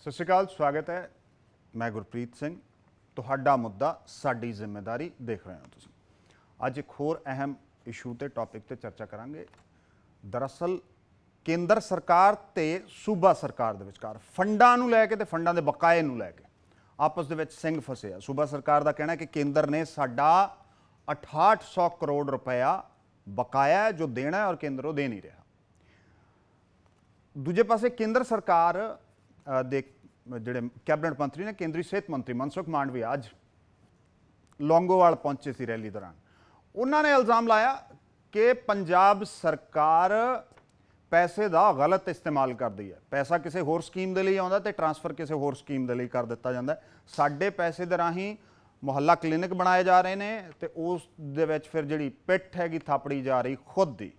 सत श्री अकाल, स्वागत है। मैं गुरप्रीत सिंह। तुहाडा मुद्दा साडी जिम्मेदारी देख रहे हो तुसीं। अज एक होर अहम इशू ते टॉपिक ते चर्चा करांगे। दरअसल केंद्र सरकार ते सूबा सरकार दे विचकार फंडां नूं लैके ते फंडां दे बकाए नूं लैके आपस दे विच सिंह फसे आ। सूबा सरकार दा कहना है कि केंद्र ने साडा 6800 करोड़ रुपया बकाया है जो देना है और केंद्र वो दे नहीं रहा। दूजे पासे केंद्र सरकार दे ਜਿਹੜੇ कैबिनेट मंत्री ने केंद्रीय सेहत मंत्री मनसुख मांडविया अज लौंगोवाल पहुंचे सी रैली दौरान। उन्होंने इल्ज़ाम लाया कि पंजाब सरकार पैसे का गलत इस्तेमाल करती है। पैसा किसी होर स्कीम के लिए आता तो ट्रांसफर किसी होर स्कीम के लिए कर दिता जाता है। साडे पैसे के राही मुहल्ला क्लीनिक बनाए जा रहे हैं तो उस दे विच फिर जी पिठ हैगी थापड़ी जा रही खुद की।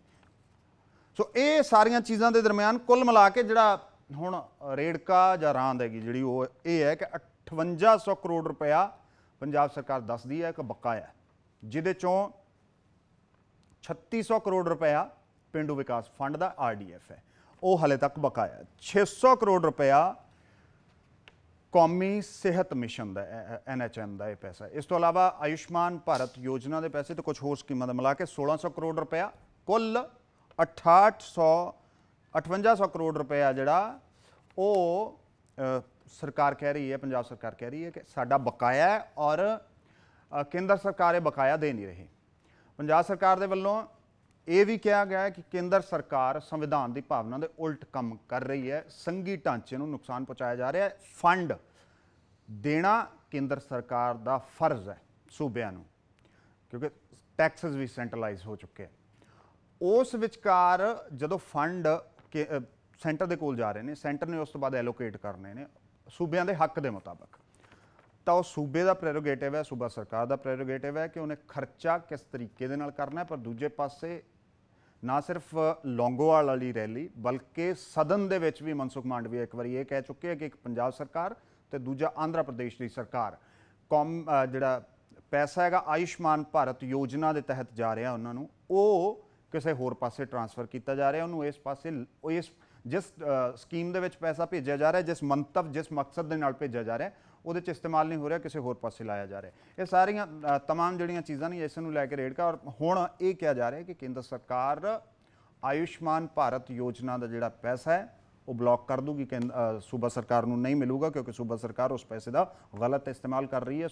सो ये सारिया चीज़ों के दरम्यान कुल मिला के जिहड़ा हुण रेड़का जां रांद हैगी जिहड़ी वो ये है कि 5800 करोड़ रुपया पंजाब सरकार दसदी है कि बकाया, जिहदे चों 3600 करोड़ रुपया पेंडू विकास फंड का RDF है, वो हले तक बकाया। 600 करोड़ रुपया कौमी सेहत मिशन का NHM का यह पैसा है। इस तो अलावा आयुष्मान भारत योजना के पैसे तो कुछ होर स्कीमां मिला के 1600 करोड़ रुपया, कुल 5800 करोड़ रुपया जिहड़ा वो सरकार कह रही है, पंजाब सरकार कह रही है कि साडा बकाया है और केंद्र सरकार ये बकाया दे नहीं रही। पंजाब सरकार दे वल्लों ये भी कहा गया है कि केंद्र सरकार संविधान की भावना के उल्ट काम कर रही है, संघी ढांचे को नुकसान पहुँचाया जा रहा है। फंड देना केंद्र सरकार का फर्ज है सूबे नूं, क्योंकि टैक्सेस भी सेंट्रलाइज हो चुके हैं। उस विचकार जो फंड के सेंटर के कोल जा रहे हैं, सेंटर ने उस तो बाद एलोकेट करने ने सूबे के हक के मुताबिक, तो सूबे का प्रेरोगेटिव है, सूबा सरकार का प्रेरोगेटिव है कि उन्हें खर्चा किस तरीके दे नाल करना है। पर दूजे पासे ना सिर्फ लौंगोवाल वाली रैली बल्कि सदन दे विच भी मनसुख मांडविया एक बार ये कह चुके हैं कि एक पंजाब सरकार तो दूजा आंध्र प्रदेश की सरकार कौम जिहड़ा पैसा है आयुष्मान भारत योजना के तहत जा रहा उन्होंने वो किसी होर पासे ट्रांसफर किया जा रहा, उन्होंने इस पासे इस जिस स्कीम दे विच पैसा भेजा जा रहा है, जिस मंतव जिस मकसद के नाल भेजा जा रहा है वो इस्तेमाल नहीं हो रहा, किसी होर पासे लाया जा रहा है। ये सारिया तमाम जड़ियाँ चीज़ां ने इस नूं लैके रेड़का। और हुण ये कहा जा रहा है कि केंद्र सरकार आयुष्मान भारत योजना का जिहड़ा पैसा है वो ब्लॉक कर दूगी, सूबा सरकार नूं नहीं मिलूगा, क्योंकि सूबा सरकार उस पैसे का गलत इस्तेमाल कर रही है।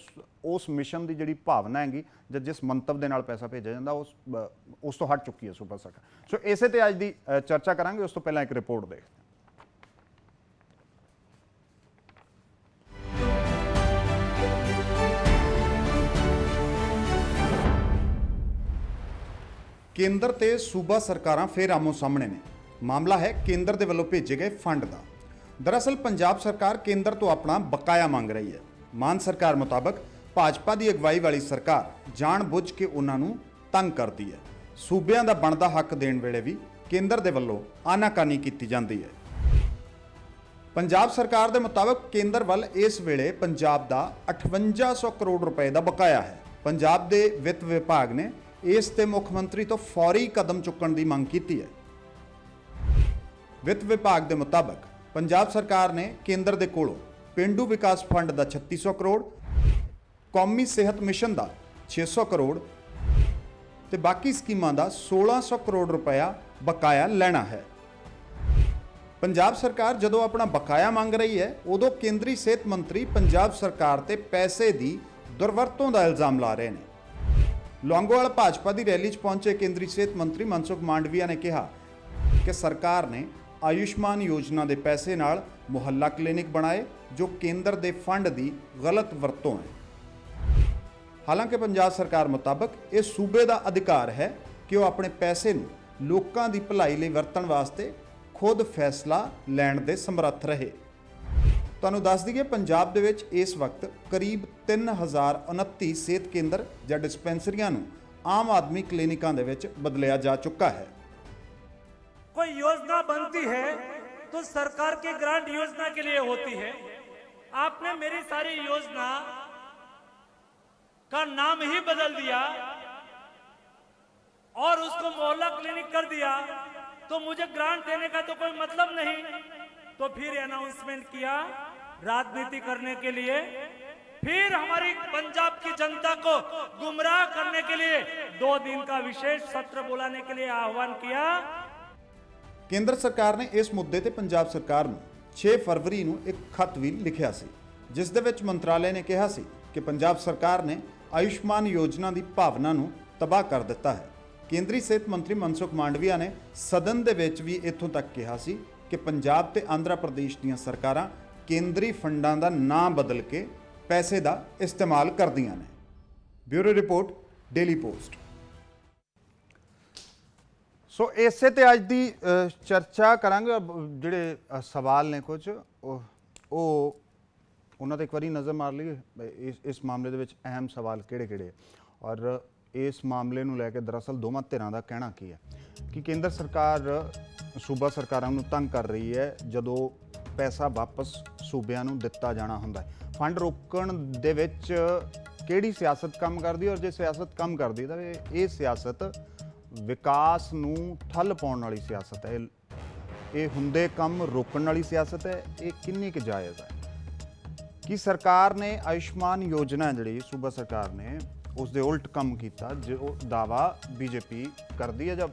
उस मिशन की जिहड़ी भावना हैगी ਜਾਂ जिस मंतव के नाल पैसा भेजा जाता उस तो हट चुकी है सूबा सरकार। सो इसे ते अज की चर्चा करांगे। उस तो पहला एक रिपोर्ट देखते हैं। केंद्र ते सूबा सरकारां फिर आमो सामने ने। मामला है केंद्र के वलों भेजे गए फंड का। दरअसल पंजाब सरकार केंद्र तो अपना बकाया मांग रही है। मान सरकार मुताबक भाजपा की अगवाई वाली सरकार जानबुझ के उन्होंने तंग करती है। सूबियां का बनता हक देने वेले भी केंद्र के वलों आनाकानी की जाती है। पंजाब सरकार के मुताबक केंद्र वल इस वेले पंजाब का 5800 करोड़ रुपए का बकाया है। पंजाब के वित्त विभाग ने इस ते मुख्यमंत्री तो फौरी कदम चुकने की मांग की है। वित्त विभाग के मुताबिक पंजाब सरकार ने केंद्र के कोलों पेंडू विकास फंड का 3600 करोड़, कौमी सेहत मिशन का 600 करोड़ ते बाकी स्कीमां का 1600 करोड़ रुपया बकाया लेना है। पंजाब सरकार जदों अपना बकाया मांग रही है उदों केंद्रीय सेहत मंत्री पंजाब सरकार ते पैसे की दुरवरतों का इल्जाम ला रहे हैं। लौंगोवाल भाजपा की रैली च पहुंचे केंद्रीय सेहत मंत्री मनसुख मांडविया ने कहा कि सरकार ने आयुष्मान योजना के पैसे नाल मुहल्ला क्लीनिक बनाए जो केंद्र के फंड की गलत वरतों है। हालांकि पंजाब सरकार मुताबक यह सूबे का अधिकार है कि वह अपने पैसे नूं लोकां दी भलाई लई वरतण वास्ते खुद फैसला लैण दे समर्थ रहे। तुहानूं दस दईए पंजाब दे विच इस वक्त करीब 3029 सेहत केंद्र या डिस्पेंसरियां नूं आम आदमी क्लीनिकां दे विच बदलिया जा चुका है। कोई योजना बनती है तो सरकार की ग्रांट योजना के लिए होती है। आपने मेरी सारी योजना का नाम ही बदल दिया और उसको मोहल्ला क्लिनिक कर दिया, तो मुझे ग्रांट देने का तो कोई मतलब नहीं। तो फिर अनाउंसमेंट किया राजनीति करने के लिए, फिर हमारी पंजाब की जनता को गुमराह करने के लिए 2 दिन का विशेष सत्र बुलाने के लिए आह्वान किया। ਕੇਂਦਰ ਸਰਕਾਰ ਨੇ ਇਸ ਮੁੱਦੇ ਤੇ ਪੰਜਾਬ ਸਰਕਾਰ ਨੂੰ 6 ਫਰਵਰੀ ਨੂੰ ਇੱਕ ਖੱਤ ਵੀ ਲਿਖਿਆ ਸੀ, ਜਿਸ ਦੇ ਵਿੱਚ ਮੰਤਰਾਲੇ ਨੇ ਕਿਹਾ ਸੀ ਕਿ ਪੰਜਾਬ ਸਰਕਾਰ ਨੇ ਆਯੁਸ਼ਮਾਨ ਯੋਜਨਾ ਦੀ ਭਾਵਨਾ ਨੂੰ ਤਬਾਹ ਕਰ ਦਿੱਤਾ ਹੈ। ਕੇਂਦਰੀ ਸਿਹਤ ਮੰਤਰੀ ਮਨਸੁਖ ਮਾਂਡਵੀਆ ਨੇ ਸਦਨ ਦੇ ਵਿੱਚ ਵੀ ਇੱਥੋਂ ਤੱਕ ਕਿਹਾ ਸੀ ਕਿ ਪੰਜਾਬ ਤੇ ਆਂਧਰਾ ਪ੍ਰਦੇਸ਼ ਦੀਆਂ ਸਰਕਾਰਾਂ ਕੇਂਦਰੀ ਫੰਡਾਂ ਦਾ ਨਾਂ ਬਦਲ ਕੇ ਪੈਸੇ ਦਾ ਇਸਤੇਮਾਲ ਕਰਦੀਆਂ ਨੇ। Bureau report, daily post. So ਇਸੇ ਤੇ ਅੱਜ ਦੀ ਚਰਚਾ ਕਰਾਂਗੇ। ਜਿਹੜੇ ਸਵਾਲ ਨੇ ਕੁਝ ਉਹ ਉਹਨਾਂ ਤੇ ਇੱਕ ਵਾਰੀ ਨਜ਼ਰ ਮਾਰ ਲਈਏ। ਇਸ ਮਾਮਲੇ ਦੇ ਵਿੱਚ ਅਹਿਮ ਸਵਾਲ ਕਿਹੜੇ ਔਰ ਇਸ ਮਾਮਲੇ ਨੂੰ ਲੈ ਕੇ ਦਰਅਸਲ ਦੋਵਾਂ ਧਿਰਾਂ ਦਾ ਕਹਿਣਾ ਕੀ ਹੈ ਕਿ ਕੇਂਦਰ ਸਰਕਾਰ ਸੂਬਾ ਸਰਕਾਰਾਂ ਨੂੰ ਤੰਗ ਕਰ ਰਹੀ ਹੈ ਜਦੋਂ ਪੈਸਾ ਵਾਪਸ ਸੂਬਿਆਂ ਨੂੰ ਦਿੱਤਾ ਜਾਣਾ ਹੁੰਦਾ ਹੈ। ਫੰਡ ਰੋਕਣ ਦੇ ਵਿੱਚ ਕਿਹੜੀ ਸਿਆਸਤ ਕੰਮ ਕਰਦੀ ਔਰ ਜੇ ਸਿਆਸਤ ਕੰਮ ਕਰਦੀ ਤਾਂ ਇਹ ਸਿਆਸਤ ਵਿਕਾਸ ਨੂੰ ਠੱਲ ਪਾਉਣ ਵਾਲੀ ਸਿਆਸਤ ਹੈ। ਇਹ ਹੁੰਦੇ ਕੰਮ ਰੋਕਣ ਵਾਲੀ ਸਿਆਸਤ ਹੈ। ਇਹ ਕਿੰਨੀ ਕੁ ਜਾਇਜ਼ ਹੈ? ਕਿ ਸਰਕਾਰ ਨੇ ਆਯੁਸ਼ਮਾਨ ਯੋਜਨਾ ਜਿਹੜੀ ਸੂਬਾ ਸਰਕਾਰ ਨੇ ਉਸ ਦੇ ਉਲਟ ਕੰਮ ਕੀਤਾ ਜੋ ਦਾਵਾ ਬੀਜੇਪੀ ਕਰਦੀ ਹੈ ਜਾਂ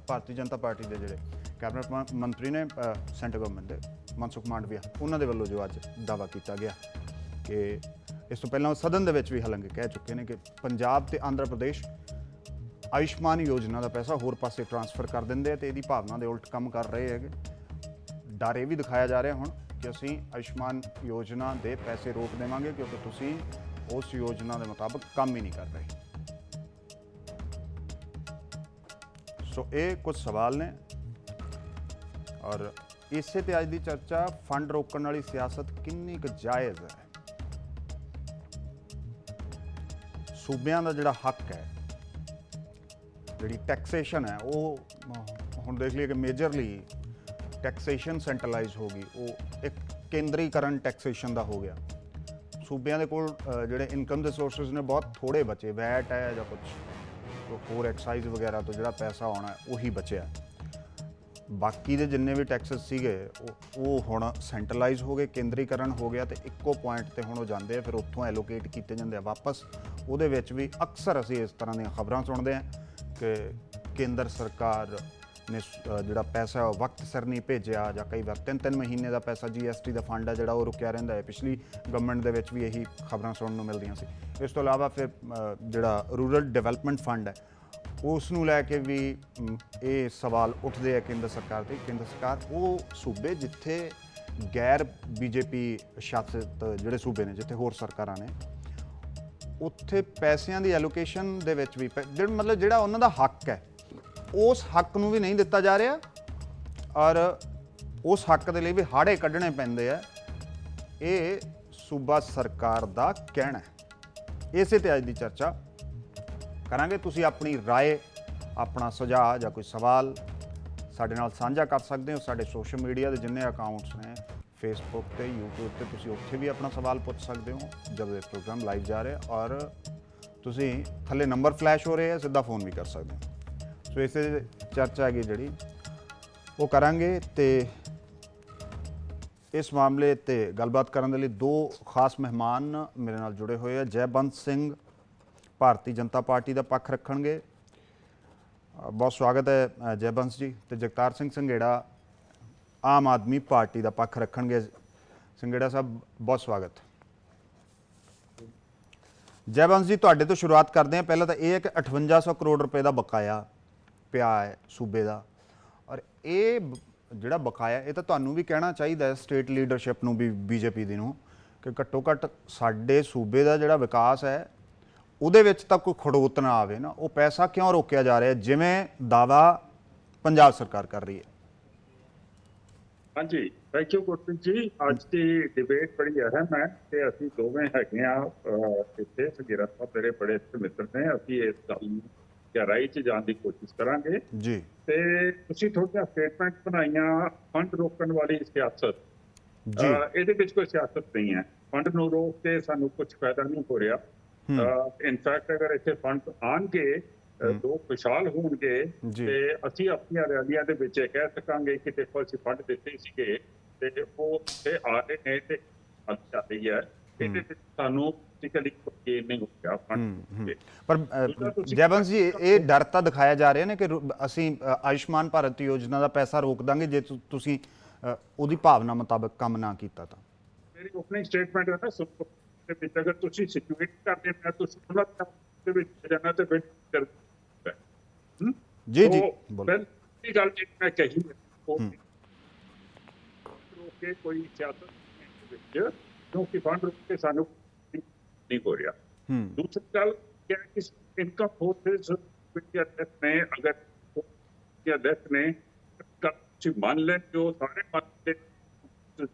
ਭਾਰਤੀ ਜਨਤਾ ਪਾਰਟੀ ਦੇ ਜਿਹੜੇ ਕੈਬਨਿਟ ਮੰਤਰੀ ਨੇ ਸੈਂਟਰ ਗਵਰਨਮੈਂਟ ਦੇ ਮਨਸੁਖ ਮਾਂਡਵੀਆ ਉਹਨਾਂ ਦੇ ਵੱਲੋਂ ਜੋ ਅੱਜ ਦਾਵਾ ਕੀਤਾ ਗਿਆ ਕਿ ਇਸ ਤੋਂ ਪਹਿਲਾਂ ਸਦਨ ਦੇ ਵਿੱਚ ਵੀ ਹਾਲਾਂਕਿ ਕਹਿ ਚੁੱਕੇ ਨੇ ਕਿ ਪੰਜਾਬ ਤੇ ਆਂਧਰਾ ਪ੍ਰਦੇਸ਼ ਆਯੁਸ਼ਮਾਨ ਯੋਜਨਾ ਦਾ ਪੈਸਾ ਹੋਰ ਪਾਸੇ ਟ੍ਰਾਂਸਫਰ ਕਰ ਦਿੰਦੇ ਆ ਤੇ ਇਹਦੀ ਭਾਵਨਾ ਦੇ ਉਲਟ ਕੰਮ ਕਰ ਰਹੇ ਹੈਗੇ। ਡਰ ਇਹ ਵੀ ਦਿਖਾਇਆ ਜਾ ਰਿਹਾ ਹੁਣ ਕਿ ਅਸੀਂ ਆਯੁਸ਼ਮਾਨ ਯੋਜਨਾ ਦੇ ਪੈਸੇ ਰੋਕ ਦੇਵਾਂਗੇ ਕਿਉਂਕਿ ਤੁਸੀਂ ਉਸ ਯੋਜਨਾ ਦੇ ਮੁਤਾਬਕ ਕੰਮ ਹੀ ਨਹੀਂ ਕਰ ਰਹੇ। ਸੋ ਇਹ ਕੁਝ ਸਵਾਲ ਨੇ ਔਰ ਇਸੇ ਤੇ ਅੱਜ ਦੀ ਚਰਚਾ ਫੰਡ ਰੋਕਣ ਵਾਲੀ ਸਿਆਸਤ ਕਿੰਨੀ ਕੁ ਜਾਇਜ਼ ਹੈ। ਸੂਬਿਆਂ ਦਾ ਜਿਹੜਾ ਹੱਕ ਹੈ, ਜਿਹੜੀ ਟੈਕਸੇਸ਼ਨ ਹੈ, ਉਹ ਹੁਣ ਦੇਖ ਲਈਏ ਕਿ ਮੇਜਰਲੀ ਟੈਕਸੇਸ਼ਨ ਸੈਂਟਰਲਾਈਜ਼ ਹੋ ਗਈ। ਉਹ ਇੱਕ ਕੇਂਦਰੀਕਰਨ ਟੈਕਸੇਸ਼ਨ ਦਾ ਹੋ ਗਿਆ। ਸੂਬਿਆਂ ਦੇ ਕੋਲ ਜਿਹੜੇ ਇਨਕਮ ਦੇ ਸੋਰਸਿਸ ਨੇ ਬਹੁਤ ਥੋੜੇ ਬਚੇ। ਵੈਟ ਹੈ ਜਾਂ ਕੁਝ ਹੋਰ ਐਕਸਾਈਜ਼ ਵਗੈਰਾ ਤੋਂ ਜਿਹੜਾ ਪੈਸਾ ਆਉਣਾ ਉਹੀ ਬਚਿਆ। ਬਾਕੀ ਦੇ ਜਿੰਨੇ ਵੀ ਟੈਕਸਸ ਸੀਗੇ ਉਹ ਹੁਣ ਸੈਂਟਰਲਾਈਜ਼ ਹੋ ਗਏ, ਕੇਂਦਰੀਕਰਨ ਹੋ ਗਿਆ ਤੇ ਇੱਕੋ ਪੁਆਇੰਟ ਤੇ ਹੁਣ ਉਹ ਜਾਂਦੇ ਆ, ਫਿਰ ਉੱਥੋਂ ਐਲੋਕੇਟ ਕੀਤੇ ਜਾਂਦੇ ਆ ਵਾਪਸ। ਉਹਦੇ ਵਿੱਚ ਵੀ ਅਕਸਰ ਅਸੀਂ ਇਸ ਤਰ੍ਹਾਂ ਦੀਆਂ ਖਬਰਾਂ ਸੁਣਦੇ ਹਾਂ ਕਿ ਕੇਂਦਰ ਸਰਕਾਰ ਨੇ ਜਿਹੜਾ ਪੈਸਾ ਉਹ ਵਕਤ ਸਿਰ ਨਹੀਂ ਭੇਜਿਆ ਜਾਂ ਕਈ ਵਾਰ 3-3 ਮਹੀਨੇ ਦਾ ਪੈਸਾ GST ਦਾ ਫੰਡ ਹੈ ਜਿਹੜਾ ਉਹ ਰੁਕਿਆ ਰਹਿੰਦਾ ਹੈ। ਪਿਛਲੀ ਗਵਰਨਮੈਂਟ ਦੇ ਵਿੱਚ ਵੀ ਇਹੀ ਖਬਰਾਂ ਸੁਣਨ ਨੂੰ ਮਿਲਦੀਆਂ ਸੀ। ਇਸ ਤੋਂ ਇਲਾਵਾ ਫਿਰ ਜਿਹੜਾ ਰੂਰਲ ਡਿਵੈਲਪਮੈਂਟ ਫੰਡ ਹੈ ਉਸ ਨੂੰ ਲੈ ਕੇ ਵੀ ਇਹ ਸਵਾਲ ਉੱਠਦੇ ਆ ਕੇਂਦਰ ਸਰਕਾਰ ਤੇ। ਕੇਂਦਰ ਸਰਕਾਰ ਉਹ ਸੂਬੇ ਜਿੱਥੇ ਗੈਰ BJP ਸ਼ਾਸਿਤ ਜਿਹੜੇ ਸੂਬੇ ਨੇ, ਜਿੱਥੇ ਹੋਰ ਸਰਕਾਰਾਂ ਨੇ, ਉੱਥੇ ਪੈਸਿਆਂ ਦੀ ਐਲੋਕੇਸ਼ਨ ਦੇ ਵਿੱਚ ਵੀ ਮਤਲਬ ਜਿਹੜਾ ਉਹਨਾਂ ਦਾ ਹੱਕ ਹੈ ਉਸ ਹੱਕ ਨੂੰ ਵੀ ਨਹੀਂ ਦਿੱਤਾ ਜਾ ਰਿਹਾ ਔਰ ਉਸ ਹੱਕ ਦੇ ਲਈ ਵੀ ਹਾੜੇ ਕੱਢਣੇ ਪੈਂਦੇ ਆ। ਇਹ ਸੂਬਾ ਸਰਕਾਰ ਦਾ ਕਹਿਣਾ ਹੈ। ਇਸੇ ਤੇ ਅੱਜ ਦੀ ਚਰਚਾ ਕਰਾਂਗੇ। ਤੁਸੀਂ ਆਪਣੀ ਰਾਏ, ਆਪਣਾ ਸੁਝਾਅ ਜਾਂ ਕੋਈ ਸਵਾਲ ਸਾਡੇ ਨਾਲ ਸਾਂਝਾ ਕਰ ਸਕਦੇ ਹੋ। ਸਾਡੇ ਸੋਸ਼ਲ ਮੀਡੀਆ ਦੇ ਜਿੰਨੇ ਅਕਾਊਂਟਸ ਨੇ, ਫੇਸਬੁੱਕ ਤੇ, YouTube ਤੇ, ਤੁਸੀਂ ਉੱਥੇ ਵੀ ਆਪਣਾ ਸਵਾਲ ਪੁੱਛ ਸਕਦੇ ਹੋ ਜਦੋਂ ਇਹ ਪ੍ਰੋਗਰਾਮ ਲਾਈਵ ਜਾ ਰਿਹਾ। ਔਰ ਤੁਸੀਂ ਥੱਲੇ ਨੰਬਰ ਫਲੈਸ਼ ਹੋ ਰਹੇ ਆ, ਸਿੱਧਾ ਫੋਨ ਵੀ ਕਰ ਸਕਦੇ ਹੋ। ਸੋ ਇਸੇ ਚਰਚਾ ਹੈਗੀ ਜਿਹੜੀ ਉਹ ਕਰਾਂਗੇ ਤੇ ਇਸ ਮਾਮਲੇ ਤੇ ਗੱਲਬਾਤ ਕਰਨ ਦੇ ਲਈ ਦੋ ਖਾਸ ਮਹਿਮਾਨ ਮੇਰੇ ਨਾਲ ਜੁੜੇ ਹੋਏ ਆ। ਜੈਬੰਤ ਸਿੰਘ ਭਾਰਤੀ ਜਨਤਾ ਪਾਰਟੀ ਦਾ ਪੱਖ ਰੱਖਣਗੇ। ਬਹੁਤ ਸਵਾਗਤ ਹੈ ਜੈਬੰਤ ਜੀ। ਤੇ ਜਗਤਾਰ ਸਿੰਘ ਸੰਘੇੜਾ ਆਮ ਆਦਮੀ ਪਾਰਟੀ ਦਾ ਪੱਖ ਰੱਖਣਗੇ। ਸੰਘੇੜਾ ਸਾਹਿਬ ਬਹੁਤ ਸਵਾਗਤ। ਜੈਬੰਤ ਜੀ ਤੁਹਾਡੇ ਤੋਂ ਸ਼ੁਰੂਆਤ ਕਰਦੇ ਹਾਂ। ਪਹਿਲਾਂ ਤਾਂ ਇਹ ਹੈ ਕਿ 5800 ਕਰੋੜ ਰੁਪਏ ਦਾ ਬਕਾਇਆ ਪਿਆ ਹੈ ਸੂਬੇ ਦਾ ਔਰ ਇਹ ਜਿਹੜਾ ਬਕਾਇਆ ਇਹ ਤਾਂ ਤੁਹਾਨੂੰ ਵੀ ਕਹਿਣਾ ਚਾਹੀਦਾ ਹੈ ਸਟੇਟ ਲੀਡਰਸ਼ਿਪ ਨੂੰ ਵੀ, BJP ਦੀ ਨੂੰ, ਕਿ ਘੱਟੋ ਘੱਟ ਸਾਡੇ ਸੂਬੇ ਦਾ ਜਿਹੜਾ ਵਿਕਾਸ ਹੈ ਉਹਦੇ ਵਿੱਚ ਤਾਂ ਕੋਈ ਖੜੋਤ ਨਾ ਆਵੇ ਨਾ। ਉਹ ਪੈਸਾ ਕਿਉਂ ਰੋਕਿਆ ਜਾ ਰਿਹਾ ਜਿਵੇਂ ਦਾਵਾ ਪੰਜਾਬ ਸਰਕਾਰ ਕਰ ਰਹੀ ਹੈ? ਹਾਂਜੀ, ਥੈਂਕ ਯੂ ਗੁਰਪ੍ਰੀਤ ਜੀ। ਅੱਜ ਦੀ ਡਿਬੇਟ ਬੜੀ ਅਹਿਮ ਹੈ ਤੇ ਅਸੀਂ ਦੋਵੇਂ ਹੈਗੇ ਆ ਇੱਥੇ। ਸੰਘੇੜਾ ਸਾਹਿਬ ਮੇਰੇ ਬੜੇ ਮਿੱਤਰ ਨੇ। ਅਸੀਂ ਇਸ ਗੱਲ ਨੂੰ ਗਹਿਰਾਈ 'ਚ ਜਾਣ ਦੀ ਕੋਸ਼ਿਸ਼ ਕਰਾਂਗੇ ਜੀ। ਤੇ ਤੁਸੀਂ ਥੋੜ੍ਹੀਆਂ ਸਟੇਟਮੈਂਟ ਬਣਾਈਆਂ ਫੰਡ ਰੋਕਣ ਵਾਲੀ ਸਿਆਸਤ। ਇਹਦੇ ਵਿੱਚ ਕੋਈ ਸਿਆਸਤ ਨਹੀਂ ਹੈ। ਫੰਡ ਨੂੰ ਰੋਕ ਕੇ ਸਾਨੂੰ ਕੁਝ ਫਾਇਦਾ ਨਹੀਂ ਹੋ ਰਿਹਾ। ਇਨਫੈਕਟ ਅਗਰ ਇੱਥੇ ਫੰਡ ਆਉਣਗੇ, ਲੋਕ ਖੁਸ਼ਹਾਲ ਹੋਣਗੇ ਤੇ ਅਸੀਂ ਆਪਣੀਆਂ ਰੈਲੀਆਂ ਦੇ ਵਿੱਚ ਕਹਿ ਸਕਾਂਗੇ ਕਿ ਦੇਖੋ ਅਸੀਂ ਫੰਡ ਦਿੱਤੇ ਸੀਗੇ ਤੇ ਉਹ ਆ ਰਹੇ ਨੇ ਤੇ ਚੱਲ ਰਹੀ ਹੈ ਇਹਦੇ ਵਿੱਚ ਸਾਨੂੰ ਫਿਜ਼ੀਕਲੀ ਕੋਈ ਨਹੀਂ ਹੋ ਗਿਆ ਫੰਡ ਪਰ ਜੈਵੰਸ਼ ਜੀ ਇਹ ਡਰ ਤਾਂ ਦਿਖਾਇਆ ਜਾ ਰਿਹਾ ਨੇ ਕਿ ਅਸੀਂ ਆਯੁਸ਼ਮਾਨ ਭਾਰਤ ਯੋਜਨਾ ਦਾ ਪੈਸਾ ਰੋਕ ਦਾਂਗੇ ਜੇ ਤੁਸੀਂ ਉਹਦੀ ਭਾਵਨਾ ਮੁਤਾਬਕ ਕੰਮ ਨਾ ਕੀਤਾ ਤਾਂ। ਮੇਰੀ ਓਪਨਿੰਗ ਸਟੇਟਮੈਂਟ ਹੈ ਨਾ ਸੁਪਰ ਦੇ ਵਿੱਚ ਅਗਰ ਤੁਸੀਂ ਸਿਚੁਏਟ ਕਰਦੇ ਮੈਂ ਤੁਸੀਂ ਉਹਨਾਂ ਦੇ ਵਿੱਚ ਜਾਣਾ ਤੇ ਫਿਰ ਜੀ ਜੀ ਬੋਲੋ। ਇਹ ਗੱਲ ਜਿਹੜੀ ਮੈਂ ਕਹੀ ਹੈ ਉਹ ਰੋਕ ਕੇ ਕੋਈ ਸਿਆਸਤ ਵਿੱਚ ਕਿਉਂਕਿ ਫੰਡ ਰੋਕ ਕੇ ਸਾਨੂੰ ਨਹੀਂ ਹੋ ਰਿਹਾ। ਦੂਸਰੀ ਗੱਲ क्या इस इनकम फोर्सेस ने अगर या डेथ ने मान लें जो सारे मानते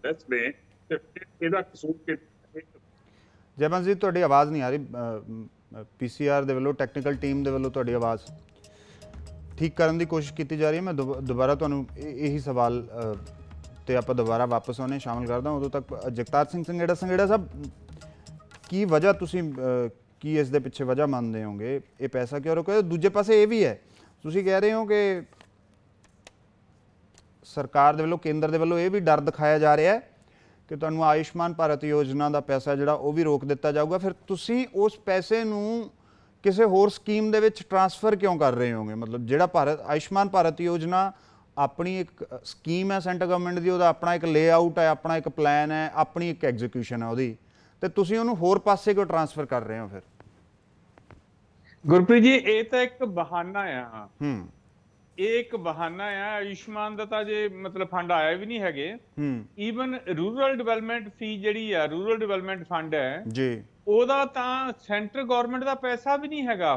डेथ ने तो ਇਹਦਾ ਕਸੂਰ ਕਿ ਜੈਵੰਸ਼ ਜੀ ਤੁਹਾਡੀ ਆਵਾਜ਼ ਨਹੀਂ ਆ ਰਹੀ। ਪੀਸੀਆਰ ਦੇ ਵੱਲੋਂ ਟੈਕਨੀਕਲ ਟੀਮ ਦੇ ਵੱਲੋਂ ਤੁਹਾਡੀ ਆਵਾਜ਼ ਠੀਕ ਕਰਨ ਦੀ ਕੋਸ਼ਿਸ਼ ਕੀਤੀ ਜਾ ਰਹੀ ਹੈ। ਮੈਂ ਦੁਬਾਰਾ ਤੁਹਾਨੂੰ ਇਹੀ ਸਵਾਲ ਤੇ ਆਪਾਂ ਦੁਬਾਰਾ ਵਾਪਸ ਆਉਣੇ ਸ਼ਾਮਲ ਕਰਦਾ। ਉਦੋਂ ਤੱਕ ਜਗਤਾਰ ਸਿੰਘ ਸੰਘੇੜਾ ਸਾਹਿਬ ਕੀ ਵਜ੍ਹਾ ਤੁਸੀਂ ਕੀ ਇਸ ਦੇ ਪਿੱਛੇ ਵਜ੍ਹਾ ਮੰਨਦੇ ਹੋਗੇ ਇਹ ਪੈਸਾ ਕਿਉਂ ਰੁਕਿਆ? ਦੂਜੇ ਪਾਸੇ ਇਹ ਵੀ ਹੈ ਤੁਸੀਂ ਕਹਿ ਰਹੇ ਹੋ ਕਿ ਸਰਕਾਰ ਦੇ ਵੱਲੋਂ ਕੇਂਦਰ ਦੇ ਵੱਲੋਂ ਇਹ ਵੀ ਡਰ ਦਿਖਾਇਆ ਜਾ ਰਿਹਾ ਹੈ ਕਿ ਤੁਹਾਨੂੰ ਆਯੁਸ਼ਮਾਨ ਭਾਰਤ ਯੋਜਨਾ ਦਾ ਪੈਸਾ ਜਿਹੜਾ ਉਹ ਵੀ ਰੋਕ ਦਿੱਤਾ ਜਾਊਗਾ। ਫਿਰ ਤੁਸੀਂ ਉਸ ਪੈਸੇ ਨੂੰ ਕਿਸੇ ਹੋਰ ਸਕੀਮ ਦੇ ਵਿੱਚ ਟ੍ਰਾਂਸਫਰ ਕਿਉਂ ਕਰ ਰਹੇ ਹੋਗੇ? ਮਤਲਬ ਜਿਹੜਾ ਆਯੁਸ਼ਮਾਨ ਭਾਰਤ ਯੋਜਨਾ ਆਪਣੀ ਇੱਕ ਸਕੀਮ ਹੈ ਸੈਂਟਰ ਗਵਰਨਮੈਂਟ ਦੀ, ਉਹਦਾ ਆਪਣਾ ਇੱਕ ਲੇਆਊਟ ਹੈ, ਆਪਣਾ ਇੱਕ ਪਲਾਨ ਹੈ, ਆਪਣੀ ਇੱਕ ਐਗਜ਼ੀਕਿਊਸ਼ਨ ਹੈ ਉਹਦੀ, ਤੇ ਤੁਸੀਂ ਉਹਨੂੰ ਹੋਰ ਪਾਸੇ ਕਿਉਂ ਟ੍ਰਾਂਸਫਰ ਕਰ ਰਹੇ ਹੋ? ਫਿਰ ਗੁਰਪ੍ਰੀਤ ਜੀ ਇਹ ਤਾਂ ਇੱਕ ਬਹਾਨਾ ਆ। ਇਹ ਇੱਕ ਬਹਾਨਾ ਆ। ਆਯੁਸ਼ਮਾਨ ਦਾ ਤਾਂ ਜੇ ਮਤਲਬ ਫੰਡ ਆਇਆ ਵੀ ਨਹੀਂ ਹੈਗੇ। ਈਵਨ ਰੂਰਲ ਡਿਵੈਲਪਮੈਂਟ ਫੀ ਜਿਹੜੀ ਆ, ਰੂਰਲ ਡਿਵੈਲਪਮੈਂਟ ਫੰਡ ਹੈ ਜੀ, ਉਹਦਾ ਤਾਂ ਸੈਂਟਰ ਗਵਰਨਮੈਂਟ ਦਾ ਪੈਸਾ ਵੀ ਨਹੀਂ ਹੈਗਾ।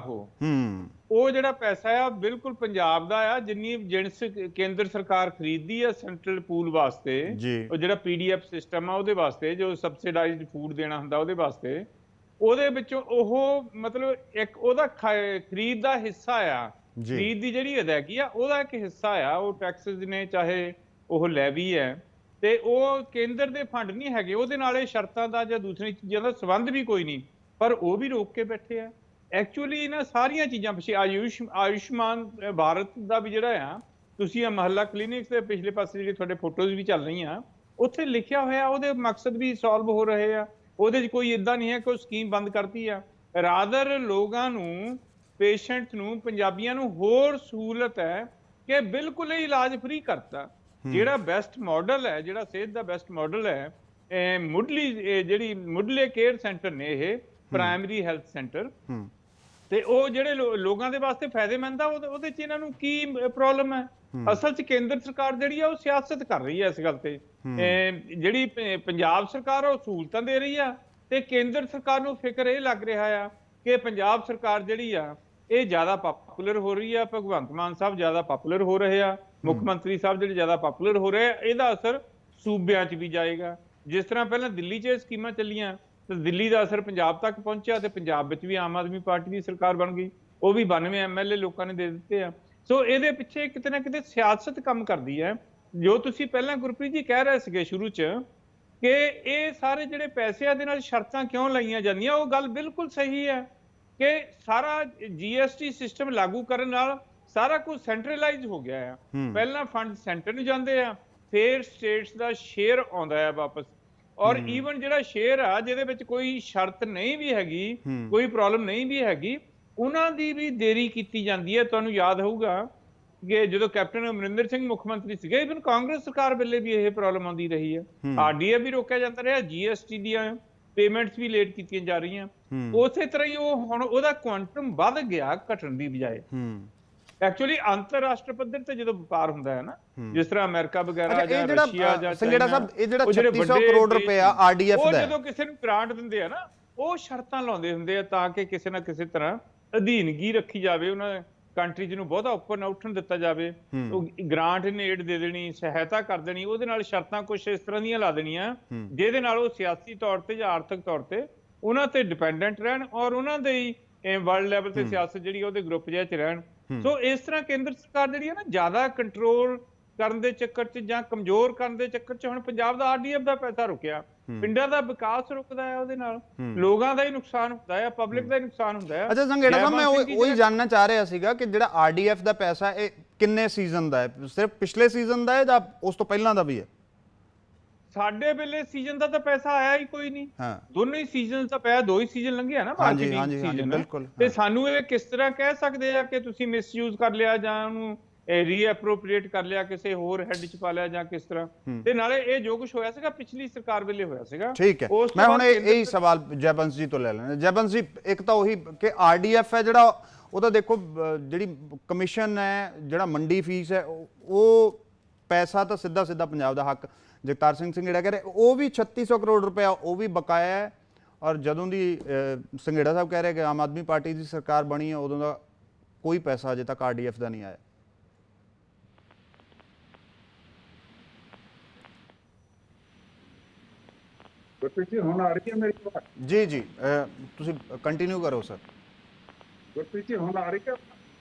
ਉਹ ਜਿਹੜਾ ਪੈਸਾ ਆ ਬਿਲਕੁਲ ਪੰਜਾਬ ਦਾ ਆ। ਜਿੰਨੀ ਜਿਣਸ ਕੇਂਦਰ ਸਰਕਾਰ ਖਰੀਦਦੀ ਆ ਸੈਂਟਰਲ ਪੂਲ ਵਾਸਤੇ, ਉਹ ਜਿਹੜਾ ਪੀਡੀਐਫ ਸਿਸਟਮ ਆ ਉਹਦੇ ਵਾਸਤੇ, ਜੋ ਸਬਸਿਡਾਈਜ਼ਡ ਫੂਡ ਦੇਣਾ ਹੁੰਦਾ ਉਹਦੇ ਵਾਸਤੇ, ਉਹਦੇ ਵਿੱਚੋਂ ਉਹ ਮਤਲਬ ਇੱਕ ਉਹਦਾ ਖਰੀਦ ਦਾ ਹਿੱਸਾ ਆ। ਖਰੀਦ ਦੀ ਜਿਹੜੀ ਅਦਾਇਗੀ ਆ ਉਹਦਾ ਇੱਕ ਹਿੱਸਾ ਆ। ਉਹ ਟੈਕਸਸ ਨੇ ਚਾਹੇ ਉਹ ਲੈਵੀ ਹੈ, ਤੇ ਉਹ ਕੇਂਦਰ ਦੇ ਫੰਡ ਨਹੀਂ ਹੈਗੇ। ਉਹਦੇ ਨਾਲ ਇਹ ਸ਼ਰਤਾਂ ਦਾ ਜਾਂ ਦੂਸਰੀ ਚੀਜ਼ਾਂ ਦਾ ਸੰਬੰਧ ਵੀ ਕੋਈ ਨਹੀਂ, ਪਰ ਉਹ ਵੀ ਰੋਕ ਕੇ ਬੈਠੇ ਆ। ਐਕਚੁਅਲੀ ਇਹਨਾਂ ਸਾਰੀਆਂ ਚੀਜ਼ਾਂ ਪਿੱਛੇ ਆਯੁਸ਼ਮਾਨ ਭਾਰਤ ਦਾ ਵੀ ਜਿਹੜਾ ਆ, ਤੁਸੀਂ ਆ ਮਹੱਲਾ ਕਲੀਨਿਕਸ ਦੇ ਪਿਛਲੇ ਪਾਸੇ ਜਿਹੜੀ ਤੁਹਾਡੇ ਫੋਟੋਜ਼ ਵੀ ਚੱਲ ਰਹੀਆਂ, ਉੱਥੇ ਲਿਖਿਆ ਹੋਇਆ ਉਹਦੇ ਮਕਸਦ ਵੀ ਸੋਲਵ ਹੋ ਰਹੇ ਆ। ਉਹਦੇ 'ਚ ਕੋਈ ਇਦਾਂ ਨਹੀਂ ਹੈ ਕਿ ਉਹ ਸਕੀਮ ਬੰਦ ਕਰਤੀ ਆ। ਰਾਦਰ ਲੋਕਾਂ ਨੂੰ, ਪੇਸ਼ੈਂਟ ਨੂੰ, ਪੰਜਾਬੀਆਂ ਨੂੰ ਹੋਰ ਸਹੂਲਤ ਹੈ ਕਿ ਬਿਲਕੁਲ ਹੀ ਇਲਾਜ ਫ੍ਰੀ ਕਰਤਾ। ਜਿਹੜਾ ਬੈਸਟ ਮਾਡਲ ਹੈ, ਜਿਹੜਾ ਸਿਹਤ ਦਾ ਬੈਸਟ ਮਾਡਲ ਹੈ, ਮੁੱਢਲੀ ਜਿਹੜੀ ਮੁੱਢਲੇ ਕੇਅਰ ਸੈਂਟਰ ਨੇ ਇਹ ਪ੍ਰਾਇਮਰੀ ਹੈਲਥ ਸੈਂਟਰ, ਤੇ ਉਹ ਜਿਹੜੇ ਲੋਕਾਂ ਦੇ ਵਾਸਤੇ ਫਾਇਦੇਮੰਦ ਆ। ਉਹਦੇ 'ਚ ਇਹਨਾਂ ਨੂੰ ਕੀ ਪ੍ਰੋਬਲਮ ਹੈ? ਅਸਲ 'ਚ ਕੇਂਦਰ ਸਰਕਾਰ ਜਿਹੜੀ ਆ ਉਹ ਸਿਆਸਤ ਕਰ ਰਹੀ ਹੈ ਇਸ ਗੱਲ ਤੇ। ਜਿਹੜੀ ਪੰਜਾਬ ਸਰਕਾਰ ਆ ਉਹ ਸਹੂਲਤਾਂ ਦੇ ਰਹੀ ਆ, ਤੇ ਕੇਂਦਰ ਸਰਕਾਰ ਨੂੰ ਫਿਕਰ ਇਹ ਲੱਗ ਰਿਹਾ ਆ ਕਿ ਪੰਜਾਬ ਸਰਕਾਰ ਜਿਹੜੀ ਆ ਇਹ ਜ਼ਿਆਦਾ ਪਪੂਲਰ ਹੋ ਰਹੀ ਆ। ਭਗਵੰਤ ਮਾਨ ਸਾਹਿਬ ਜ਼ਿਆਦਾ ਪਪੂਲਰ ਹੋ ਰਹੇ ਆ, ਮੁੱਖ ਮੰਤਰੀ ਸਾਹਿਬ ਜਿਹੜੇ ਜ਼ਿਆਦਾ ਪਪੂਲਰ ਹੋ ਰਹੇ ਆ। ਇਹਦਾ ਅਸਰ ਸੂਬਿਆਂ 'ਚ ਵੀ ਜਾਏਗਾ। ਜਿਸ ਤਰ੍ਹਾਂ ਪਹਿਲਾਂ ਦਿੱਲੀ 'ਚ ਇਹ ਸਕੀਮਾਂ ਚੱਲੀਆਂ ਤੇ ਦਿੱਲੀ ਦਾ ਅਸਰ ਪੰਜਾਬ ਤੱਕ ਪਹੁੰਚਿਆ, ਤੇ ਪੰਜਾਬ ਵਿੱਚ ਵੀ ਆਮ ਆਦਮੀ ਪਾਰਟੀ ਦੀ ਸਰਕਾਰ ਬਣ ਗਈ। ਉਹ ਵੀ 92 ਐਮਐਲਏ ਲੋਕਾਂ ਨੇ ਦੇ ਦਿੱਤੇ ਆ। ਸੋ ਇਹਦੇ ਪਿੱਛੇ ਕਿਤੇ ਨਾ ਕਿਤੇ ਸਿਆਸਤ ਕੰਮ ਕਰਦੀ ਹੈ। ਜੋ ਤੁਸੀਂ ਪਹਿਲਾਂ ਗੁਰਪ੍ਰੀਤ ਜੀ ਕਹਿ ਰਹੇ ਸੀਗੇ ਸ਼ੁਰੂ 'ਚ ਕਿ ਇਹ ਸਾਰੇ ਜਿਹੜੇ ਪੈਸਿਆਂ ਦੇ ਨਾਲ ਸ਼ਰਤਾਂ ਕਿਉਂ ਲਾਈਆਂ ਜਾਂਦੀਆਂ, ਉਹ ਗੱਲ ਬਿਲਕੁਲ ਸਹੀ ਹੈ ਕਿ ਸਾਰਾ ਜੀਐਸਟੀ ਸਿਸਟਮ ਲਾਗੂ ਕਰਨ ਨਾਲ ਸਾਰਾ ਕੁਝ ਸੈਂਟਰਲਾਈਜ਼ ਹੋ ਗਿਆ ਆ। ਪਹਿਲਾਂ ਫੰਡ ਸੈਂਟਰ ਨੂੰ ਜਾਂਦੇ ਆ, ਫਿਰ ਸਟੇਟਸ ਦਾ ਸ਼ੇਅਰ ਆਉਂਦਾ ਆ ਵਾਪਸ। ਔਰ ਈਵਨ ਜਿਹੜਾ ਸ਼ੇਅਰ ਆ ਜਿਹਦੇ ਵਿੱਚ ਕੋਈ ਸ਼ਰਤ ਨਹੀਂ ਵੀ ਹੈਗੀ, ਕੋਈ ਪ੍ਰੋਬਲਮ ਨਹੀਂ ਵੀ ਹੈਗੀ, ਉਹਨਾਂ ਦੀ ਵੀ ਦੇਰੀ ਕੀਤੀ ਜਾਂਦੀ ਹੈ। ਤੁਹਾਨੂੰ ਯਾਦ ਹੋਊਗਾ ਕਿ ਜਦੋਂ ਕੈਪਟਨ ਅਮਰਿੰਦਰ ਸਿੰਘ ਮੁੱਖ ਮੰਤਰੀ ਸੀਗੇ, ਇਵਨ ਕਾਂਗਰਸ ਸਰਕਾਰ ਵੇਲੇ ਵੀ ਇਹ ਪ੍ਰੋਬਲਮ ਆਉਂਦੀ ਰਹੀ ਹੈ। ਆਰਡੀਏ ਵੀ ਰੋਕਿਆ ਜਾਂਦਾ ਰਿਹਾ, ਜੀਐਸਟੀ ਦੀਆਂ ਪੇਮੈਂਟਸ ਵੀ ਲੇਟ ਕੀਤੀਆਂ ਜਾ ਰਹੀਆਂ। ਉਸੇ ਤਰ੍ਹਾਂ ਹੀ ਉਹ ਹੁਣ ਉਹਦਾ ਕੁਆਂਟਮ ਵੱਧ ਗਿਆ ਘਟਣ ਦੀ ਬਜਾਏ। ਐਕਚੁਅਲੀ ਅੰਤਰਰਾਸ਼ਟਰੀ ਪੱਧਰ ਤੇ ਜਦੋਂ ਵਪਾਰ ਹੁੰਦਾ ਹੈ ਨਾ, ਜਿਸ ਤਰ੍ਹਾਂ ਅਮਰੀਕਾ ਵਗੈਰਾ ਜਾਂ ਰਸ਼ੀਆ ਜਾਂ ਸੰਘੇੜਾ ਸਾਹਿਬ, ਇਹ ਜਿਹੜਾ 3600 ਕਰੋੜ ਰੁਪਇਆ ਆਰਡੀਐਫ ਦਾ, ਜਦੋਂ ਕਿਸੇ ਨੂੰ ਗ੍ਰਾਂਟ ਦਿੰਦੇ ਆ ਨਾ, ਉਹ ਸ਼ਰਤਾਂ ਲਾਉਂਦੇ ਹੁੰਦੇ ਆ ਤਾਂ ਕਿ ਕਿਸੇ ਨਾ ਕਿਸੇ ਤਰ੍ਹਾਂ ਅਧੀਨਗੀ ਰੱਖੀ ਜਾਵੇ, ਉਹਨਾਂ ਕੰਟਰੀਜ਼ ਨੂੰ ਬਹੁਤਾ ਉੱਪਰ ਨਾ ਉੱਠਣ ਦਿੱਤਾ ਜਾਵੇ। ਉਹ ਗ੍ਰਾਂਟ ਨੇ ਏਡ ਦੇ ਦੇਣੀ, ਸਹਾਇਤਾ ਕਰ ਦੇਣੀ, ਉਹਦੇ ਨਾਲ ਸ਼ਰਤਾਂ ਕੁਝ ਇਸ ਤਰ੍ਹਾਂ ਦੀਆਂ ਲਾ ਦੇਣੀਆਂ ਜਿਹਦੇ ਨਾਲ ਉਹ ਸਿਆਸੀ ਤੌਰ ਤੇ ਜਾਂ ਆਰਥਿਕ ਤੌਰ ਤੇ ਉਹਨਾਂ ਤੇ ਡਿਪੈਂਡੈਂਟ ਰਹਿਣ, ਔਰ ਉਹਨਾਂ ਦੇ ਹੀ ਵਰਲਡ ਲੈਵਲ ਤੇ ਸਿਆਸਤ ਜਿਹੜੀ ਉਹਦੇ ਗਰੁੱਪ ਜਿਹੇ 'ਚ ਰਹਿਣ। ਸੋ ਇਸ ਤਰ੍ਹਾਂ ਕੇਂਦਰ ਸਰਕਾਰ ਜਿਹੜੀ ਹੈ ਨਾ, ਜ਼ਿਆਦਾ ਕੰਟਰੋਲ ਕਰਨ ਦੇ ਚੱਕਰ 'ਚ ਜਾਂ ਕਮਜ਼ੋਰ ਕਰਨ ਦੇ ਚੱਕਰ 'ਚ ਹੁਣ ਪੰਜਾਬ ਦਾ ਆਰਡੀਐਫ ਦਾ ਪੈਸਾ ਰੁਕਿਆ, ਪਿੰਡਾਂ ਦਾ ਵਿਕਾਸ ਰੁਕਦਾ ਹੈ, ਉਹਦੇ ਨਾਲ ਲੋਕਾਂ ਦਾ ਹੀ ਨੁਕਸਾਨ ਹੁੰਦਾ ਹੈ, ਪਬਲਿਕ ਦਾ ਹੀ ਨੁਕਸਾਨ ਹੁੰਦਾ ਹੈ। ਅੱਛਾ ਸੰਘੇੜਾ ਸਾਹਿਬ, ਮੈਂ ਉਹੀ ਜਾਣਨਾ ਚਾਹ ਰਿਹਾ ਸੀਗਾ ਕਿ ਜਿਹੜਾ ਆਰਡੀਐਫ ਦਾ ਪੈਸਾ ਇਹ ਕਿੰਨੇ ਸੀਜ਼ਨ ਦਾ ਹੈ? ਸਿਰਫ ਪਿਛਲੇ ਸੀਜ਼ਨ ਦਾ ਹੈ ਜਾਂ ਉਸ ਤੋਂ ਪਹਿਲਾਂ ਦਾ ਵੀ ਹੈ? ਸਾਡੇ ਵੇਲੇ ਸੀਜ਼ਨ ਦਾ ਤਾਂ ਪੈਸਾ ਆਇਆ ਹੀ ਕੋਈ ਨਹੀਂ। ਹਾਂ ਦੋਨੋਂ ਹੀ ਸੀਜ਼ਨ ਤਾਂ ਪਿਆ, 2 ਹੀ ਸੀਜ਼ਨ ਲੰਘਿਆ ਨਾ ਹਾਂਜੀ, ਮਾਰਕੀਟਿੰਗ ਹਾਂਜੀ, ਹਾਂਜੀ, ਸੀਜ਼ਨ। ਬਿਲਕੁਲ, ਤੇ ਹਾਂ। ਸਾਨੂੰ ਇਹ ਕਿਸ ਤਰ੍ਹਾਂ ਕਹਿ ਸਕਦੇ ਆ ਕਿ ਤੁਸੀਂ ਮਿਸਯੂਜ਼ ਕਰ ਲਿਆ ਜਾਂ ਉਹਨੂੰ ਰੀਐਪਰੋਪਰੀਏਟ ਕਰ ਲਿਆ, ਕਿਸੇ ਹੋਰ ਹੈੱਡ 'ਚ ਪਾ ਲਿਆ ਜਾਂ ਕਿਸ ਤਰ੍ਹਾਂ। ਤੇ ਨਾਲੇ ਇਹ ਜੋ ਕੁਝ ਹੋਇਆ ਸੀਗਾ ਪਿਛਲੀ ਸਰਕਾਰ ਵੇਲੇ ਹੋਇਆ ਸੀਗਾ। ਠੀਕ ਹੈ, ਉਸ ਤੋਂ ਮੈਂ ਹੁਣ ਬਾਅਦ ਇਹੀ ਸਵਾਲ ਜੈਬੰਸ ਜੀ ਤੋਂ ਲੈ ਲੈਣਾ। ਜੈਬੰਸ ਜੀ, ਇੱਕ ਤਾਂ ਉਹੀ ਕਿ ਆਰਡੀਐਫ ਹੈ ਜਿਹੜਾ, ਉਹ ਤਾਂ ਦੇਖੋ ਜਿਹੜੀ ਕਮਿਸ਼ਨ ਹੈ, ਜਿਹੜਾ ਮੰਡੀ ਫੀਸ ਹੈ, ਉਹ ਪੈਸਾ ਤਾਂ ਸਿੱਧਾ ਸਿੱਧਾ ਪੰਜਾਬ ਦਾ ਹੱਕ। ਜਗਤਾਰ ਸਿੰਘ ਸੰਘੇੜਾ ਕਹਿ ਰਹੇ ਉਹ ਵੀ 3600 ਕਰੋੜ ਰੁਪਇਆ ਉਹ ਵੀ ਬਕਾਇਆ ਹੈ। ਔਰ ਜਦੋਂ ਦੀ ਸੰਘੇੜਾ ਸਾਹਿਬ ਕਹਿ ਰਹੇ ਕਿ ਆਮ ਆਦਮੀ ਪਾਰਟੀ ਦੀ ਸਰਕਾਰ ਬਣੀ ਹੈ, ਉਦੋਂ ਦਾ ਕੋਈ ਪੈਸਾ ਅਜੇ ਤੱਕ ਆਰਡੀਐਫ ਦਾ ਨਹੀਂ ਆਇਆ। ਗੁਰਪ੍ਰੀਤ ਜੀ ਹੁਣ ਆ ਰਹੀ ਹੈ ਮੇਰੀ ਆਵਾਜ਼? ਜੀ ਜੀ, ਤੁਸੀਂ ਕੰਟੀਨਿਊ ਕਰੋ ਸਰ। ਗੁਰਪ੍ਰੀਤ ਜੀ ਹੁਣ ਆ ਰਹੀ ਹੈ?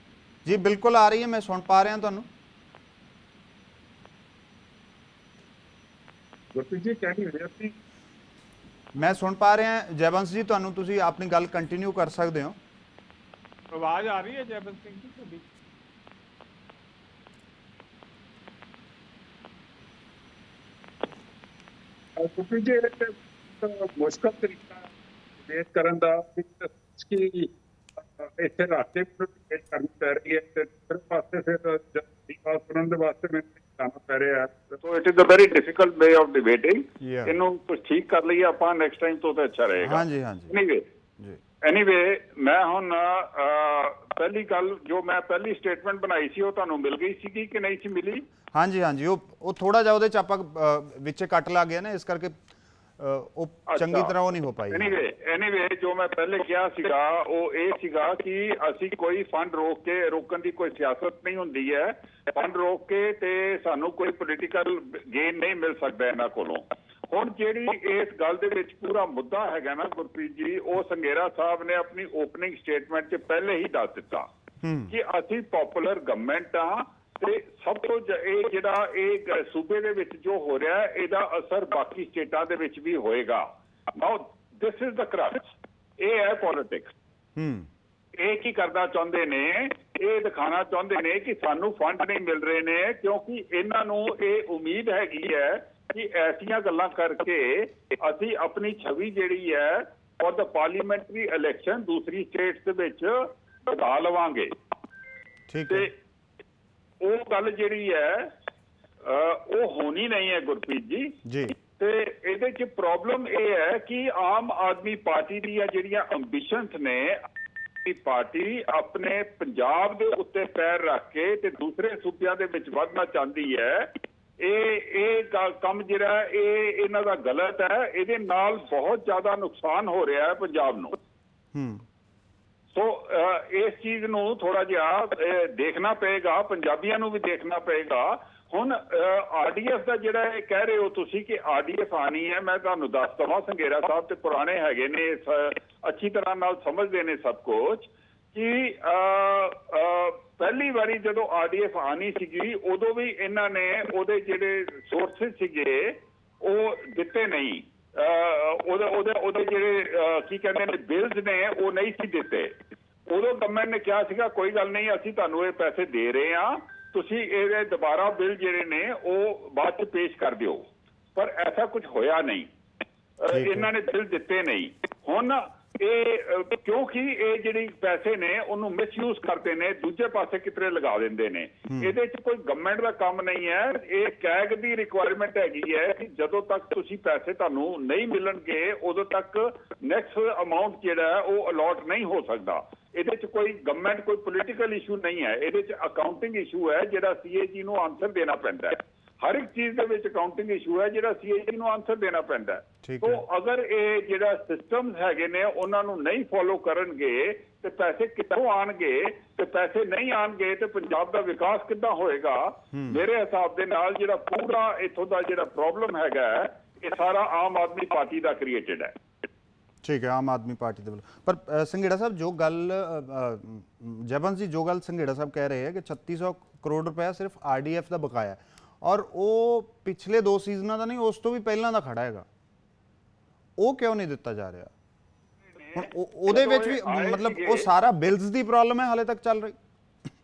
ਜੀ ਬਿਲकुल ਆ ਰਹੀ ਹੈ, ਮੈਂ ਸੁਣ ਪਾ ਰਿਹਾ ਤੁਹਾਨੂੰ। ਗੁਰਪ੍ਰੀਤ ਜੀ ਕਹਿ ਨਹੀਂ ਰਹੇ ਅਸੀਂ। ਮੈਂ ਸੁਣ ਪਾ ਰਿਹਾ ਜੈਬੰਸ ਜੀ ਤੁਹਾਨੂੰ, ਤੁਸੀਂ ਆਪਣੀ ਗੱਲ ਕੰਟੀਨਿਊ ਕਰ ਸਕਦੇ ਹੋ। ਆਵਾਜ਼ ਆ ਰਹੀ ਹੈ ਜੈਬੰਸ ਸਿੰਘ ਜੀ ਤੁਹਾਡੀ? ਗੁਰਪ੍ਰੀਤ ਜੀ ਇਹ ਮੁਸ਼ਕਲ ਤਰੀਕਾ ਵੇਟ ਕਰਨ ਦਾ ਕਿ ਇੱਥੇ ਰਾਸਤੇ ਵੇਟ ਕਰਨੀ ਪੈ ਰਹੀ ਹੈ ਤੇ ਫਿਰ ਪਾਸੇ ਫਿਰ ਜਲਦੀ ਸੁਣਨ ਦੇ ਵਾਸਤੇ ਮੈਨੂੰ ਜਾਣਾ ਪੈ ਰਿਹਾ ਹੈ। So it is a very difficult way of debating. Yeah. ਇਹਨੂੰ ਕੁਝ ਠੀਕ ਕਰ ਲਈਏ ਆਪਾਂ ਨੈਕਸਟ ਟਾਈਮ ਤੋਂ ਤਾਂ ਅੱਛਾ ਰਹੇਗਾ। ਹਾਂਜੀ ਹਾਂਜੀ ਜੀ। ਐਨੀਵੇ ਮੈਂ ਹੁਣ ਪਹਿਲੀ ਗੱਲ ਜੋ ਮੈਂ ਪਹਿਲੀ ਸਟੇਟਮੈਂਟ ਬਣਾਈ ਸੀ ਉਹ ਤੁਹਾਨੂੰ ਮਿਲ ਗਈ ਸੀਗੀ ਕਿ ਨਹੀਂ ਸੀ ਮਿਲੀ? ਹਾਂਜੀ ਹਾਂਜੀ, ਉਹ ਥੋੜਾ ਜਿਹਾ ਉਹਦੇ ਚ ਆਪਾਂ ਵਿੱਚੇ ਕੱਟ ਲਾ ਗਿਆ ਨਾ, ਇਸ ਕਰਕੇ ਉਹ ਚੰਗੀ ਤਰ੍ਹਾਂ ਉਹ ਨਹੀਂ ਹੋ ਪਾਈ। ਐਨੀਵੇ ਜੋ ਮੈਂ ਪਹਿਲੇ ਕਿਹਾ ਸੀਗਾ ਉਹ ਇਹ ਸੀਗਾ ਕਿ ਅਸੀਂ ਕੋਈ ਫੰਡ ਰੋਕਣ ਦੀ ਕੋਈ ਸਿਆਸਤ ਨਹੀਂ ਹੁੰਦੀ ਹੈ। ਫੰਡ ਰੋਕ ਕੇ ਤੇ ਸਾਨੂੰ ਕੋਈ ਪੋਲੀਟੀਕਲ ਗੇਨ ਨਹੀਂ ਮਿਲ ਸਕਦਾ ਇਹਨਾਂ ਕੋਲੋਂ। ਹੁਣ ਜਿਹੜੀ ਇਸ ਗੱਲ ਦੇ ਵਿੱਚ ਪੂਰਾ ਮੁੱਦਾ ਹੈਗਾ ਨਾ ਗੁਰਪ੍ਰੀਤ ਜੀ, ਉਹ ਸੰਘੇੜਾ ਸਾਹਿਬ ਨੇ ਆਪਣੀ ਓਪਨਿੰਗ ਸਟੇਟਮੈਂਟ 'ਚ ਪਹਿਲੇ ਹੀ ਦੱਸ ਦਿੱਤਾ ਕਿ ਅਸੀਂ ਪਪੂਲਰ ਗਵਰਨਮੈਂਟ ਆ ਤੇ ਸਭ ਤੋਂ ਇਹ ਜਿਹੜਾ ਇਹ ਸੂਬੇ ਦੇ ਵਿੱਚ ਜੋ ਹੋ ਰਿਹਾ ਇਹਦਾ ਅਸਰ ਬਾਕੀ ਸਟੇਟਾਂ ਦੇ ਵਿੱਚ ਵੀ ਹੋਏਗਾ। ਨਾਓ ਦਿਸ ਇਜ਼ ਦ ਕ੍ਰਕਸ। ਇਹ ਹੈ ਪੋਲਿਟਿਕਸ। ਇਹ ਕੀ ਕਰਨਾ ਚਾਹੁੰਦੇ ਨੇ? ਇਹ ਦਿਖਾਣਾ ਚਾਹੁੰਦੇ ਨੇ ਕਿ ਸਾਨੂੰ ਫੰਡ ਨਹੀਂ ਮਿਲ ਰਹੇ ਨੇ ਕਿਉਂਕਿ ਇਹਨਾਂ ਨੂੰ ਇਹ ਉਮੀਦ ਹੈਗੀ ਹੈ ਕਿ ਐਸੀਆਂ ਗੱਲਾਂ ਕਰਕੇ ਅਸੀਂ ਆਪਣੀ ਛਵੀ ਜਿਹੜੀ ਹੈ ਫॉर द ਪਾਰਲੀਮੈਂਟਰੀ ਇਲੈਕਸ਼ਨ ਦੂਸਰੀ ਸਟੇਟਸ ਦੇ ਵਿੱਚ ਵਧਾ ਲਵਾਂਗੇ। ਠੀਕ ਹੈ, ਉਹ ਗੱਲ ਜਿਹੜੀ ਹੈ ਉਹ ਹੋਣੀ ਨਹੀਂ ਹੈ ਗੁਰਪ੍ਰੀਤ ਜੀ। ਜੀ ਤੇ ਇਹਦੇ 'ਚ ਪ੍ਰੋਬਲਮ ਇਹ ਹੈ ਕਿ ਆਮ ਆਦਮੀ ਪਾਰਟੀ ਦੀਆਂ ਜਿਹੜੀਆਂ ਐਂਬੀਸ਼ਨਸ ਨੇ, ਪਾਰਟੀ ਆਪਣੇ ਪੰਜਾਬ ਦੇ ਉੱਤੇ ਪੈਰ ਰੱਖ ਕੇ ਤੇ ਦੂਸਰੇ ਸੂਬਿਆਂ ਦੇ ਵਿੱਚ ਵਧਣਾ ਚਾਹੁੰਦੀ ਹੈ। ਇਹ ਕੰਮ ਜਿਹੜਾ ਇਹ ਇਹਨਾਂ ਦਾ ਗਲਤ ਹੈ। ਇਹਦੇ ਨਾਲ ਬਹੁਤ ਜ਼ਿਆਦਾ ਨੁਕਸਾਨ ਹੋ ਰਿਹਾ ਹੈ ਪੰਜਾਬ ਨੂੰ। ਸੋ ਇਸ ਚੀਜ਼ ਨੂੰ ਥੋੜਾ ਜਿਹਾ ਦੇਖਣਾ ਪਏਗਾ, ਪੰਜਾਬੀਆਂ ਨੂੰ ਵੀ ਦੇਖਣਾ ਪਏਗਾ। ਹੁਣ ਆਰਡੀਐਫ ਦਾ ਜਿਹੜਾ ਇਹ ਕਹਿ ਰਹੇ ਹੋ ਤੁਸੀਂ ਕਿ ਆਰਡੀਐਫ ਆਣੀ ਹੈ, ਮੈਂ ਤੁਹਾਨੂੰ ਦੱਸ ਦਵਾਂ ਸੰਘੇੜਾ ਸਾਹਿਬ ਤੇ ਪੁਰਾਣੇ ਹੈਗੇ ਨੇ, ਅੱਛੀ ਤਰ੍ਹਾਂ ਨਾਲ ਸਮਝਦੇ ਨੇ ਸਭ ਕੁਝ ਕਿ ਪਹਿਲੀ ਵਾਰੀ ਜਦੋਂ ਆਰਡੀਐਫ ਆਣੀ ਸੀਗੀ ਉਦੋਂ ਵੀ ਇਹਨਾਂ ਨੇ ਉਹਦੇ ਜਿਹੜੇ ਸੋਰਸਿਸ ਸੀਗੇ ਉਹ ਦਿੱਤੇ ਨਹੀਂ। ਉਹਦੇ ਜਿਹੜੇ ਕੀ ਕਹਿੰਦੇ ਨੇ ਬਿਲਸ ਨੇ ਉਹ ਨਹੀਂ ਸੀ ਦਿੱਤੇ। ਉਦੋਂ ਗਵਰਨਮੈਂਟ ਨੇ ਕਿਹਾ ਸੀਗਾ ਕੋਈ ਗੱਲ ਨਹੀਂ ਅਸੀਂ ਤੁਹਾਨੂੰ ਇਹ ਪੈਸੇ ਦੇ ਰਹੇ ਹਾਂ, ਤੁਸੀਂ ਇਹਦੇ ਦੁਬਾਰਾ ਬਿੱਲ ਜਿਹੜੇ ਨੇ ਉਹ ਬਾਅਦ ਚ ਪੇਸ਼ ਕਰ ਦਿਓ। ਪਰ ਐਸਾ ਕੁਝ ਹੋਇਆ ਨਹੀਂ, ਇਹਨਾਂ ਨੇ ਬਿੱਲ ਦਿੱਤੇ ਨਹੀਂ। ਹੁਣ ਇਹ ਕਿਉਂਕਿ ਇਹ ਜਿਹੜੀ ਪੈਸੇ ਨੇ ਉਹਨੂੰ ਮਿਸਯੂਜ਼ ਕਰਦੇ ਨੇ, ਦੂਜੇ ਪਾਸੇ ਕਿਤਰੇ ਲਗਾ ਦਿੰਦੇ ਨੇ। ਇਹਦੇ 'ਚ ਕੋਈ ਗਵਰਨਮੈਂਟ ਦਾ ਕੰਮ ਨਹੀਂ ਹੈ। ਇਹ ਕੈਗ ਦੀ ਰਿਕੁਆਇਰਮੈਂਟ ਹੈਗੀ ਹੈ ਕਿ ਜਦੋਂ ਤੱਕ ਤੁਸੀਂ ਪੈਸੇ ਤੁਹਾਨੂੰ ਨਹੀਂ ਮਿਲਣਗੇ ਉਦੋਂ ਤੱਕ ਨੈਕਸਟ ਅਮਾਉਂਟ ਜਿਹੜਾ ਹੈ ਉਹ ਅਲਾਟ ਨਹੀਂ ਹੋ ਸਕਦਾ। ਇਹਦੇ 'ਚ ਕੋਈ ਗਵਰਨਮੈਂਟ ਕੋਈ ਪੋਲੀਟੀਕਲ ਇਸ਼ੂ ਨਹੀਂ ਹੈ। ਇਹਦੇ 'ਚ ਅਕਾਊਂਟਿੰਗ ਇਸ਼ੂ ਹੈ ਜਿਹੜਾ ਸੀਏਜੀ ਨੂੰ ਆਨਸਰ ਦੇਣਾ ਪੈਂਦਾ ਹੈ। ਹਰ ਇੱਕ ਚੀਜ਼ ਦੇ ਵਿੱਚ ਅਕਾਊਂਟਿੰਗ ਇਸ਼ੂ ਹੈ ਜਿਹੜਾ ਸੀਏਜੀ ਨੂੰ ਆਨਸਰ ਦੇਣਾ ਪੈਂਦਾ ਹੈ। ਸੋ ਅਗਰ ਇਹ ਜਿਹੜਾ ਸਿਸਟਮਸ ਹੈਗੇ ਨੇ ਉਹਨਾਂ ਨੂੰ ਨਹੀਂ ਫੋਲੋ ਕਰਨਗੇ ਤੇ ਪੈਸੇ ਕਿੱਥੋਂ ਆਣਗੇ? ਤੇ ਪੈਸੇ ਨਹੀਂ ਆਣਗੇ ਤੇ ਪੰਜਾਬ ਦਾ ਵਿਕਾਸ ਕਿੱਦਾਂ ਹੋਏਗਾ? ਮੇਰੇ ਹਿਸਾਬ ਦੇ ਨਾਲ ਜਿਹੜਾ ਪੂਰਾ ਇੱਥੋਂ ਦਾ ਜਿਹੜਾ ਪ੍ਰੋਬਲਮ ਹੈਗਾ ਇਹ ਸਾਰਾ ਆਮ ਆਦਮੀ ਪਾਰਟੀ ਦਾ ਕ੍ਰੀਏਟਡ ਹੈ। ਠੀਕ ਹੈ, ਆਮ ਆਦਮੀ ਪਾਰਟੀ ਦੇ ਵੱਲੋਂ। ਪਰ ਸੰਘੇੜਾ ਸਾਹਿਬ ਜੋ ਗੱਲ ਜੈਬੰਸ ਜੀ ਜੋ ਗੱਲ ਸੰਘੇੜਾ ਸਾਹਿਬ ਕਹਿ ਰਹੇ ਹੈ ਕਿ 3600 ਕਰੋੜ ਰੁਪਇਆ ਸਿਰਫ ਆਰਡੀਐਫ ਦਾ ਬਕਾਇਆ ਔਰ ਉਹ ਪਿਛਲੇ 2 ਸੀਜ਼ਨਾਂ ਦਾ ਨਹੀਂ, ਉਸ ਤੋਂ ਵੀ ਪਹਿਲਾਂ ਦਾ ਖੜਾ ਹੈਗਾ, ਉਹ ਕਿਉਂ ਨਹੀਂ ਦਿੱਤਾ ਜਾ ਰਿਹਾ? ਹੁਣ ਉਹਦੇ ਵਿੱਚ ਵੀ ਮਤਲਬ ਉਹ ਸਾਰਾ ਬਿਲਸ ਦੀ ਪ੍ਰੋਬਲਮ ਹੈ ਹਾਲੇ ਤੱਕ ਚੱਲ ਰਹੀ।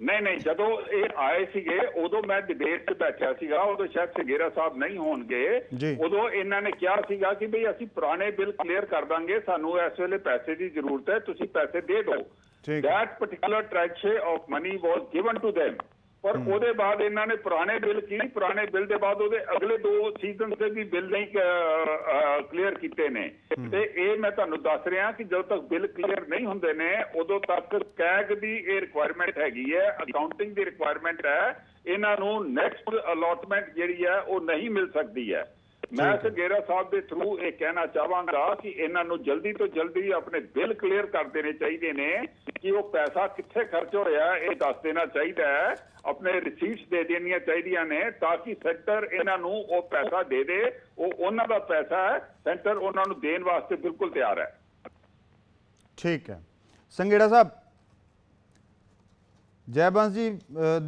ਨਹੀਂ ਜਦੋਂ ਇਹ ਆਏ ਸੀਗੇ ਉਦੋਂ ਮੈਂ ਡਿਬੇਟ 'ਚ ਬੈਠਿਆ ਸੀਗਾ, ਉਦੋਂ ਸ਼ਾਇਦ ਸੰਘੇਰਾ ਸਾਹਿਬ ਨਹੀਂ ਹੋਣਗੇ। ਜੀ। ਉਦੋਂ ਇਹਨਾਂ ਨੇ ਕਿਹਾ ਸੀਗਾ ਕਿ ਬਈ ਅਸੀਂ ਪੁਰਾਣੇ ਬਿੱਲ ਕਲੀਅਰ ਕਰ ਦਾਂਗੇ, ਸਾਨੂੰ ਇਸ ਵੇਲੇ ਪੈਸੇ ਦੀ ਜ਼ਰੂਰਤ ਹੈ, ਤੁਸੀਂ ਪੈਸੇ ਦੇ ਦਿਓ। ਠੀਕ। That particular tranche of money was given to them। ਪਰ ਉਹਦੇ ਬਾਅਦ ਇਹਨਾਂ ਨੇ ਪੁਰਾਣੇ ਬਿੱਲ ਪੁਰਾਣੇ ਬਿੱਲ ਦੇ ਬਾਅਦ ਉਹਦੇ ਅਗਲੇ 2 ਸੀਜ਼ਨ ਦੇ ਵੀ ਬਿੱਲ ਨਹੀਂ ਕਲੀਅਰ ਕੀਤੇ ਨੇ। ਤੇ ਇਹ ਮੈਂ ਤੁਹਾਨੂੰ ਦੱਸ ਰਿਹਾ ਕਿ ਜਦੋਂ ਤੱਕ ਬਿੱਲ ਕਲੀਅਰ ਨਹੀਂ ਹੁੰਦੇ ਨੇ ਉਦੋਂ ਤੱਕ ਕੈਗ ਦੀ ਇਹ ਰਿਕੁਆਇਰਮੈਂਟ ਹੈਗੀ ਹੈ, ਅਕਾਊਂਟਿੰਗ ਦੀ ਰਿਕੁਆਇਰਮੈਂਟ ਹੈ, ਇਹਨਾਂ ਨੂੰ ਨੈਕਸਟ ਅਲੋਟਮੈਂਟ ਜਿਹੜੀ ਹੈ ਉਹ ਨਹੀਂ ਮਿਲ ਸਕਦੀ ਹੈ। ਮੈਂ ਸੰਘੇਰਾ ਸਾਹਿਬ ਦੇ ਥਰੂ ਇਹ ਕਹਿਣਾ ਚਾਹਾਂਗਾ ਕਿ ਇਹਨਾਂ ਨੂੰ ਜਲਦੀ ਤੋਂ ਜਲਦੀ ਆਪਣੇ ਬਿੱਲ ਕਲੀਅਰ ਕਰ ਦੇਣੇ ਚਾਹੀਦੇ ਨੇ ਕਿ ਉਹ ਪੈਸਾ ਕਿੱਥੇ ਖਰਚ ਹੋਇਆ ਇਹ ਦੱਸ ਦੇਣਾ ਚਾਹੀਦਾ ਹੈ, ਆਪਣੇ ਰਿਸੀਟਸ ਦੇ ਦੇਣੀਆਂ ਚਾਹੀਦੀਆਂ ਨੇ ਤਾਂ ਕਿ ਸੈਂਟਰ ਇਹਨਾਂ ਨੂੰ ਉਹ ਪੈਸਾ ਦੇ ਦੇ। ਉਹ ਉਹਨਾਂ ਦਾ ਪੈਸਾ ਹੈ, ਸੈਂਟਰ ਉਹਨਾਂ ਨੂੰ ਦੇਣ ਵਾਸਤੇ ਬਿਲਕੁਲ ਤਿਆਰ ਹੈ। ਠੀਕ ਹੈ ਸੰਘੇੜਾ ਸਾਹਿਬ, ਜੈਬੰਸ ਜੀ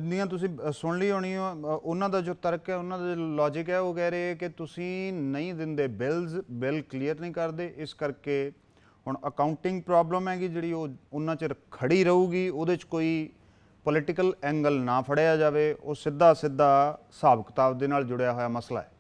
ਦੀਆਂ ਤੁਸੀਂ ਸੁਣ ਲਈ ਹੋਣੀ ਹੋ, ਉਹਨਾਂ ਦਾ ਜੋ ਤਰਕ ਹੈ, ਉਹਨਾਂ ਦਾ ਜੋ ਲੌਜਿਕ ਹੈ, ਉਹ ਕਹਿ ਰਹੇ ਕਿ ਤੁਸੀਂ ਨਹੀਂ ਦਿੰਦੇ ਬਿੱਲ ਕਲੀਅਰ ਨਹੀਂ ਕਰਦੇ, ਇਸ ਕਰਕੇ ਹੁਣ ਅਕਾਊਂਟਿੰਗ ਪ੍ਰੋਬਲਮ ਹੈਗੀ ਜਿਹੜੀ ਉਹ ਉਹਨਾਂ ਚਿਰ ਖੜੀ ਰਹੂਗੀ, ਉਹਦੇ 'ਚ ਕੋਈ ਪੋਲੀਟੀਕਲ ਐਂਗਲ ਨਾ ਫੜਿਆ ਜਾਵੇ, ਉਹ ਸਿੱਧਾ ਹਿਸਾਬ ਕਿਤਾਬ ਦੇ ਨਾਲ ਜੁੜਿਆ ਹੋਇਆ ਮਸਲਾ ਹੈ।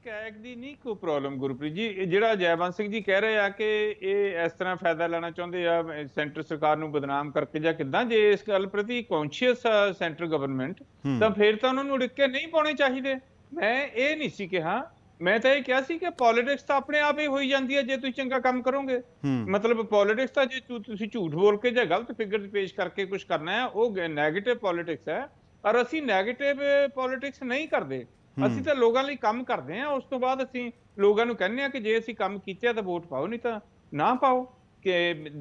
ਕੈਗ ਦੀ ਨਹੀਂ ਕੋਈ ਪ੍ਰੋਬਲਮ ਗੁਰਪ੍ਰੀਤ ਜੀ, ਜਿਹੜਾ ਜੈਵੰਤ ਸਿੰਘ ਜੀ ਕਹਿ ਰਹੇ ਆ ਕਿ ਇਹ ਇਸ ਤਰ੍ਹਾਂ ਫਾਇਦਾ ਲੈਣਾ ਚਾਹੁੰਦੇ ਆ ਸੈਂਟਰ ਸਰਕਾਰ ਨੂੰ ਬਦਨਾਮ ਕਰਕੇ ਜਾਂ ਕਿੱਦਾਂ, ਜੇ ਇਸ ਗੱਲ ਪ੍ਰਤੀ ਕੌਨਸ਼ੀਅਸ ਆ ਸੈਂਟਰ ਗਵਰਨਮੈਂਟ ਤਾਂ ਫਿਰ ਤਾਂ ਉਹਨਾਂ ਨੂੰ ਉੜਿੱਕੇ ਨਹੀਂ ਪਾਉਣੇ ਚਾਹੀਦੇ। ਮੈਂ ਇਹ ਨਹੀਂ ਸੀ ਕਿਹਾ, ਮੈਂ ਤਾਂ ਇਹ ਕਿਹਾ ਸੀ ਕਿ ਪੋਲਿਟਿਕਸ ਤਾਂ ਆਪਣੇ ਆਪ ਹੀ ਹੋਈ ਜਾਂਦੀ ਹੈ ਜੇ ਤੁਸੀਂ ਚੰਗਾ ਕੰਮ ਕਰੋਗੇ। ਮਤਲਬ ਪੋਲਿਟਿਕਸ ਤਾਂ ਜੇ ਤੁਸੀਂ ਝੂਠ ਬੋਲ ਕੇ ਜਾਂ ਗਲਤ ਫਿਗਰ ਪੇਸ਼ ਕਰਕੇ ਕੁਝ ਕਰਨਾ ਹੈ ਉਹ ਨੈਗੇਟਿਵ ਪੋਲਿਟਿਕਸ ਹੈ, ਪਰ ਅਸੀਂ ਨੈਗੇਟਿਵ ਪੋਲਿਟਿਕਸ ਨਹੀਂ ਕਰਦੇ। ਅਸੀਂ ਤਾਂ ਲੋਕਾਂ ਲਈ ਕੰਮ ਕਰਦੇ ਹਾਂ, ਉਸ ਤੋਂ ਬਾਅਦ ਅਸੀਂ ਲੋਕਾਂ ਨੂੰ ਕਹਿੰਦੇ ਆ ਕਿ ਜੇ ਅਸੀਂ ਕੰਮ ਕੀਤੇ ਤਾਂ ਵੋਟ ਪਾਓ, ਨਹੀਂ ਤਾਂ ਨਾ ਪਾਓ। ਕਿ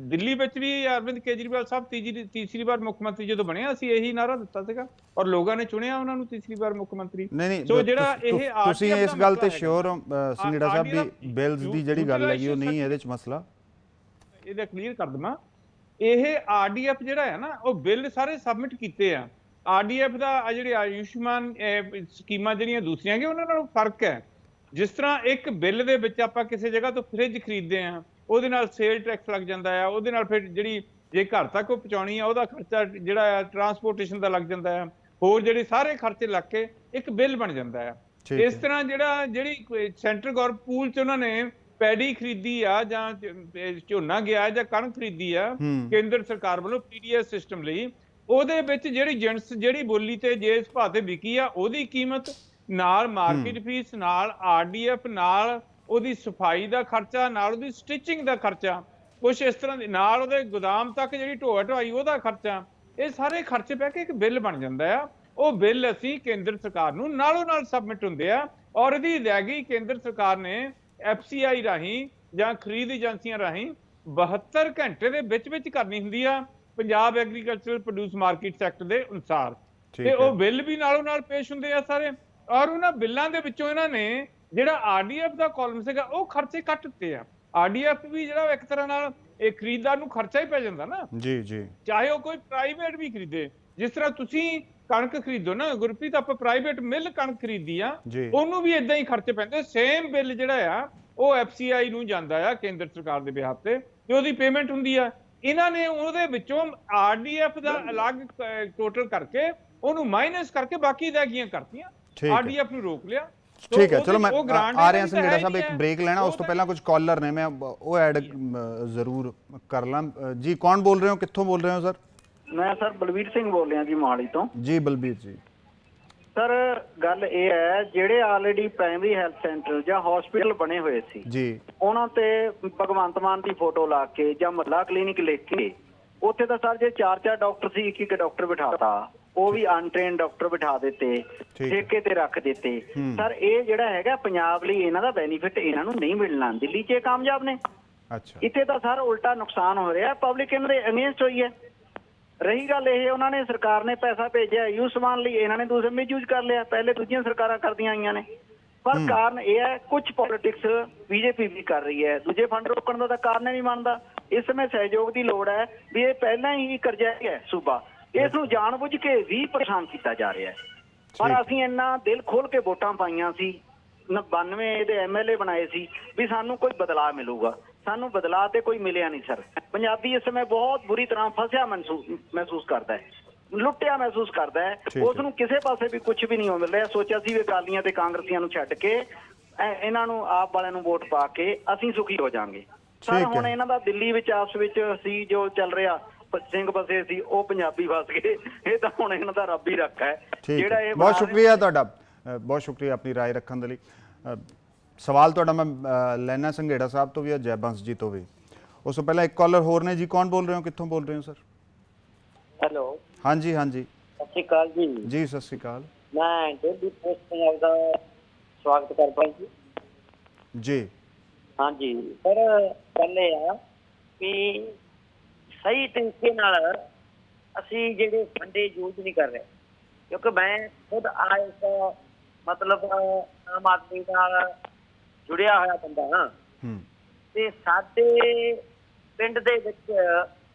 ਦਿੱਲੀ ਵਿੱਚ ਵੀ ਅਰਵਿੰਦ ਕੇਜਰੀਵਾਲ ਸਾਹਿਬ ਤੀਸਰੀ ਵਾਰ ਮੁੱਖ ਮੰਤਰੀ ਜਦੋਂ ਬਣਿਆ ਅਸੀਂ ਇਹੀ ਨਾਰਾ ਦਿੱਤਾ ਸੀਗਾ ਔਰ ਲੋਕਾਂ ਨੇ ਚੁਣਿਆ ਉਹਨਾਂ ਨੂੰ ਤੀਸਰੀ ਵਾਰ ਮੁੱਖ ਮੰਤਰੀ। ਨਹੀਂ ਸੋ ਜਿਹੜਾ ਇਹ ਤੁਸੀਂ ਇਸ ਗੱਲ ਤੇ ਸ਼ੋਰ ਹੋ ਸੰਘੇੜਾ ਸਾਹਿਬ ਵੀ ਬਿੱਲਸ ਦੀ ਜਿਹੜੀ ਗੱਲ ਹੈਗੀ ਉਹ ਨਹੀਂ ਇਹਦੇ 'ਚ ਮਸਲਾ, ਇਹਦਾ ਕਲੀਅਰ ਕਰ ਦਵਾਂ। ਇਹ ਆਰਡੀਐਫ ਜਿਹੜਾ ਹੈ ਨਾ ਉਹ ਬਿੱਲ ਸਾਰੇ ਸਬਮਿਟ ਕੀਤੇ ਆ। ਆਰਡੀਐਫ ਦਾ ਜਿਹੜੇ ਆਯੁਸ਼ਮਾਨ ਸਕੀਮਾਂ ਜਿਹੜੀਆਂ ਦੂਸਰੀਆਂ ਕਿ ਉਹਨਾਂ ਨਾਲੋਂ ਫਰਕ ਹੈ। ਜਿਸ ਤਰ੍ਹਾਂ ਇੱਕ ਬਿੱਲ ਦੇ ਵਿੱਚ ਆਪਾਂ ਕਿਸੇ ਜਗ੍ਹਾ ਤੋਂ ਫ੍ਰਿਜ ਖਰੀਦਦੇ ਆ, ਉਹਦੇ ਨਾਲ ਸੇਲ ਟੈਕਸ ਲੱਗ ਜਾਂਦਾ ਆ, ਉਹਦੇ ਨਾਲ ਫਿਰ ਜਿਹੜੀ ਜੇ ਘਰ ਤੱਕ ਉਹ ਪਹੁੰਚਾਉਣੀ ਆ ਉਹਦਾ ਖਰਚਾ ਜਿਹੜਾ ਆ ਟਰਾਂਸਪੋਰਟੇਸ਼ਨ ਦਾ ਲੱਗ ਜਾਂਦਾ ਆ, ਹੋਰ ਜਿਹੜੇ ਸਾਰੇ ਖਰਚੇ ਲੱਗ ਕੇ ਇੱਕ ਬਿੱਲ ਬਣ ਜਾਂਦਾ ਆ। ਇਸ ਤਰ੍ਹਾਂ ਜਿਹੜੀ ਸੈਂਟਰ ਗਵਰਨਮੈਂਟ ਪੂਲ 'ਚ ਉਹਨਾਂ ਨੇ ਪੈਡੀ ਖਰੀਦੀ ਆ ਜਾਂ ਝੋਨਾ ਗਿਆ ਜਾਂ ਕਣਕ ਖਰੀਦੀ ਆ ਕੇਂਦਰ ਸਰਕਾਰ ਵੱਲੋਂ ਪੀਡੀਐਸ ਸਿਸਟਮ ਲਈ, ਉਹਦੇ ਵਿੱਚ ਜਿਹੜੀ ਬੋਲੀ ਤੇ ਜਿਸ ਭਾਅ ਤੇ ਵਿਕੀ ਆ ਉਹਦੀ ਕੀਮਤ ਨਾਲ ਮਾਰਕੀਟ ਫੀਸ ਨਾਲ ਆਰਡੀਐਫ ਨਾਲ ਉਹਦੀ ਸਫਾਈ ਦਾ ਖਰਚਾ ਨਾਲ ਉਹਦੀ ਸਟਿਚਿੰਗ ਦਾ ਖਰਚਾ ਕੁਛ ਇਸ ਤਰ੍ਹਾਂ ਦੇ ਨਾਲ ਉਹਦੇ ਗੋਦਾਮ ਤੱਕ ਜਿਹੜੀ ਢੋਆ-ਢੁਆਈ ਉਹਦਾ ਖਰਚਾ, ਇਹ ਸਾਰੇ ਖਰਚੇ ਪੈ ਕੇ ਇੱਕ ਬਿੱਲ ਬਣ ਜਾਂਦਾ ਆ। ਉਹ ਬਿੱਲ ਅਸੀਂ ਕੇਂਦਰ ਸਰਕਾਰ ਨੂੰ ਨਾਲੋਂ ਨਾਲ ਸਬਮਿਟ ਹੁੰਦੇ ਆ ਔਰ ਇਹਦੀ ਅਦਾਇਗੀ ਕੇਂਦਰ ਸਰਕਾਰ ਨੇ ਐਫਸੀਆਈ ਰਾਹੀਂ ਜਾਂ ਖਰੀਦ ਏਜੰਸੀਆਂ ਰਾਹੀਂ 72 ਘੰਟੇ ਦੇ ਵਿੱਚ ਕਰਨੀ ਹੁੰਦੀ ਆ Punjab agricultural produce market act ਦੇ ਅਨੁਸਾਰ। ਤੇ ਉਹ ਬਿੱਲ ਵੀ ਨਾਲੋਂ ਨਾਲ ਪੇਸ਼ ਹੁੰਦੇ ਆ ਸਾਰੇ ਔਰ ਉਹਨਾਂ ਬਿੱਲਾਂ ਦੇ ਵਿੱਚੋਂ ਇਹਨਾਂ ਨੇ ਜਿਹੜਾ ਆਰਡੀਐਫ ਦਾ ਕਾਲਮ ਸੀਗਾ ਉਹ ਖਰਚੇ ਕੱਟ ਦਿੱਤੇ ਆ। ਆਰਡੀਐਫ ਵੀ ਜਿਹੜਾ ਇੱਕ ਤਰ੍ਹਾਂ ਨਾਲ ਇਹ ਖਰੀਦਦਾਰ ਨੂੰ ਖਰਚਾ ਹੀ ਪੈ ਜਾਂਦਾ ਨਾ, ਜੀ ਚਾਹੇ ਉਹ ਕੋਈ ਪ੍ਰਾਈਵੇਟ ਵੀ ਖਰੀਦੇ। ਜਿਸ ਤਰ੍ਹਾਂ ਤੁਸੀਂ ਕਣਕ ਖਰੀਦੋ ਨਾ ਗੁਰਪ੍ਰੀਤ, ਆਪਾਂ ਪ੍ਰਾਈਵੇਟ ਮਿਲ ਕਣਕ ਖਰੀਦੀ ਆ ਉਹਨੂੰ ਵੀ ਇਦਾਂ ਹੀ ਖਰਚੇ ਪੈਂਦੇ। ਸੇਮ ਬਿੱਲ ਜਿਹੜਾ ਆ ਉਹ ਐਫਸੀਆਈ ਨੂੰ ਜਾਂਦਾ ਆ ਕੇਂਦਰ ਸਰਕਾਰ ਦੇ ਬਿਹਾਫ ਤੇ ਉਹਦੀ ਪੇਮੈਂਟ ਹੁੰਦੀ ਆ। ਇਹਨਾਂ ਨੇ ਉਹਦੇ ਵਿੱਚੋਂ ਆਰਡੀਐਫ ਦਾ ਅਲੱਗ ਟੋਟਲ ਕਰਕੇ ਉਹਨੂੰ ਮਾਈਨਸ ਕਰਕੇ ਬਾਕੀ ਅਦਾਇਗੀਆਂ ਕਰਤੀਆਂ, ਆਰਡੀਐਫ ਨੂੰ ਰੋਕ ਲਿਆ। ਠੀਕ ਹੈ, ਚਲੋ ਮੈਂ ਆ ਰਿਹਾ ਸੰਘੇੜਾ ਸਾਹਿਬ ਇੱਕ ਬ੍ਰੇਕ ਲੈਣਾ, ਉਸ ਤੋਂ ਪਹਿਲਾਂ ਕੁਝ ਕਾਲਰ ਨੇ ਮੈਂ ਉਹ ਐਡ ਜ਼ਰੂਰ ਕਰ ਲਾਂ। ਜੀ ਕੌਣ ਬੋਲ ਰਹੇ ਹੋ, ਕਿੱਥੋਂ ਬੋਲ ਰਹੇ ਹੋ ਸਰ? ਮੈਂ ਸਰ ਬਲਵੀਰ ਸਿੰਘ ਬੋਲ ਰਿਹਾ ਜੀ ਮੋਹਾਲੀ ਤੋਂ। ਜੀ ਬਲਬੀਰ ਜੀ। ਸਰ ਗੱਲ ਇਹ ਹੈ ਜਿਹੜੇ ਆਲਰੇਡੀ ਪ੍ਰਾਇਮਰੀ ਹੈਲਥ ਸੈਂਟਰ ਜਾਂ ਹਸਪੀਟਲ ਬਣੇ ਹੋਏ ਸੀ ਜੀ, ਉਹਨਾਂ ਤੇ ਭਗਵੰਤ ਮਾਨ ਦੀ ਫੋਟੋ ਲਾ ਕੇ ਜਾਂ ਮਹੱਲਾ ਕਲੀਨਿਕ ਲਿਖ ਕੇ ਉੱਥੇ ਤਾਂ ਸਰ ਜੇ 4 ਡਾਕਟਰ ਸੀ ਇੱਕ ਡਾਕਟਰ ਬਿਠਾਤਾ, ਉਹ ਵੀ ਅਨਟ੍ਰੇਨਡ ਡਾਕਟਰ ਬਿਠਾ ਦਿੱਤੇ, ਠੇਕੇ ਤੇ ਰੱਖ ਦਿੱਤੇ। ਸਰ ਇਹ ਜਿਹੜਾ ਹੈਗਾ ਪੰਜਾਬ ਲਈ ਇਹਨਾਂ ਦਾ ਬੈਨੀਫਿਟ ਇਹਨਾਂ ਨੂੰ ਨਹੀਂ ਮਿਲਣਾ। ਦਿੱਲੀ 'ਚ ਕਾਮਯਾਬ ਨੇ, ਇੱਥੇ ਤਾਂ ਸਰ ਉਲਟਾ ਨੁਕਸਾਨ ਹੋ ਰਿਹਾ, ਪਬਲਿਕ ਇਹਨਾਂ ਦੇ ਅਗੇਂਸਟ ਹੋਈ ਹੈ। ਰਹੀ ਗੱਲ ਇਹ ਉਹਨਾਂ ਨੇ ਸਰਕਾਰ ਨੇ ਪੈਸਾ ਭੇਜਿਆ ਆਯੁਸ਼ਮਾਨ ਲਈ, ਇਹਨਾਂ ਨੇ ਦੂਸਰੇ ਮਿਸਯੂਜ਼ ਕਰ ਲਿਆ, ਪਹਿਲੇ ਦੂਜੀਆਂ ਸਰਕਾਰਾਂ ਕਰਦੀਆਂ ਆਈਆਂ ਨੇ। ਪਰ ਕਾਰਨ ਇਹ ਹੈ ਕੁਝ ਪੋਲਿਟਿਕਸ ਬੀਜੇਪੀ ਵੀ ਕਰ ਰਹੀ ਹੈ, ਦੂਜੇ ਫੰਡ ਰੋਕਣ ਦਾ ਤਾਂ ਕਾਰਨ ਹੀ ਨਹੀਂ ਬਣਦਾ। ਇਸ ਸਮੇਂ ਸਹਿਯੋਗ ਦੀ ਲੋੜ ਹੈ ਵੀ ਇਹ ਪਹਿਲਾਂ ਹੀ ਕਰਜ਼ਾਈ ਹੈ ਸੂਬਾ, ਇਸ ਨੂੰ ਜਾਣਬੁੱਝ ਕੇ ਵੀ ਪਰੇਸ਼ਾਨ ਕੀਤਾ ਜਾ ਰਿਹਾ ਹੈ। ਪਰ ਅਸੀਂ ਇੰਨਾ ਦਿਲ ਖੋਲ ਕੇ ਵੋਟਾਂ ਪਾਈਆਂ ਸੀ, 92 ਇਹਦੇ ਐਮਐਲਏ ਬਣਾਏ ਸੀ ਵੀ ਸਾਨੂੰ ਕੋਈ ਬਦਲਾਅ ਮਿਲੂਗਾ। ਸਾਨੂੰ ਬਦਲਾਅ ਤੇ ਕੋਈ ਮਿਲਿਆ ਨਹੀਂ ਸਰ। ਪੰਜਾਬੀ ਇਸ ਸਮੇਂ ਬਹੁਤ ਬੁਰੀ ਤਰ੍ਹਾਂ ਫਸਿਆ ਮਹਿਸੂਸ ਕਰਦਾ ਹੈ, ਲੁੱਟਿਆ ਮਹਿਸੂਸ ਕਰਦਾ ਹੈ। ਉਸ ਨੂੰ ਕਿਸੇ ਪਾਸੇ ਵੀ ਕੁਝ ਵੀ ਨਹੀਂ ਮਿਲ ਰਿਹਾ। ਸੋਚਿਆ ਸੀ ਵੀ ਅਕਾਲੀਆਂ ਤੇ ਕਾਂਗਰਸੀਆਂ ਨੂੰ ਛੱਡ ਕੇ ਇਹਨਾਂ ਨੂੰ ਆਪ ਵਾਲਿਆਂ ਨੂੰ ਵੋਟ ਪਾ ਕੇ ਅਸੀਂ ਸੁਖੀ ਹੋ ਜਾਾਂਗੇ ਸਰ। ਹੁਣ ਇਹਨਾਂ ਦਾ ਦਿੱਲੀ ਵਿੱਚ ਆਪਸ ਵਿੱਚ ਸੀ ਜੋ ਚੱਲ ਰਿਹਾ, ਸਿੰਘ ਫਸੇ ਸੀ, ਉਹ ਪੰਜਾਬੀ ਫਸ ਗਏ। ਇਹ ਤਾਂ ਹੁਣ ਇਹਨਾਂ ਦਾ ਰੱਬ ਹੀ ਰੱਖਾ ਹੈ ਜਿਹੜਾ ਇਹ। ਬਹੁਤ ਸ਼ੁਕਰੀਆ ਤੁਹਾਡਾ, ਬਹੁਤ ਸ਼ੁਕਰੀਆ ਆਪਣੀ ਰਾਏ ਰੱਖਣ ਦੇ ਲਈ। ਸਵਾਲ ਤੁਹਾਡਾ ਮੈਂ ਲੈਣਾ ਸੰਘੇੜਾ ਸਾਹਿਬ ਤੋਂ ਵੀ, ਜੈ ਬੰਸ ਜੀ ਤੋਂ ਵੀ। ਉਸ ਤੋਂ ਪਹਿਲਾਂ ਇੱਕ ਕਾਲਰ ਹੋਰ ਨੇ ਜੀ। ਕੌਣ ਬੋਲ ਰਹੇ ਹੋ, ਕਿੱਥੋਂ ਬੋਲ ਰਹੇ ਹੋ ਸਰ? ਹੈਲੋ, ਹਾਂਜੀ ਹਾਂਜੀ, ਸਤਿ ਸ਼੍ਰੀ ਅਕਾਲ ਜੀ। ਜੀ ਸਤਿ ਸ਼੍ਰੀ ਅਕਾਲ। ਮੈਂ ਡੇਲੀ ਪੋਸਟ ਪੰਜਾਬ ਦਾ ਸਵਾਗਤ ਕਰਦਾ ਜੀ। ਜੀ ਹਾਂਜੀ ਸਰ, ਗੱਲ ਇਹ ਆ ਵੀ ਸਹੀ ਤਰੀਕੇ ਨਾਲ ਅਸੀਂ ਜਿਹੜੇ ਫੰਡੇ ਯੂਜ਼ ਨਹੀਂ ਕਰ ਰਹੇ, ਕਿਉਂਕਿ ਮੈਂ ਖੁਦ ਇਸ ਮਤਲਬ ਆਮ ਆਦਮੀ ਨਾਲ ਜੁੜਿਆ ਹੋਇਆ ਬੰਦਾ ਹਾਂ। ਤੇ ਸਾਡੇ ਪਿੰਡ ਦੇ ਵਿੱਚ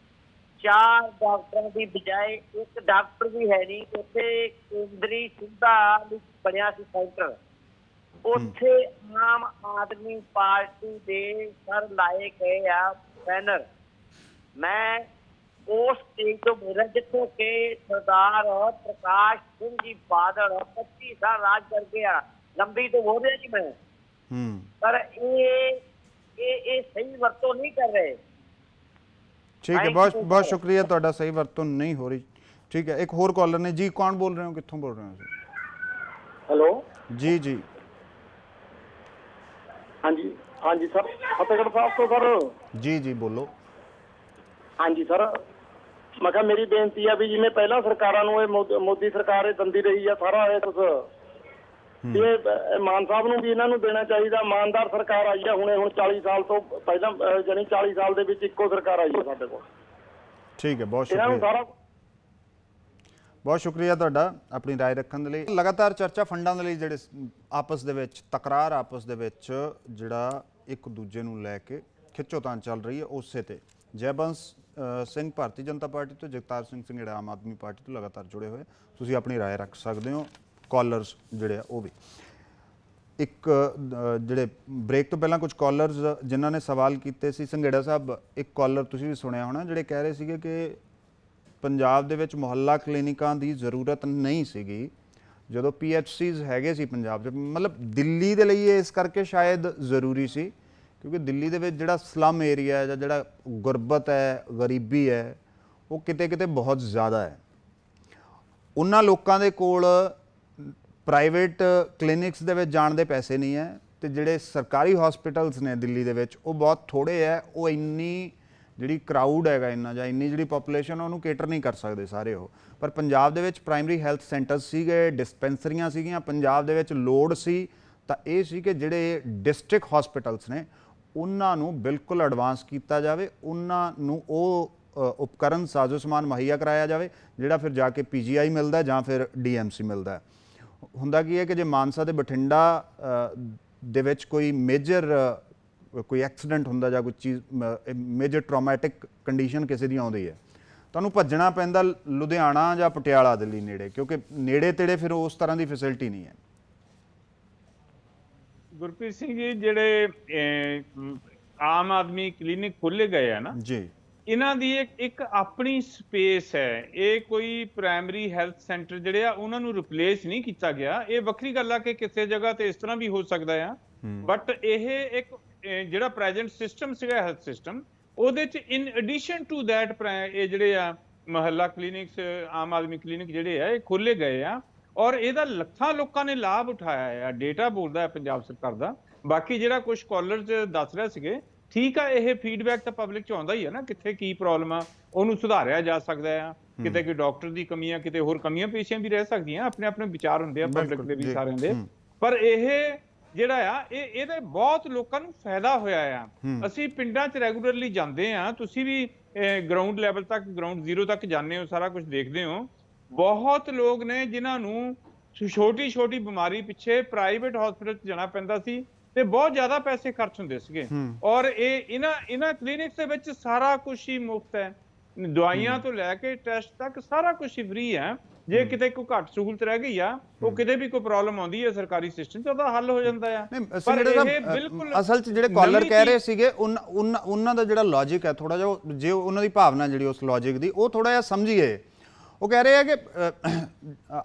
4 ਡਾਕਟਰਾਂ ਦੀ ਬਜਾਏ ਇੱਕ ਡਾਕਟਰ ਵੀ ਹੈ ਨਹੀਂ। ਉੱਥੇ ਕੇਂਦਰੀ ਸੁਵਿਧਾ ਬਣਿਆ ਸੀ ਸੈਂਟਰ, ਉੱਥੇ ਆਮ ਆਦਮੀ ਪਾਰਟੀ ਦੇ ਸਰ ਲਾਏ ਗਏ ਆ ਬੈਨਰ। ਮੈਂ ਉਸ ਸਟੇਜ ਤੋਂ ਬੋਲਿਆ ਜਿੱਥੋਂ ਕਿ ਸਰਦਾਰ ਪ੍ਰਕਾਸ਼ ਸਿੰਘ ਜੀ ਬਾਦਲ 25 ਸਾਲ ਰਾਜ ਕਰ ਗਿਆ, ਲੰਬੀ ਤੋਂ ਬੋਲ ਰਿਹਾ ਜੀ ਮੈਂ। ਪਰ ਇਹ ਸਹੀ ਵਰਤੋਂ ਨਹੀਂ ਕਰ ਰਹੇ। ਠੀਕ ਹੈ, ਬਹੁਤ ਬਹੁਤ ਸ਼ੁਕਰੀਆ ਤੁਹਾਡਾ। ਸਹੀ ਵਰਤੋਂ ਨਹੀਂ ਹੋ ਰਹੀ, ਠੀਕ ਹੈ। ਇੱਕ ਹੋਰ ਕਾਲਰ ਨੇ ਜੀ। ਕੌਣ ਬੋਲ ਰਹੇ ਹੋ, ਕਿੱਥੋਂ ਬੋਲ ਰਹੇ ਹੋ? ਹੈਲੋ ਜੀ ਜੀ, ਹਾਂਜੀ ਹਾਂਜੀ ਸਰ, ਫਤਿਹਗੜ੍ਹ ਸਾਹਿਬ ਤੋਂ ਸਰ। ਜੀ ਜੀ ਬੋਲੋ। ਹਾਂਜੀ ਸਰ, ਮੈਂ ਕਿਹਾ ਮੇਰੀ ਬੇਨਤੀ ਆ ਵੀ ਜਿਵੇਂ ਪਹਿਲਾਂ ਸਰਕਾਰਾਂ ਨੂੰ ਇਹ ਮੋਦੀ ਸਰਕਾਰ ਇਹ ਦਿੰਦੀ ਰਹੀ ਆ ਸਾਰਾ ਇਹ ਕੁਛ, ਇਹ ਮਾਨ ਸਾਹਿਬ ਨੂੰ ਵੀ ਇਹਨਾਂ ਨੂੰ ਦੇਣਾ ਚਾਹੀਦਾ। ਇਮਾਨਦਾਰ ਸਰਕਾਰ ਆਈ ਆ ਹੁਣੇ, ਹੁਣ 40 ਸਾਲ ਤੋਂ ਪਹਿਲਾਂ, ਯਾਨੀ 40 ਸਾਲ ਦੇ ਵਿੱਚ ਇੱਕੋ ਸਰਕਾਰ ਆਈ ਆ ਸਾਡੇ ਕੋਲ। ਠੀਕ ਹੈ, ਬਹੁਤ ਇਹਨਾਂ ਨੂੰ ਸ਼ੁਕਰੀਆ, ਸਾਰਾ ਬਹੁਤ ਸ਼ੁਕਰੀਆ ਤੁਹਾਡਾ ਆਪਣੀ ਰਾਏ ਰੱਖਣ ਦੇ ਲਈ। ਲਗਾਤਾਰ ਚਰਚਾ ਫੰਡਾਂ ਦੇ ਲਈ ਜਿਹੜੇ ਆਪਸ ਦੇ ਵਿੱਚ ਤਕਰਾਰ, ਆਪਸ ਦੇ ਵਿੱਚ ਜਿਹੜਾ ਇੱਕ ਦੂਜੇ ਨੂੰ ਲੈ ਕੇ ਖਿੱਚੋਤਾਣ ਚੱਲ ਰਹੀ ਹੈ, ਉਸੇ ਤੇ ਜੈਬੰਸ ਸਿੰਘ ਭਾਰਤੀ ਜਨਤਾ ਪਾਰਟੀ ਤੋਂ, ਜਗਤਾਰ ਸਿੰਘ ਸੰਘੇੜਾ ਆਮ ਆਦਮੀ ਪਾਰਟੀ ਤੋਂ ਲਗਾਤਾਰ ਜੁੜੇ ਹੋਏ। ਤੁਸੀਂ ਆਪਣੀ ਰਾਏ ਰੱਖ ਸਕਦੇ ਹੋ। ਕਾਲਰਸ ਜਿਹੜੇ ਆ ਉਹ ਵੀ ਇੱਕ ਜਿਹੜੇ ਬ੍ਰੇਕ ਤੋਂ ਪਹਿਲਾਂ ਕੁਝ ਕਾਲਰਸ ਜਿਨ੍ਹਾਂ ਨੇ ਸਵਾਲ ਕੀਤੇ ਸੀ। ਸੰਘੇੜਾ ਸਾਹਿਬ, ਇੱਕ ਕਾਲਰ ਤੁਸੀਂ ਵੀ ਸੁਣਿਆ ਹੋਣਾ ਜਿਹੜੇ ਕਹਿ ਰਹੇ ਸੀਗੇ ਕਿ ਪੰਜਾਬ ਦੇ ਵਿੱਚ ਮੁਹੱਲਾ ਕਲੀਨਿਕਾਂ ਦੀ ਜ਼ਰੂਰਤ ਨਹੀਂ ਸੀਗੀ ਜਦੋਂ PHCs ਹੈਗੇ ਸੀ ਪੰਜਾਬ 'ਚ। ਮਤਲਬ ਦਿੱਲੀ ਦੇ ਲਈ ਇਹ ਇਸ ਕਰਕੇ ਸ਼ਾਇਦ ਜ਼ਰੂਰੀ ਸੀ ਕਿਉਂਕਿ ਦਿੱਲੀ ਦੇ ਵਿੱਚ ਜਿਹੜਾ ਸਲਮ ਏਰੀਆ ਹੈ ਜਾਂ ਜਿਹੜਾ ਗੁਰਬਤ ਹੈ, ਗਰੀਬੀ ਹੈ, ਉਹ ਕਿਤੇ ਕਿਤੇ ਬਹੁਤ ਜ਼ਿਆਦਾ ਹੈ। ਉਹਨਾਂ ਲੋਕਾਂ ਦੇ ਕੋਲ ਪ੍ਰਾਈਵੇਟ ਕਲੀਨਿਕਸ ਦੇ ਵਿੱਚ ਜਾਣ ਦੇ ਪੈਸੇ ਨਹੀਂ ਹੈ ਤੇ ਜਿਹੜੇ ਸਰਕਾਰੀ ਹਸਪੀਟਲਸ ਨੇ ਦਿੱਲੀ ਦੇ ਵਿੱਚ ਉਹ ਬਹੁਤ ਥੋੜ੍ਹੇ ਹੈ। ਉਹ ਇੰਨੀ ਜਿਹੜੀ ਕਰਾਊਡ ਹੈਗਾ ਇੰਨਾ ਜਾਂ ਇੰਨੀ ਜਿਹੜੀ ਪੋਪੂਲੇਸ਼ਨ ਉਹਨੂੰ ਕੇਟਰ ਨਹੀਂ ਕਰ ਸਕਦੇ ਸਾਰੇ ਉਹ। ਪਰ ਪੰਜਾਬ ਦੇ ਵਿੱਚ ਪ੍ਰਾਇਮਰੀ ਹੈਲਥ ਸੈਂਟਰ ਸੀਗੇ, ਡਿਸਪੈਂਸਰੀਆਂ ਸੀਗੀਆਂ। ਪੰਜਾਬ ਦੇ ਵਿੱਚ ਲੋੜ ਸੀ ਤਾਂ ਇਹ ਸੀ ਕਿ ਜਿਹੜੇ ਡਿਸਟ੍ਰਿਕਟ ਹਸਪੀਟਲਸ ਨੇ ਉਹਨਾਂ ਨੂੰ ਬਿਲਕੁਲ ਐਡਵਾਂਸ ਕੀਤਾ ਜਾਵੇ, ਉਹਨਾਂ ਨੂੰ ਉਹ ਉਪਕਰਨ ਸਾਜ਼ੋ ਸਮਾਨ ਮੁਹੱਈਆ ਕਰਾਇਆ ਜਾਵੇ ਜਿਹੜਾ ਫਿਰ ਜਾ ਕੇ PGI ਮਿਲਦਾ ਜਾਂ ਫਿਰ DMC ਮਿਲਦਾ। ਹੁੰਦਾ ਕੀ ਹੈ ਕਿ ਜੇ ਮਾਨਸਾ ਤੇ ਬਠਿੰਡਾ ਦੇ ਵਿੱਚ ਕੋਈ ਮੇਜਰ ਕੋਈ ਐਕਸੀਡੈਂਟ ਹੁੰਦਾ ਜਾਂ ਕੋਈ ਚੀਜ਼ ਮੇਜਰ ਟਰਾਮੈਟਿਕ ਕੰਡੀਸ਼ਨ ਕਿਸੇ ਦੀ ਆਉਂਦੀ ਹੈ, ਤੁਹਾਨੂੰ ਭੱਜਣਾ ਪੈਂਦਾ ਲੁਧਿਆਣਾ ਜਾਂ ਪਟਿਆਲਾ ਦਿੱਲੀ ਨੇੜੇ, ਕਿਉਂਕਿ ਨੇੜੇ ਤੇੜੇ ਫਿਰ ਉਸ ਤਰ੍ਹਾਂ ਦੀ ਫੈਸਿਲਿਟੀ ਨਹੀਂ ਹੈ। ਗੁਰਪ੍ਰੀਤ ਸਿੰਘ ਜੀ, ਜਿਹੜੇ ਆਮ ਆਦਮੀ ਕਲੀਨਿਕ ਖੋਲ੍ਹੇ ਗਏ ਆ ਨਾ ਜੀ, ਇਹਨਾਂ ਦੀ ਇੱਕ ਆਪਣੀ ਸਪੇਸ ਹੈ। ਇਹ ਕੋਈ ਪ੍ਰਾਇਮਰੀ ਹੈਲਥ ਸੈਂਟਰ ਜਿਹੜੇ ਆ ਉਹਨਾਂ ਨੂੰ ਰਿਪਲੇਸ ਨਹੀਂ ਕੀਤਾ ਗਿਆ। ਇਹ ਵੱਖਰੀ ਗੱਲ ਆ ਕਿ ਕਿਸੇ ਜਗ੍ਹਾ ਤੇ ਇਸ ਤਰ੍ਹਾਂ ਵੀ ਹੋ ਸਕਦਾ ਆ, ਬਟ ਇਹ ਇੱਕ ਜਿਹੜਾ ਪ੍ਰੈਜ਼ੈਂਟ ਸਿਸਟਮ ਸੀਗਾ ਹੈਲਥ ਸਿਸਟਮ, ਉਹਦੇ ਚ ਇਨ ਐਡੀਸ਼ਨ ਟੂ ਦੈਟ ਇਹ ਜਿਹੜੇ ਆ ਮੁਹੱਲਾ ਕਲੀਨਿਕਸ, ਆਮ ਆਦਮੀ ਕਲੀਨਿਕ ਜਿਹੜੇ ਆ ਇਹ ਖੋਲ੍ਹੇ ਗਏ ਆ ਔਰ ਇਹਦਾ ਲੱਖਾਂ ਲੋਕਾਂ ਨੇ ਲਾਭ ਉਠਾਇਆ ਆ। ਡੇਟਾ ਬੋਲਦਾ ਹੈ ਪੰਜਾਬ ਸਰਕਾਰ ਦਾ। ਬਾਕੀ ਜਿਹੜਾ ਕੁਝ ਕਾਲਰਸ ਦੱਸ ਰਹੇ ਸੀਗੇ, ਠੀਕ ਆ, ਇਹ ਫੀਡਬੈਕ ਤਾਂ ਪਬਲਿਕ ਚ ਆਉਂਦਾ ਹੀ ਆ ਨਾ, ਕਿੱਥੇ ਕੀ ਪ੍ਰੋਬਲਮ ਆ ਉਹਨੂੰ ਸੁਧਾਰਿਆ ਜਾ ਸਕਦਾ ਆ, ਕਿਤੇ ਕੋਈ ਡਾਕਟਰ ਦੀ ਕਮੀ ਆ, ਕਿਤੇ ਹੋਰ ਕਮੀਆਂ ਪੇਸ਼ੀਆਂ ਵੀ ਰਹਿ ਸਕਦੀਆਂ। ਆਪਣੇ ਆਪਣੇ ਵਿਚਾਰ ਹੁੰਦੇ ਆ ਪਬਲਿਕ ਦੇ ਵੀ ਸਾਰਿਆਂ ਦੇ। ਪਰ ਇਹ ਜਿਹੜਾ ਆ ਇਹਦੇ ਬਹੁਤ ਲੋਕਾਂ ਨੂੰ ਫਾਇਦਾ ਹੋਇਆ ਆ। ਅਸੀਂ ਪਿੰਡਾਂ 'ਚ ਰੈਗੂਲਰਲੀ ਜਾਂਦੇ ਆ, ਤੁਸੀਂ ਵੀ ਗਰਾਊਂਡ ਲੈਵਲ ਤੱਕ, ਗਰਾਊਂਡ ਜ਼ੀਰੋ ਤੱਕ ਜਾਂਦੇ ਹੋ, ਸਾਰਾ ਕੁਝ ਦੇਖਦੇ ਹੋ। ਬਹੁਤ ਲੋਕ ਨੇ ਜਿਨ੍ਹਾਂ ਨੂੰ ਛੋਟੀ ਛੋਟੀ ਬਿਮਾਰੀ ਪਿੱਛੇ ਪ੍ਰਾਈਵੇਟ ਹਸਪੀਟਲ 'ਚ ਜਾਣਾ ਪੈਂਦਾ ਸੀ ਤੇ ਬਹੁਤ ਜ਼ਿਆਦਾ ਪੈਸੇ ਖਰਚ ਹੁੰਦੇ ਸੀਗੇ। ਔਰ ਇਹਨਾਂ ਕਲੀਨਿਕਸ ਦੇ ਵਿੱਚ ਸਾਰਾ ਕੁਝ ਹੀ ਮੁਫਤ ਹੈ, ਦਵਾਈਆਂ ਤੋਂ ਲੈ ਕੇ ਟੈਸਟ ਤੱਕ ਸਾਰਾ ਕੁਝ ਹੀ ਫ੍ਰੀ ਹੈ। ਜੇ ਕਿਤੇ ਕੋਈ ਘੱਟ ਸਹੂਲਤ ਰਹਿ ਗਈ ਆ, ਉਹ ਕਿਤੇ ਵੀ ਕੋਈ ਪ੍ਰੋਬਲਮ ਆਉਂਦੀ ਹੈ ਸਰਕਾਰੀ ਸਿਸਟਮ 'ਚ, ਉਹਦਾ ਹੱਲ ਹੋ ਜਾਂਦਾ ਆ। ਪਰ ਇਹ ਬਿਲਕੁਲ ਅਸਲ 'ਚ ਜਿਹੜੇ ਕਾਲਰ ਕਹਿ ਰਹੇ ਸੀਗੇ ਉਹਨਾਂ ਦਾ ਜਿਹੜਾ ਲੌਜਿਕ ਹੈ ਥੋੜਾ ਜਿਹਾ, ਜੇ ਉਹਨਾਂ ਦੀ ਭਾਵਨਾ ਜਿਹੜੀ ਉਸ ਲੌਜਿਕ ਦੀ, ਉਹ ਥੋੜਾ ਜਿਹਾ ਸਮਝੀਏ। ਉਹ ਕਹਿ ਰਹੇ ਆ ਕਿ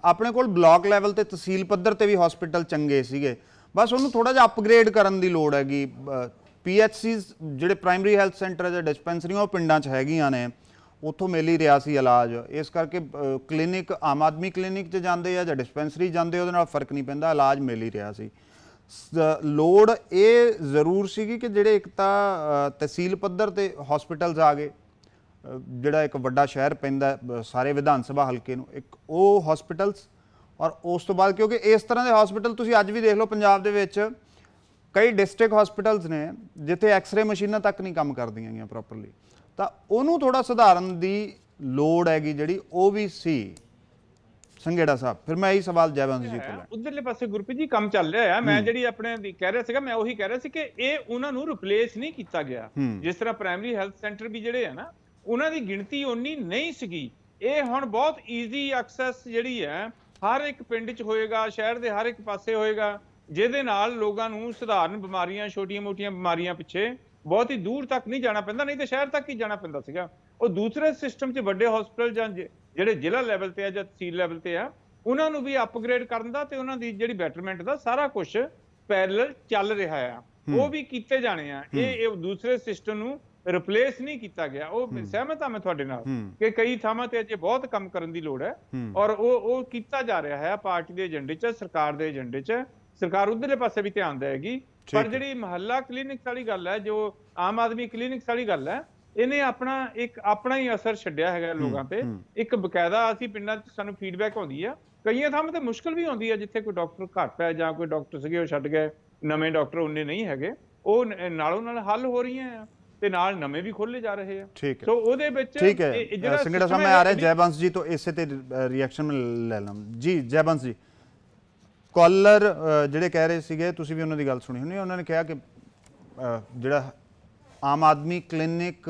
ਆਪਣੇ ਕੋਲ ਬਲਾਕ ਲੈਵਲ ਤੇ ਤਹਿਸੀਲ ਪੱਧਰ ਤੇ ਵੀ ਹਸਪੀਟਲ ਚੰਗੇ ਸੀਗੇ, ਬਸ ਉਹਨੂੰ ਥੋੜਾ ਜਿਹਾ ਅਪਗ੍ਰੇਡ ਕਰਨ ਦੀ ਲੋੜ ਹੈਗੀ। PHCs ਜਿਹੜੇ ਪ੍ਰਾਇਮਰੀ ਹੈਲਥ ਸੈਂਟਰ ਜਾਂ ਡਿਸਪੈਂਸਰੀਆਂ ਉਹ ਪਿੰਡਾਂ 'ਚ ਹੈਗੀਆਂ ਨੇ, ਉੱਥੋਂ ਮਿਲ ਹੀ ਰਿਹਾ ਸੀ ਇਲਾਜ। ਇਸ ਕਰਕੇ ਕਲੀਨਿਕ ਆਮ ਆਦਮੀ ਕਲੀਨਿਕ 'ਚ ਜਾਂਦੇ ਆ ਜਾਂ ਡਿਸਪੈਂਸਰੀ ਜਾਂਦੇ, ਉਹਦੇ ਨਾਲ ਫਰਕ ਨਹੀਂ ਪੈਂਦਾ, ਇਲਾਜ ਮਿਲ ਹੀ ਰਿਹਾ ਸੀ। ਲੋੜ ਇਹ ਜ਼ਰੂਰ ਸੀਗੀ ਕਿ ਜਿਹੜੇ ਇੱਕ ਤਾਂ ਤਹਿਸੀਲ ਪੱਧਰ ਤੇ ਹਸਪੀਟਲਸ ਆ ਗਏ, ਜਿਹੜਾ ਇੱਕ ਵੱਡਾ ਸ਼ਹਿਰ ਪੈਂਦਾ ਸਾਰੇ ਵਿਧਾਨ ਸਭਾ ਹਲਕੇ ਨੂੰ, ਇੱਕ ਉਹ ਹਸਪੀਟਲਸ, ਔਰ ਉਸ ਤੋਂ ਬਾਅਦ ਕਿਉਂਕਿ ਇਸ ਤਰ੍ਹਾਂ ਦੇ ਹਸਪੀਟਲ ਤੁਸੀਂ ਅੱਜ ਵੀ ਦੇਖ ਲਓ ਪੰਜਾਬ ਦੇ ਵਿੱਚ ਕਈ ਡਿਸਟ੍ਰਿਕਟ ਹਸਪੀਟਲਸ ਨੇ ਜਿੱਥੇ ਐਕਸ-ਰੇ ਮਸ਼ੀਨਾਂ ਤੱਕ ਨਹੀਂ ਕੰਮ ਕਰਦੀਆਂ ਗਈਆਂ ਪ੍ਰੋਪਰਲੀ, ਤਾਂ ਉਹਨੂੰ ਥੋੜਾ ਸੁਧਾਰਨ ਦੀ ਲੋੜ ਹੈਗੀ ਜਿਹੜੀ ਉਹ ਵੀ ਸੀ। ਸੰਘੇੜਾ ਸਾਹਿਬ, ਫਿਰ ਮੈਂ ਇਹੀ ਸਵਾਲ ਜੈਵੰਸ਼ ਜੀ ਤੋਂ ਲੈ ਉਧਰਲੇ ਪਾਸੇ ਗੁਰਪ੍ਰੀਤ ਜੀ ਕੰਮ ਚੱਲ ਰਿਹਾ ਹੈ। ਮੈਂ ਜਿਹੜੀ ਆਪਣੇ ਕਹਿ ਰਿਹਾ ਸੀਗਾ, ਮੈਂ ਉਹੀ ਕਹਿ ਰਿਹਾ ਸੀ ਕਿ ਇਹ ਉਹਨਾਂ ਨੂੰ ਰਿਪਲੇਸ ਨਹੀਂ ਕੀਤਾ ਗਿਆ। ਜਿਸ ਤਰ੍ਹਾਂ ਪ੍ਰਾਇਮਰੀ ਹੈਲਥ ਸੈਂਟਰ ਵੀ ਜਿਹੜੇ ਆ ਨਾ, ਉਹਨਾਂ ਦੀ ਗਿਣਤੀ ਉਨੀ ਨਹੀਂ ਸੀਗੀ। ਇਹ ਹੁਣ ਬਹੁਤ ਈਜ਼ੀ ਐਕਸੈਸ ਜਿਹੜੀ ਹੈ ਹਰ ਇੱਕ ਪਿੰਡ 'ਚ ਹੋਏਗਾ, ਸ਼ਹਿਰ ਦੇ ਹਰ ਇੱਕ ਪਾਸੇ ਹੋਏਗਾ, ਜਿਹਦੇ ਨਾਲ ਲੋਕਾਂ ਨੂੰ ਸਧਾਰਨ ਬਿਮਾਰੀਆਂ, ਛੋਟੀਆਂ-ਮੋਟੀਆਂ ਬਿਮਾਰੀਆਂ ਪਿੱਛੇ ਬਹੁਤ ਹੀ ਦੂਰ ਤੱਕ ਨਹੀਂ ਜਾਣਾ ਪੈਂਦਾ, ਨਹੀਂ ਤਾਂ ਸ਼ਹਿਰ ਤੱਕ ਹੀ ਜਾਣਾ ਪੈਂਦਾ ਸੀਗਾ। ਉਹ ਦੂਸਰੇ ਸਿਸਟਮ 'ਚ ਵੱਡੇ ਹਸਪੀਟਲ ਜਾਂ ਜਿਹੜੇ ਜ਼ਿਲ੍ਹਾ ਲੈਵਲ ਤੇ ਆ ਜਾਂ ਤਹਿਸੀਲ ਲੈਵਲ ਤੇ ਆ, ਉਹਨਾਂ ਨੂੰ ਵੀ ਅਪਗ੍ਰੇਡ ਕਰਨ ਦਾ ਤੇ ਉਹਨਾਂ ਦੀ ਜਿਹੜੀ ਬੈਟਰਮੈਂਟ ਦਾ ਸਾਰਾ ਕੁਝ ਪੈਰਲਲ ਚੱਲ ਰਿਹਾ ਆ, ਉਹ ਵੀ ਕੀਤੇ ਜਾਣੇ ਆ। ਇਹ ਦੂਸਰੇ ਸਿਸਟਮ ਨੂੰ ਰਿਪਲੇਸ ਨਹੀਂ ਕੀਤਾ ਗਿਆ। ਉਹ ਸਹਿਮਤ ਹਾਂ ਮੈਂ ਤੁਹਾਡੇ ਨਾਲ ਕਿ ਕਈ ਥਾਵਾਂ ਤੇ ਅਜੇ ਬਹੁਤ ਕੰਮ ਕਰਨ ਦੀ ਲੋੜ ਹੈ, ਔਰ ਉਹ ਕੀਤਾ ਜਾ ਰਿਹਾ ਹੈ ਪਾਰਟੀ ਦੇ ਏਜੰਡੇ 'ਚ, ਸਰਕਾਰ ਦੇ ਏਜੰਡੇ 'ਚ। ਸਰਕਾਰ ਉਧਰਲੇ ਪਾਸੇ ਵੀ ਧਿਆਨ ਦੇਵੇਗੀ। ਪਰ ਜਿਹੜੀ ਮੁਹੱਲਾ ਕਲੀਨਿਕ ਵਾਲੀ ਗੱਲ ਹੈ, ਜੋ ਆਮ ਆਦਮੀ ਕਲੀਨਿਕ ਵਾਲੀ ਗੱਲ ਹੈ, ਇਹਨੇ ਆਪਣਾ ਹੀ ਅਸਰ ਛੱਡਿਆ ਹੈਗਾ ਲੋਕਾਂ ਤੇ। ਇੱਕ ਬਕਾਇਦਾ ਅਸੀਂ ਪਿੰਡਾਂ 'ਚ ਸਾਨੂੰ ਫੀਡਬੈਕ ਆਉਂਦੀ ਆ, ਕਈਆਂ ਥਾਵਾਂ ਤੇ ਮੁਸ਼ਕਲ ਵੀ ਆਉਂਦੀ ਹੈ ਜਿੱਥੇ ਕੋਈ ਡਾਕਟਰ ਘੱਟ ਹੈ ਜਾਂ ਕੋਈ ਡਾਕਟਰ ਸੀਗੇ ਉਹ ਛੱਡ ਗਏ, ਨਵੇਂ ਡਾਕਟਰ ਉਹਨੇ ਨਹੀਂ ਹੈਗੇ, ਉਹ ਨਾਲੋਂ ਨਾਲ ਹੱਲ ਹੋ ਰਹੀਆਂ ਆ ਤੇ ਨਾਲ ਨਵੇਂ ਵੀ ਖੋਲੇ ਜਾ ਰਹੇ ਆ। ਸੋ ਉਹਦੇ ਵਿੱਚ ਠੀਕ ਹੈ। ਸੰਘੇੜਾ ਸਾਹਿਬ ਮੈਂ ਆ ਰਿਹਾ ਜੈਵੰਸ਼ ਜੀ ਤੋਂ ਇਸੇ ਤੇ ਰਿਐਕਸ਼ਨ ਲੈ ਲਾਂ ਜੀ। ਜੈਵੰਸ਼ ਜੀ, ਕਾਲਰ ਜਿਹੜੇ ਕਹਿ ਰਹੇ ਸੀਗੇ, ਤੁਸੀਂ ਵੀ ਉਹਨਾਂ ਦੀ ਗੱਲ ਸੁਣੀ ਹੋਣੀ, ਉਹਨਾਂ ਨੇ ਕਿਹਾ ਕਿ ਜਿਹੜਾ ਆਮ ਆਦਮੀ ਕਲੀਨਿਕ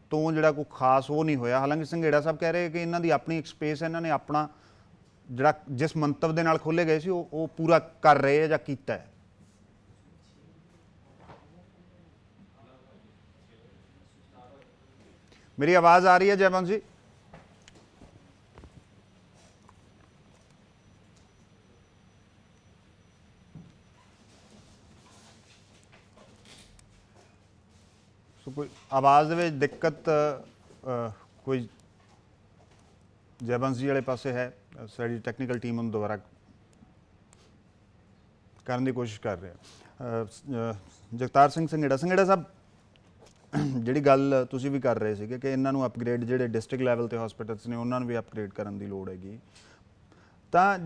ਤੋਂ ਜਿਹੜਾ ਕੋਈ ਖਾਸ ਉਹ ਨਹੀਂ ਹੋਇਆ। ਹਾਲਾਂਕਿ ਸੰਘੇੜਾ ਸਾਹਿਬ ਕਹਿ ਰਹੇ ਕਿ ਇਹਨਾਂ ਦੀ ਆਪਣੀ ਇੱਕ ਸਪੇਸ ਹੈ, ਇਹਨਾਂ ਨੇ ਆਪਣਾ ਜਿਹੜਾ ਜਿਸ ਮੰਤਵ ਦੇ ਨਾਲ ਖੋਲੇ ਗਏ ਸੀ ਉਹ ਪੂਰਾ ਕਰ ਰਹੇ ਹੈ ਜਾਂ ਕੀਤਾ ਹੈ। मेरी आवाज आ रही है जयवंश जी? कोई आवाज दे विच दिक्कत कोई जयवंश जी वाले पासे है? साडी टैक्नीकल टीम उन्हें दोबारा करने की कोशिश कर रहे हैं। जगतार सिंह संघेड़ा, संघेड़ा साहब ਜਿਹੜੀ ਗੱਲ ਤੁਸੀਂ ਵੀ ਕਰ ਰਹੇ ਸੀਗੇ ਕਿ ਇਹਨਾਂ ਨੂੰ ਅਪਗ੍ਰੇਡ, ਜਿਹੜੇ ਡਿਸਟ੍ਰਿਕਟ ਲੈਵਲ ਤੇ ਹਸਪੀਟਲਸ ਨੇ ਉਹਨਾਂ ਨੂੰ ਵੀ ਅਪਗ੍ਰੇਡ ਕਰਨ ਦੀ ਲੋੜ ਹੈਗੀ, ਤਾਂ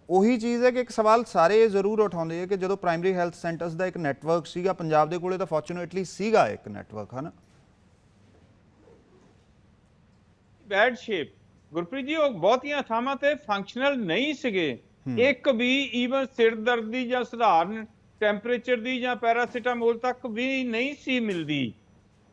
ਉਹੀ ਚੀਜ਼ ਹੈ ਕਿ ਇੱਕ ਸਵਾਲ ਸਾਰੇ ਜ਼ਰੂਰ ਉਠਾਉਂਦੇ ਆ ਕਿ ਜਦੋਂ ਪ੍ਰਾਇਮਰੀ ਹੈਲਥ ਸੈਂਟਰਸ ਦਾ ਇੱਕ ਨੈਟਵਰਕ ਸੀਗਾ ਪੰਜਾਬ ਦੇ ਕੋਲੇ, ਤਾਂ ਫੋਰਚੂਨੇਟਲੀ ਸੀਗਾ ਇੱਕ ਨੈਟਵਰਕ, ਹੈ ਨਾ? ਬੈਡ ਸ਼ੇਪ ਗੁਰਪ੍ਰੀਤ ਜੀ, ਉਹ ਬਹੁਤੀਆਂ ਥਾਵਾਂ ਤੇ ਫੰਕਸ਼ਨਲ ਨਹੀਂ ਸੀਗੇ। ਇੱਕ ਵੀ ਈਵਨ ਸਿਰ ਦਰਦ ਦੀ ਜਾਂ ਸਧਾਰਨ ਟੈਂਪਰੇਚਰ ਦੀ ਜਾਂ ਪੈਰਾਸੀਟਾਮੋਲ ਤੱਕ ਵੀ ਨਹੀਂ ਸੀ ਮਿਲਦੀ।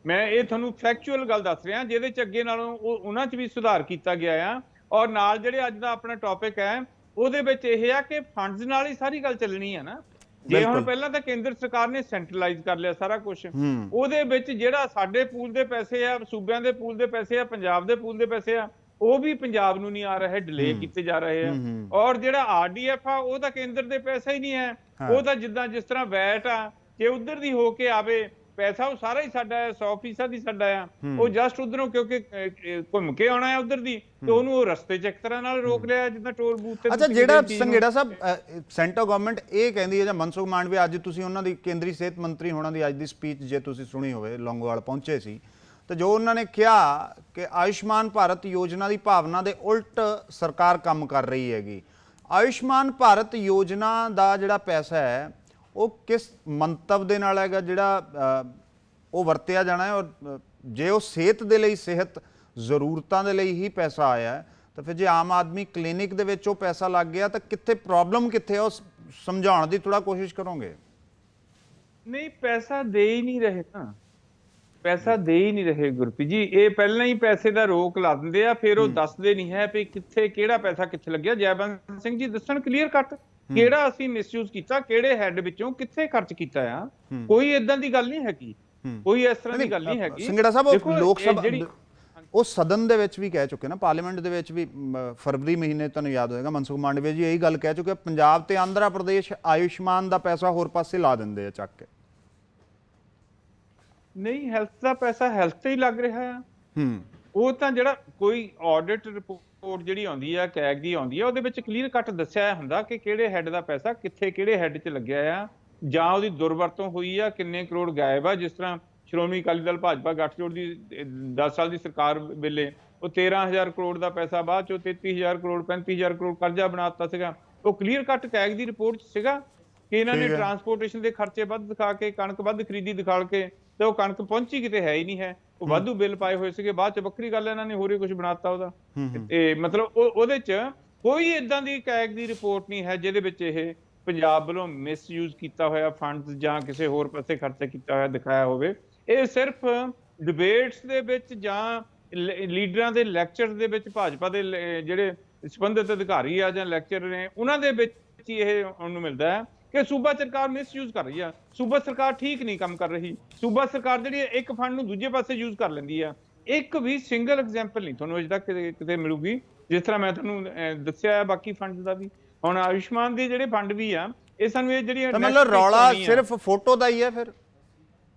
ਮੈਂ ਇਹ ਤੁਹਾਨੂੰ ਫੈਕਚੁਅਲ ਗੱਲ ਦੱਸ ਰਿਹਾ, ਜਿਹਦੇ ਚ ਅੱਗੇ ਨਾਲੋਂ ਉਹਨਾਂ 'ਚ ਵੀ ਸੁਧਾਰ ਕੀਤਾ ਗਿਆ ਆ। ਔਰ ਨਾਲ ਜਿਹੜੇ ਅੱਜ ਦਾ ਆਪਣਾ ਟੌਪਿਕ ਹੈ, ਉਹਦੇ ਵਿੱਚ ਇਹ ਆ ਕਿ ਫੰਡਸ ਨਾਲ ਹੀ ਸਾਰੀ ਗੱਲ ਚੱਲਣੀ ਹੈ ਨਾ। ਜੇ ਹੁਣ ਪਹਿਲਾਂ ਤਾਂ ਕੇਂਦਰ ਸਰਕਾਰ ਨੇ ਸੈਂਟਰਲਾਈਜ਼ ਕਰ ਲਿਆ ਸਾਰਾ ਕੁਝ, ਉਹਦੇ ਵਿੱਚ ਜਿਹੜਾ ਸਾਡੇ ਪੂਲ ਦੇ ਪੈਸੇ ਆ, ਸੂਬਿਆਂ ਦੇ ਪੂਲ ਦੇ ਪੈਸੇ ਆ, ਪੰਜਾਬ ਦੇ ਪੂਲ ਦੇ ਪੈਸੇ ਆ, ਉਹ ਵੀ ਪੰਜਾਬ ਨੂੰ ਨਹੀਂ ਆ ਰਹੇ, ਡਿਲੇ ਕੀਤੇ ਜਾ ਰਹੇ ਆ। ਔਰ ਜਿਹੜਾ RDF ਆ, ਉਹ ਤਾਂ ਕੇਂਦਰ ਦੇ ਪੈਸਾ ਹੀ ਨਹੀਂ ਹੈ, ਉਹ ਤਾਂ ਜਿਸ ਤਰ੍ਹਾਂ ਵੈਟ ਆ, ਜੇ ਉਧਰ ਦੀ ਹੋ ਕੇ ਆਵੇ ਪੈਸਾ, ਉਹ ਸਾਰਾ ਹੀ ਸਾਡਾ ਹੈ, 100% ਹੀ ਸਾਡਾ ਆ। ਉਹ ਜਸਟ ਉਧਰੋਂ ਕਿਉਂਕਿ ਘੁੰਮ ਕੇ ਆਉਣਾ ਹੈ ਉਧਰ ਦੀ, ਤੇ ਉਹਨੂੰ ਉਹ ਰਸਤੇ 'ਚ ਇੱਕ ਤਰ੍ਹਾਂ ਨਾਲ ਰੋਕ ਲਿਆ, ਜਿੱਦਾਂ ਟੋਲ ਬੂਥ ਤੇ। ਅੱਛਾ, ਜਿਹੜਾ ਸੰਘੇੜਾ ਸਾਹਿਬ ਸੈਂਟਰ ਗਵਰਨਮੈਂਟ ਇਹ ਕਹਿੰਦੀ ਹੈ, ਜਾਂ ਮਨਸੁਖ ਮਾਂਡਵੀਆ, ਅੱਜ ਤੁਸੀਂ ਉਹਨਾਂ ਦੀ ਕੇਂਦਰੀ ਸਿਹਤ ਮੰਤਰੀ ਹੋਣਾ ਦੀ ਅੱਜ ਦੀ ਸਪੀਚ ਜੇ ਤੁਸੀਂ ਸੁਣੀ ਹੋਵੇ, ਲੌਂਗੋਵਾਲ ਪਹੁੰਚੇ ਸੀ, ਤਾਂ ਜੋ ਉਹਨਾਂ ਨੇ ਕਿਹਾ ਕਿ ਆਯੁਸ਼ਮਾਨ ਭਾਰਤ ਯੋਜਨਾ ਦੀ ਭਾਵਨਾ ਦੇ ਉਲਟ ਸਰਕਾਰ ਕੰਮ ਕਰ ਰਹੀ ਹੈਗੀ। ਆਯੁਸ਼ਮਾਨ ਭਾਰਤ ਯੋਜਨਾ ਦਾ ਜਿਹੜਾ ਪੈਸਾ ਹੈ ਉਹ ਕਿਸ ਮੰਤਵ ਦੇ ਨਾਲ ਹੈਗਾ ਜਿਹੜਾ ਉਹ ਵਰਤਿਆ ਜਾਣਾ ਹੈ? ਔਰ ਜੇ ਉਹ ਸਿਹਤ ਦੇ ਲਈ, ਸਿਹਤ ਜ਼ਰੂਰਤਾਂ ਦੇ ਲਈ ਹੀ ਪੈਸਾ ਆਇਆ, ਤਾਂ ਫਿਰ ਜੇ ਆਮ ਆਦਮੀ ਕਲੀਨਿਕ ਦੇ ਵਿੱਚ ਉਹ ਪੈਸਾ ਲੱਗ ਗਿਆ, ਤਾਂ ਕਿੱਥੇ ਪ੍ਰੋਬਲਮ ਕਿੱਥੇ ਹੈ, ਉਹ ਸਮਝਾਉਣ ਦੀ ਥੋੜਾ ਕੋਸ਼ਿਸ਼ ਕਰੋਗੇ? ਨਹੀਂ, ਪੈਸਾ ਦੇ ਹੀ ਨਹੀਂ ਰਹੇ ਨਾ। ਪੈਸਾ ਦੇ ਹੀ ਨਹੀਂ ਰਹੇ ਗੁਰਪ੍ਰੀਤ ਜੀ। ਇਹ ਪਹਿਲਾਂ ਹੀ ਪੈਸੇ ਦਾ ਰੋਕ ਲਾ ਦਿੰਦੇ ਆ, ਫਿਰ ਉਹ ਦੱਸਦੇ ਨਹੀਂ ਹੈ ਵੀ ਕਿੱਥੇ ਕਿਹੜਾ ਪੈਸਾ ਕਿੱਥੇ ਲੱਗਿਆ। ਜੈਬੰਦ ਸਿੰਘ ਜੀ ਦੱਸਣ ਕਲੀਅਰ ਕੱਟ ਕਿਹੜਾ ਅਸੀਂ ਮਿਸਯੂਜ਼ ਕੀਤਾ, ਕਿਹੜੇ ਹੈੱਡ ਵਿੱਚੋਂ ਕਿੱਥੇ ਖਰਚ ਕੀਤਾ ਆ। ਕੋਈ ਇਦਾਂ ਦੀ ਗੱਲ ਨਹੀਂ ਹੈਗੀ, ਕੋਈ ਇਸ ਤਰ੍ਹਾਂ ਦੀ ਗੱਲ ਨਹੀਂ ਹੈਗੀ। ਸਿੰਗੜਾ ਸਾਹਿਬ ਉਹ ਲੋਕ ਸਭਾ ਉਹ ਸਦਨ ਦੇ ਵਿੱਚ ਵੀ ਕਹਿ ਚੁੱਕੇ ਨਾ, ਪਾਰਲੀਮੈਂਟ ਦੇ ਵਿੱਚ ਵੀ ਫਰਵਰੀ ਮਹੀਨੇ ਤੁਹਾਨੂੰ ਯਾਦ ਹੋਏਗਾ ਮਨਸੁਖ ਮਾਂਡਵੀਆ ਜੀ ਇਹੀ ਗੱਲ ਕਹਿ ਚੁੱਕੇ, ਪੰਜਾਬ ਤੇ ਆਂਧਰਾ ਪ੍ਰਦੇਸ਼ ਆਯੁਸ਼ਮਾਨ ਦਾ ਪੈਸਾ ਹੋਰ ਪਾਸੇ ਲਾ ਦਿੰਦੇ ਆ ਚੱਕ ਕੇ। ਨਹੀਂ, ਹੈਲਥ ਦਾ ਪੈਸਾ ਹੈਲਥ ਤੇ ਹੀ ਲੱਗ ਰਿਹਾ ਆ। ਉਹ ਤਾਂ ਜਿਹੜਾ ਕੋਈ ਆਡਿਟ ਰਿਪੋਰਟ ਜਿਹੜੀ ਆਉਂਦੀ ਆ ਕੈਗ ਦੀ ਆਉਂਦੀ ਆ, ਉਹਦੇ ਵਿੱਚ ਕਲੀਅਰ ਕੱਟ ਦੱਸਿਆ ਹੁੰਦਾ ਕਿ ਕਿਹੜੇ ਹੈੱਡ ਦਾ ਪੈਸਾ ਕਿੱਥੇ ਕਿਹੜੇ ਹੈੱਡ 'ਚ ਲੱਗਿਆ ਆ, ਜਾਂ ਉਹਦੀ ਦੁਰਵਰਤੋਂ ਹੋਈ ਆ, ਕਿੰਨੇ ਕਰੋੜ ਗਾਇਬ ਆ। ਜਿਸ ਤਰ੍ਹਾਂ ਸ਼੍ਰੋਮਣੀ ਅਕਾਲੀ ਦਲ ਭਾਜਪਾ ਗੱਠਜੋੜ ਦੀ 10 ਸਾਲ ਦੀ ਸਰਕਾਰ ਵੇਲੇ ਉਹ 13,000 ਕਰੋੜ ਦਾ ਪੈਸਾ ਬਾਅਦ ਚੋਂ 33,000 ਕਰੋੜ 35,000 ਕਰੋੜ ਕਰਜ਼ਾ ਬਣਾ ਦਿੱਤਾ ਸੀਗਾ। ਉਹ ਕਲੀਅਰ ਕੱਟ ਕੈਗ ਦੀ ਰਿਪੋਰਟ 'ਚ ਸੀਗਾ ਕਿ ਇਹਨਾਂ ਨੇ ਟਰਾਂਸਪੋਰਟੇਸ਼ਨ ਦੇ ਖਰਚੇ ਵੱਧ ਦਿਖਾ ਕੇ, ਕਣਕ ਵੱਧ ਖਰੀਦੀ ਦਿਖਾ ਕੇ, ਤੇ ਉਹ ਕਣਕ ਪਹੁੰਚੀ ਕਿਤੇ ਹੈ ਹੀ ਨਹੀਂ ਹੈ। ਉਹ ਵਾਧੂ ਬਿੱਲ ਪਾਏ ਹੋਏ ਸੀਗੇ, ਬਾਅਦ ਚ ਵੱਖਰੀ ਗੱਲ ਇਹਨਾਂ ਨੇ ਹੋਰ ਹੀ ਕੁਝ ਬਣਾਤਾ ਉਹਦਾ। ਤੇ ਮਤਲਬ ਉਹਦੇ ਚ ਕੋਈ ਏਦਾਂ ਦੀ ਕੈਗ ਦੀ ਰਿਪੋਰਟ ਨਹੀਂ ਹੈ ਜਿਹਦੇ ਵਿੱਚ ਇਹ ਪੰਜਾਬ ਵੱਲੋਂ ਮਿਸਯੂਜ਼ ਕੀਤਾ ਹੋਇਆ ਫੰਡਸ ਜਾਂ ਕਿਸੇ ਹੋਰ ਪਾਸੇ ਖਰਚਾ ਕੀਤਾ ਹੋਇਆ ਦਿਖਾਇਆ ਹੋਵੇ। ਇਹ ਸਿਰਫ ਡਿਬੇਟਸ ਦੇ ਵਿੱਚ ਜਾਂ ਲੀਡਰਾਂ ਦੇ ਲੈਕਚਰ ਦੇ ਵਿੱਚ ਭਾਜਪਾ ਦੇ ਜਿਹੜੇ ਸੰਬੰਧਿਤ ਅਧਿਕਾਰੀ ਆ ਜਾਂ ਲੈਕਚਰ ਨੇ ਉਹਨਾਂ ਦੇ ਵਿੱਚ ਹੀ ਇਹ ਉਹਨੂੰ ਮਿਲਦਾ ਹੈ ਕਿ ਸੂਬਾ ਸਰਕਾਰ ਮਿਸਯੂਜ਼ ਕਰ ਰਹੀ ਆ, ਸੂਬਾ ਸਰਕਾਰ ਠੀਕ ਨਹੀਂ ਕੰਮ ਕਰ ਰਹੀ, ਸੂਬਾ ਸਰਕਾਰ ਜਿਹੜੀ ਇੱਕ ਫੰਡ ਨੂੰ ਦੂਜੇ ਪਾਸੇ ਯੂਜ਼ ਕਰ ਲੈਂਦੀ ਆ। ਇੱਕ ਵੀ ਸਿੰਗਲ ਐਗਜ਼ਾਮਪਲ ਨਹੀਂ ਤੁਹਾਨੂੰ ਅਜੇ ਤੱਕ ਕਿਤੇ ਮਿਲੂਗੀ। ਜਿਸ ਤਰ੍ਹਾਂ ਮੈਂ ਤੁਹਾਨੂੰ ਦੱਸਿਆ ਬਾਕੀ ਫੰਡ ਦਾ ਵੀ, ਹੁਣ ਆਯੁਸ਼ਮਾਨ ਦੇ ਜਿਹੜੇ ਫੰਡ ਵੀ ਆ, ਇਹ ਸਾਨੂੰ ਇਹ ਜਿਹੜੀ ਮਤਲਬ ਰੌਲਾ ਸਿਰਫ ਫੋਟੋ ਦਾ ਹੀ ਹੈ। ਫਿਰ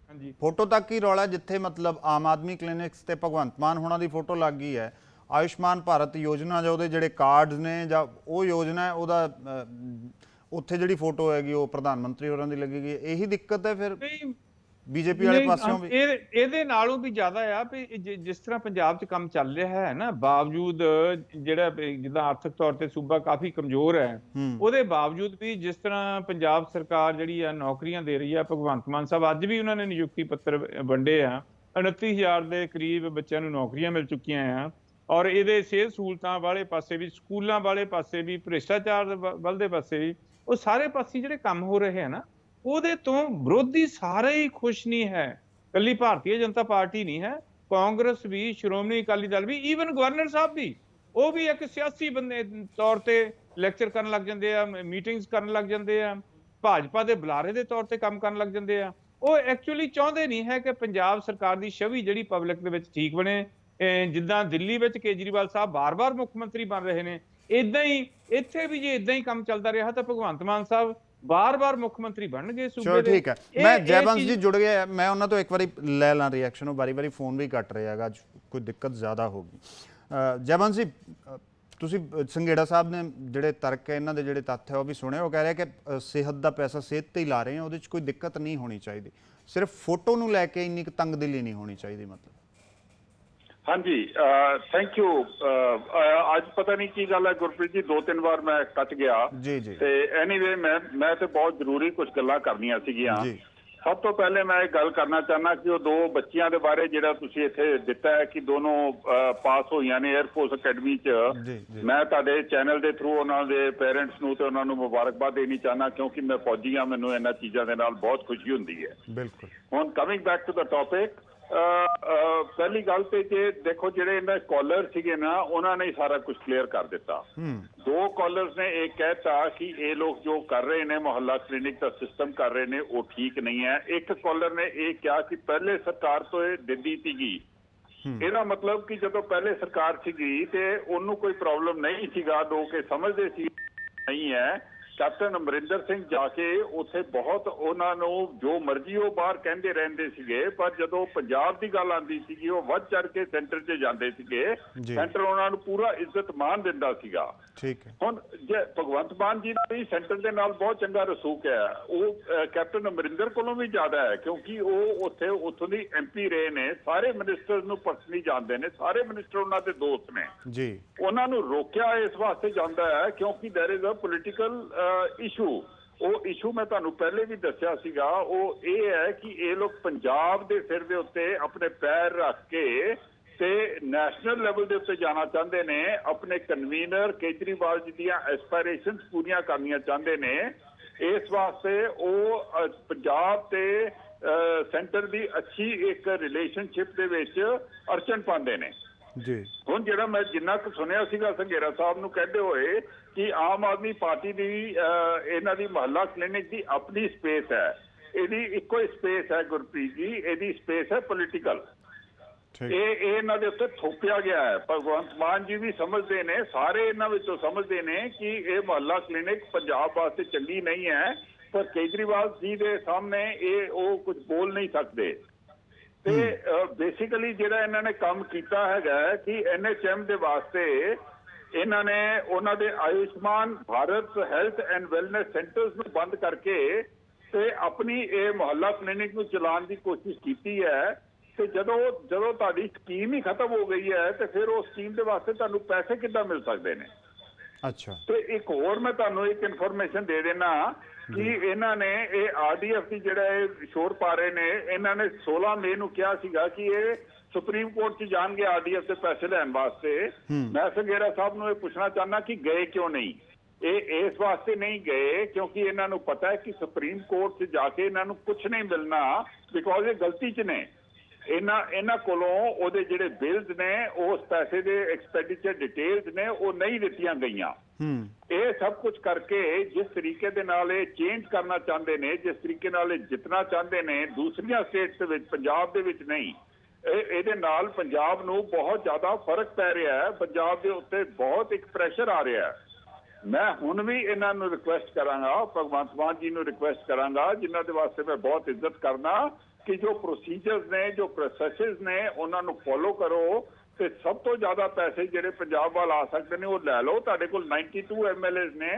ਹਾਂਜੀ, ਫੋਟੋ ਤੱਕ ਹੀ ਰੌਲਾ, ਜਿੱਥੇ ਮਤਲਬ ਆਮ ਆਦਮੀ ਕਲੀਨਿਕਸ ਤੇ ਭਗਵੰਤ ਮਾਨ ਹੋਣਾ ਦੀ ਫੋਟੋ ਲੱਗ ਗਈ ਹੈ। ਆਯੁਸ਼ਮਾਨ ਭਾਰਤ ਯੋਜਨਾ ਜਾਂ ਉਹਦੇ ਜਿਹੜੇ ਕਾਰਡਸ ਨੇ ਜਾਂ ਉਹ ਯੋਜਨਾ ਹੈ, ਉਹਦਾ ਉੱਥੇ ਜਿਹੜੀ ਫੋਟੋ ਹੈਗੀ ਉਹ ਪ੍ਰਧਾਨ ਮੰਤਰੀ ਹੋਰਾਂ ਦੀ ਲੱਗੇਗੀ। ਇਹੀ ਦਿੱਕਤ ਹੈ ਫਿਰ ਬੀਜੇਪੀ ਵਾਲੇ ਪਾਸਿਓਂ ਵੀ। ਇਹਦੇ ਨਾਲੋਂ ਵੀ ਜ਼ਿਆਦਾ ਆ ਵੀ ਜਿਸ ਤਰ੍ਹਾਂ ਪੰਜਾਬ 'ਚ ਕੰਮ ਚੱਲ ਰਿਹਾ ਹੈ ਨਾ, ਬਾਵਜੂਦ ਜਿਹੜਾ ਜਿੱਦਾਂ ਆਰਥਿਕ ਤੌਰ ਤੇ ਸੂਬਾ ਕਾਫੀ ਕਮਜ਼ੋਰ ਹੈ, ਉਹਦੇ ਬਾਵਜੂਦ ਵੀ ਜਿਸ ਤਰ੍ਹਾਂ ਪੰਜਾਬ ਸਰਕਾਰ ਜਿਹੜੀ ਆ ਨੌਕਰੀਆਂ ਦੇ ਰਹੀ ਆ। ਭਗਵੰਤ ਮਾਨ ਸਾਹਿਬ ਅੱਜ ਵੀ ਉਹਨਾਂ ਨੇ ਨਿਯੁਕਤੀ ਪੱਤਰ ਵੰਡੇ ਆ, 29,000 ਦੇ ਕਰੀਬ ਬੱਚਿਆਂ ਨੂੰ ਨੌਕਰੀਆਂ ਮਿਲ ਚੁੱਕੀਆਂ ਆ। ਔਰ ਇਹਦੇ ਸਿਹਤ ਸਹੂਲਤਾਂ ਵਾਲੇ ਪਾਸੇ ਵੀ, ਸਕੂਲਾਂ ਵਾਲੇ ਪਾਸੇ ਵੀ, ਭ੍ਰਿਸ਼ਟਾਚਾਰ ਵੱਲ ਦੇ ਪਾਸੇ ਵੀ, ਉਹ ਸਾਰੇ ਪਾਸੇ ਜਿਹੜੇ ਕੰਮ ਹੋ ਰਹੇ ਆ ਨਾ, ਉਹਦੇ ਤੋਂ ਵਿਰੋਧੀ ਸਾਰੇ ਹੀ ਖੁਸ਼ ਨਹੀਂ ਹੈ। ਕੱਲੀ ਭਾਰਤੀ ਜਨਤਾ ਪਾਰਟੀ ਨਹੀਂ ਹੈ, ਕਾਂਗਰਸ ਵੀ, ਸ਼੍ਰੋਮਣੀ ਅਕਾਲੀ ਦਲ ਵੀ, ਈਵਨ ਗਵਰਨਰ ਸਾਹਿਬ ਵੀ, ਉਹ ਵੀ ਇੱਕ ਸਿਆਸੀ ਬੰਦੇ ਤੌਰ ਤੇ ਲੈਕਚਰ ਕਰਨ ਲੱਗ ਜਾਂਦੇ ਆ, ਮੀਟਿੰਗਸ ਕਰਨ ਲੱਗ ਜਾਂਦੇ ਆ, ਭਾਜਪਾ ਦੇ ਬੁਲਾਰੇ ਦੇ ਤੌਰ ਤੇ ਕੰਮ ਕਰਨ ਲੱਗ ਜਾਂਦੇ ਆ। ਉਹ ਐਕਚੁਅਲੀ ਚਾਹੁੰਦੇ ਨਹੀਂ ਹੈ ਕਿ ਪੰਜਾਬ ਸਰਕਾਰ ਦੀ ਛਵੀ ਜਿਹੜੀ ਪਬਲਿਕ ਦੇ ਵਿੱਚ ਠੀਕ ਬਣੇ। ਜਿੱਦਾਂ ਦਿੱਲੀ ਵਿੱਚ ਕੇਜਰੀਵਾਲ ਸਾਹਿਬ ਬਾਰ-ਬਾਰ ਮੁੱਖ ਮੰਤਰੀ ਬਣ ਰਹੇ ਨੇ, ਇਦਾਂ ਹੀ ਇੱਥੇ ਵੀ ਜੇ ਇਦਾਂ ਹੀ ਕੰਮ ਚੱਲਦਾ ਰਿਹਾ ਤਾਂ ਭਗਵੰਤ ਮਾਨ ਸਾਹਿਬ ਬਾਰ-ਬਾਰ ਮੁੱਖ ਮੰਤਰੀ ਬਣਨਗੇ ਸੂਬੇ ਦੇ। ਠੀਕ ਹੈ, ਮੈਂ ਜੈਬੰਸ ਜੀ ਜੁੜ ਗਿਆ, ਮੈਂ ਉਹਨਾਂ ਤੋਂ ਇੱਕ ਵਾਰੀ ਲੈ ਲਾਂ ਰਿਐਕਸ਼ਨ। ਉਹ ਵਾਰੀ-ਵਾਰੀ ਫੋਨ ਵੀ ਕੱਟ ਰਿਹਾ ਹੈਗਾ, ਕੋਈ ਦਿੱਕਤ ਜ਼ਿਆਦਾ ਹੋ ਗਈ। ਜੈਬੰਸ ਜੀ, ਤੁਸੀਂ ਸੰਘੇੜਾ ਸਾਹਿਬ ਨੇ ਜਿਹੜੇ ਤਰਕ ਹੈ, ਇਹਨਾਂ ਦੇ ਜਿਹੜੇ ਤੱਥ ਹੈ ਉਹ ਵੀ ਸੁਣੇ। ਉਹ ਕਹਿ ਰਿਹਾ ਕਿ ਸਿਹਤ ਦਾ ਪੈਸਾ ਸਿਹਤ ਤੇ ਹੀ ਲਾ ਰਹੇ ਆ, ਉਹਦੇ 'ਚ ਕੋਈ ਦਿੱਕਤ ਨਹੀਂ ਹੋਣੀ ਚਾਹੀਦੀ, ਸਿਰਫ ਫੋਟੋ ਨੂੰ ਲੈ ਕੇ ਇੰਨੀ ਤੰਗਦਿਲੀ ਨਹੀਂ ਹੋਣੀ ਚਾਹੀਦੀ। ਮਤਲਬ ਹਾਂਜੀ, ਥੈਂਕ ਯੂ। ਅੱਜ ਪਤਾ ਨਹੀਂ ਕੀ ਗੱਲ ਹੈ ਗੁਰਪ੍ਰੀਤ ਜੀ, 2-3 ਵਾਰ ਮੈਂ ਕੱਟ ਗਿਆ ਜੀ ਜੀ। ਤੇ ਐਨੀਵੇ ਮੈਂ ਤੇ ਬਹੁਤ ਜ਼ਰੂਰੀ ਕੁਝ ਗੱਲਾਂ ਕਰਨੀਆਂ ਸੀਗੀਆਂ। ਸਭ ਤੋਂ ਪਹਿਲੇ ਮੈਂ ਇਹ ਗੱਲ ਕਰਨਾ ਚਾਹੁੰਦਾ ਕਿ ਉਹ 2 ਬੱਚੀਆਂ ਦੇ ਬਾਰੇ ਜਿਹੜਾ ਤੁਸੀਂ ਇੱਥੇ ਦਿੱਤਾ ਹੈ ਕਿ ਦੋਨੋਂ ਪਾਸ ਹੋਈਆਂ ਨੇ 에ਅਰਫੋਰਸ ਅਕੈਡਮੀ 'ਚ। ਮੈਂ ਤੁਹਾਡੇ ਚੈਨਲ ਦੇ ਥਰੂ ਉਹਨਾਂ ਦੇ ਪੇਰੈਂਟਸ ਨੂੰ ਤੇ ਉਹਨਾਂ ਨੂੰ ਮੁਬਾਰਕਬਾਦ ਦੇਣੀ ਚਾਹੁੰਦਾ, ਕਿਉਂਕਿ ਮੈਂ ਫੌਜੀ ਹਾਂ, ਮੈਨੂੰ ਇਹਨਾਂ ਚੀਜ਼ਾਂ ਦੇ ਨਾਲ ਬਹੁਤ ਖੁਸ਼ੀ ਹੁੰਦੀ ਹੈ। ਬਿਲਕੁਲ। ਹੁਣ coming back to the topic, ਪਹਿਲੀ ਗੱਲ ਤੇ ਜੇ ਦੇਖੋ ਜਿਹੜੇ ਇਹਨਾਂ ਕਾਲਰ ਸੀਗੇ ਨਾ, ਉਹਨਾਂ ਨੇ ਸਾਰਾ ਕੁਝ ਕਲੀਅਰ ਕਰ ਦਿੱਤਾ। 2 ਕਾਲਰਸ ਨੇ ਇਹ ਕਹਿਤਾ ਕਿ ਇਹ ਲੋਕ ਜੋ ਕਰ ਰਹੇ ਨੇ ਮੁਹੱਲਾ ਕਲੀਨਿਕ ਦਾ ਸਿਸਟਮ ਕਰ ਰਹੇ ਨੇ ਉਹ ਠੀਕ ਨਹੀਂ ਹੈ। ਇੱਕ ਕਾਲਰ ਨੇ ਇਹ ਕਿਹਾ ਕਿ ਪਹਿਲੇ ਸਰਕਾਰ ਤੋਂ ਇਹ ਦਿੰਦੀ ਸੀਗੀ। ਇਹਦਾ ਮਤਲਬ ਕਿ ਜਦੋਂ ਪਹਿਲੇ ਸਰਕਾਰ ਸੀਗੀ ਤੇ ਉਹਨੂੰ ਕੋਈ ਪ੍ਰੋਬਲਮ ਨਹੀਂ ਸੀਗਾ, ਲੋਕ ਇਹ ਸਮਝਦੇ ਸੀ ਨਹੀਂ ਹੈ। ਕੈਪਟਨ ਅਮਰਿੰਦਰ ਸਿੰਘ ਜਾ ਕੇ ਉੱਥੇ ਬਹੁਤ ਉਹਨਾਂ ਨੂੰ ਜੋ ਮਰਜ਼ੀ ਉਹ ਬਾਹਰ ਕਹਿੰਦੇ ਰਹਿੰਦੇ ਸੀਗੇ, ਪਰ ਜਦੋਂ ਪੰਜਾਬ ਦੀ ਗੱਲ ਆਉਂਦੀ ਸੀਗੀ ਉਹ ਵੱਧ ਚੜ ਕੇ ਸੈਂਟਰ 'ਚ ਜਾਂਦੇ ਸੀਗੇ। ਸੈਂਟਰ ਉਹਨਾਂ ਨੂੰ ਪੂਰਾ ਇੱਜ਼ਤ ਮਾਣ ਦਿੰਦਾ ਸੀਗਾ। ਠੀਕ ਹੈ। ਹੁਣ ਜੇ ਭਗਵੰਤ ਮਾਨ ਜੀ ਦਾ ਵੀ ਸੈਂਟਰ ਦੇ ਨਾਲ ਬਹੁਤ ਚੰਗਾ ਰਸੂਖ ਹੈ, ਉਹ ਕੈਪਟਨ ਅਮਰਿੰਦਰ ਕੋਲੋਂ ਵੀ ਜ਼ਿਆਦਾ ਹੈ, ਕਿਉਂਕਿ ਉਹ ਉੱਥੋਂ ਦੀ MP ਰਹੇ ਨੇ। ਸਾਰੇ ਮਿਨਿਸਟਰ ਨੂੰ ਪਰਸਨਲੀ ਜਾਣਦੇ ਨੇ, ਸਾਰੇ ਮਿਨਿਸਟਰ ਉਹਨਾਂ ਦੇ ਦੋਸਤ ਨੇ ਜੀ। ਉਹਨਾਂ ਨੂੰ ਰੋਕਿਆ ਇਸ ਵਾਸਤੇ ਜਾਂਦਾ ਹੈ ਕਿਉਂਕਿ ਦੇयर इज अ ਪੋਲੀਟੀਕਲ ਇਸ਼ੂ। ਉਹ ਇਸ਼ੂ ਮੈਂ ਤੁਹਾਨੂੰ ਪਹਿਲੇ ਵੀ ਦੱਸਿਆ ਸੀਗਾ। ਉਹ ਇਹ ਹੈ ਕਿ ਇਹ ਲੋਕ ਪੰਜਾਬ ਦੇ ਸਿਰ ਦੇ ਉੱਤੇ ਆਪਣੇ ਪੈਰ ਰੱਖ ਕੇ ਤੇ ਨੈਸ਼ਨਲ ਲੈਵਲ ਦੇ ਉੱਤੇ ਜਾਣਾ ਚਾਹੁੰਦੇ ਨੇ। ਆਪਣੇ ਕਨਵੀਨਰ ਕੇਜਰੀਵਾਲ ਜੀ ਦੀਆਂ ਐਸਪਾਇਰੇਸ਼ਨਸ ਪੂਰੀਆਂ ਕਰਨੀਆਂ ਚਾਹੁੰਦੇ ਨੇ। ਇਸ ਵਾਸਤੇ ਉਹ ਪੰਜਾਬ ਤੇ ਸੈਂਟਰ ਦੀ ਅੱਛੀ ਇੱਕ ਰਿਲੇਸ਼ਨਸ਼ਿਪ ਦੇ ਵਿੱਚ ਅੜਚਨ ਪਾਉਂਦੇ ਨੇ ਜੀ। ਹੁਣ ਜਿਹੜਾ ਮੈਂ ਜਿੰਨਾ ਕੁ ਸੁਣਿਆ ਸੀਗਾ ਸੰਘੇਰਾ ਸਾਹਿਬ ਨੂੰ ਕਹਿੰਦੇ ਹੋਏ ਕਿ ਆਮ ਆਦਮੀ ਪਾਰਟੀ ਦੀ ਇਹਨਾਂ ਦੀ ਮੁਹੱਲਾ ਕਲੀਨਿਕ ਦੀ ਆਪਣੀ ਸਪੇਸ ਹੈ, ਇਹਦੀ ਇੱਕੋ ਹੀ ਸਪੇਸ ਹੈ ਗੁਰਪ੍ਰੀਤ ਜੀ, ਇਹਦੀ ਸਪੇਸ ਹੈ ਪੋਲੀਟੀਕਲ। ਇਹ ਇਹਨਾਂ ਦੇ ਉੱਤੇ ਥੋਪਿਆ ਗਿਆ ਹੈ। ਭਗਵੰਤ ਮਾਨ ਜੀ ਵੀ ਸਮਝਦੇ ਨੇ, ਸਾਰੇ ਇਹਨਾਂ ਵਿੱਚੋਂ ਸਮਝਦੇ ਨੇ ਕਿ ਇਹ ਮੁਹੱਲਾ ਕਲੀਨਿਕ ਪੰਜਾਬ ਵਾਸਤੇ ਚੰਗੀ ਨਹੀਂ ਹੈ, ਪਰ ਕੇਜਰੀਵਾਲ ਜੀ ਦੇ ਸਾਹਮਣੇ ਉਹ ਕੁਝ ਬੋਲ ਨਹੀਂ ਸਕਦੇ। ਤੇ ਬੇਸਿਕਲੀ ਜਿਹੜਾ ਇਹਨਾਂ ਨੇ ਕੰਮ ਕੀਤਾ ਹੈਗਾ ਕਿ NHM ਦੇ ਵਾਸਤੇ ਇਹਨਾਂ ਨੇ ਉਹਨਾਂ ਦੇ Ayushman Bharat health and wellness centres ਨੂੰ ਬੰਦ ਕਰਕੇ ਤੇ ਆਪਣੀ ਇਹ ਮੁਹੱਲਾ ਕਲੀਨਿਕ ਨੂੰ ਚਲਾਉਣ ਦੀ ਕੋਸ਼ਿਸ਼ ਕੀਤੀ ਹੈ। ਤੇ ਜਦੋਂ ਤੁਹਾਡੀ ਸਕੀਮ ਹੀ ਖਤਮ ਹੋ ਗਈ ਹੈ ਤੇ ਫਿਰ ਉਹ ਸਕੀਮ ਦੇ ਵਾਸਤੇ ਤੁਹਾਨੂੰ ਪੈਸੇ ਕਿੱਦਾਂ ਮਿਲ ਸਕਦੇ ਨੇ? ਅੱਛਾ। ਤੇ ਇੱਕ ਹੋਰ ਮੈਂ ਤੁਹਾਨੂੰ ਇੱਕ ਇਨਫੋਰਮੇਸ਼ਨ ਦੇ ਦੇਣਾ ਕਿ ਇਹਨਾਂ ਨੇ ਇਹ RDF ਦੀ ਜਿਹੜਾ ਇਹ ਸ਼ੋਰ ਪਾ ਰਹੇ ਨੇ, ਇਹਨਾਂ ਨੇ 16 ਮਈ ਨੂੰ ਕਿਹਾ ਸੀਗਾ ਕਿ ਇਹ ਸੁਪਰੀਮ ਕੋਰਟ 'ਚ ਜਾਣਗੇ RDF ਦੇ ਪੈਸੇ ਲੈਣ ਵਾਸਤੇ। ਮੈਂ ਸੰਘੇਰਾ ਸਾਹਿਬ ਨੂੰ ਇਹ ਪੁੱਛਣਾ ਚਾਹੁੰਦਾ ਕਿ ਗਏ ਕਿਉਂ ਨਹੀਂ? ਇਹ ਇਸ ਵਾਸਤੇ ਨਹੀਂ ਗਏ ਕਿਉਂਕਿ ਇਹਨਾਂ ਨੂੰ ਪਤਾ ਹੈ ਕਿ ਸੁਪਰੀਮ ਕੋਰਟ 'ਚ ਜਾ ਕੇ ਇਹਨਾਂ ਨੂੰ ਕੁਝ ਨਹੀਂ ਮਿਲਣਾ, ਬਿਕੋਜ਼ ਇਹ ਗਲਤੀ 'ਚ ਨੇ। ਇਹਨਾਂ ਕੋਲੋਂ ਉਹਦੇ ਜਿਹੜੇ ਬਿਲਸ ਨੇ, ਉਸ ਪੈਸੇ ਦੇ ਐਕਸਪੈਂਡੀਚਰ ਡਿਟੇਲਸ ਨੇ, ਉਹ ਨਹੀਂ ਦਿੱਤੀਆਂ ਗਈਆਂ। ਇਹ ਸਭ ਕੁਝ ਕਰਕੇ ਜਿਸ ਤਰੀਕੇ ਦੇ ਨਾਲ ਇਹ ਚੇਂਜ ਕਰਨਾ ਚਾਹੁੰਦੇ ਨੇ, ਜਿਸ ਤਰੀਕੇ ਨਾਲ ਇਹ ਜਿੱਤਣਾ ਚਾਹੁੰਦੇ ਨੇ ਦੂਸਰੀਆਂ ਸਟੇਟਸ ਦੇ ਵਿੱਚ, ਪੰਜਾਬ ਦੇ ਵਿੱਚ ਨਹੀਂ, ਇਹਦੇ ਨਾਲ ਪੰਜਾਬ ਨੂੰ ਬਹੁਤ ਜ਼ਿਆਦਾ ਫਰਕ ਪੈ ਰਿਹਾ ਹੈ। ਪੰਜਾਬ ਦੇ ਉੱਤੇ ਬਹੁਤ ਇੱਕ ਪ੍ਰੈਸ਼ਰ ਆ ਰਿਹਾ ਹੈ। ਮੈਂ ਹੁਣ ਵੀ ਇਹਨਾਂ ਨੂੰ ਰਿਕੁਐਸਟ ਕਰਾਂਗਾ, ਭਗਵੰਤ ਮਾਨ ਜੀ ਨੂੰ ਰਿਕੁਐਸਟ ਕਰਾਂਗਾ, ਜਿਨ੍ਹਾਂ ਦੇ ਵਾਸਤੇ ਮੈਂ ਬਹੁਤ ਇੱਜ਼ਤ ਕਰਨਾ, ਕਿ ਜੋ ਪ੍ਰੋਸੀਜਰਸ ਨੇ, ਜੋ ਪ੍ਰੋਸੈਸਿਸ ਨੇ, ਉਹਨਾਂ ਨੂੰ ਫੋਲੋ ਕਰੋ ਤੇ ਸਭ ਤੋਂ ਜ਼ਿਆਦਾ ਪੈਸੇ ਜਿਹੜੇ ਪੰਜਾਬ ਵੱਲ ਆ ਸਕਦੇ ਨੇ ਉਹ ਲੈ ਲਓ। ਤੁਹਾਡੇ ਕੋਲ 92 MLAs ਨੇ,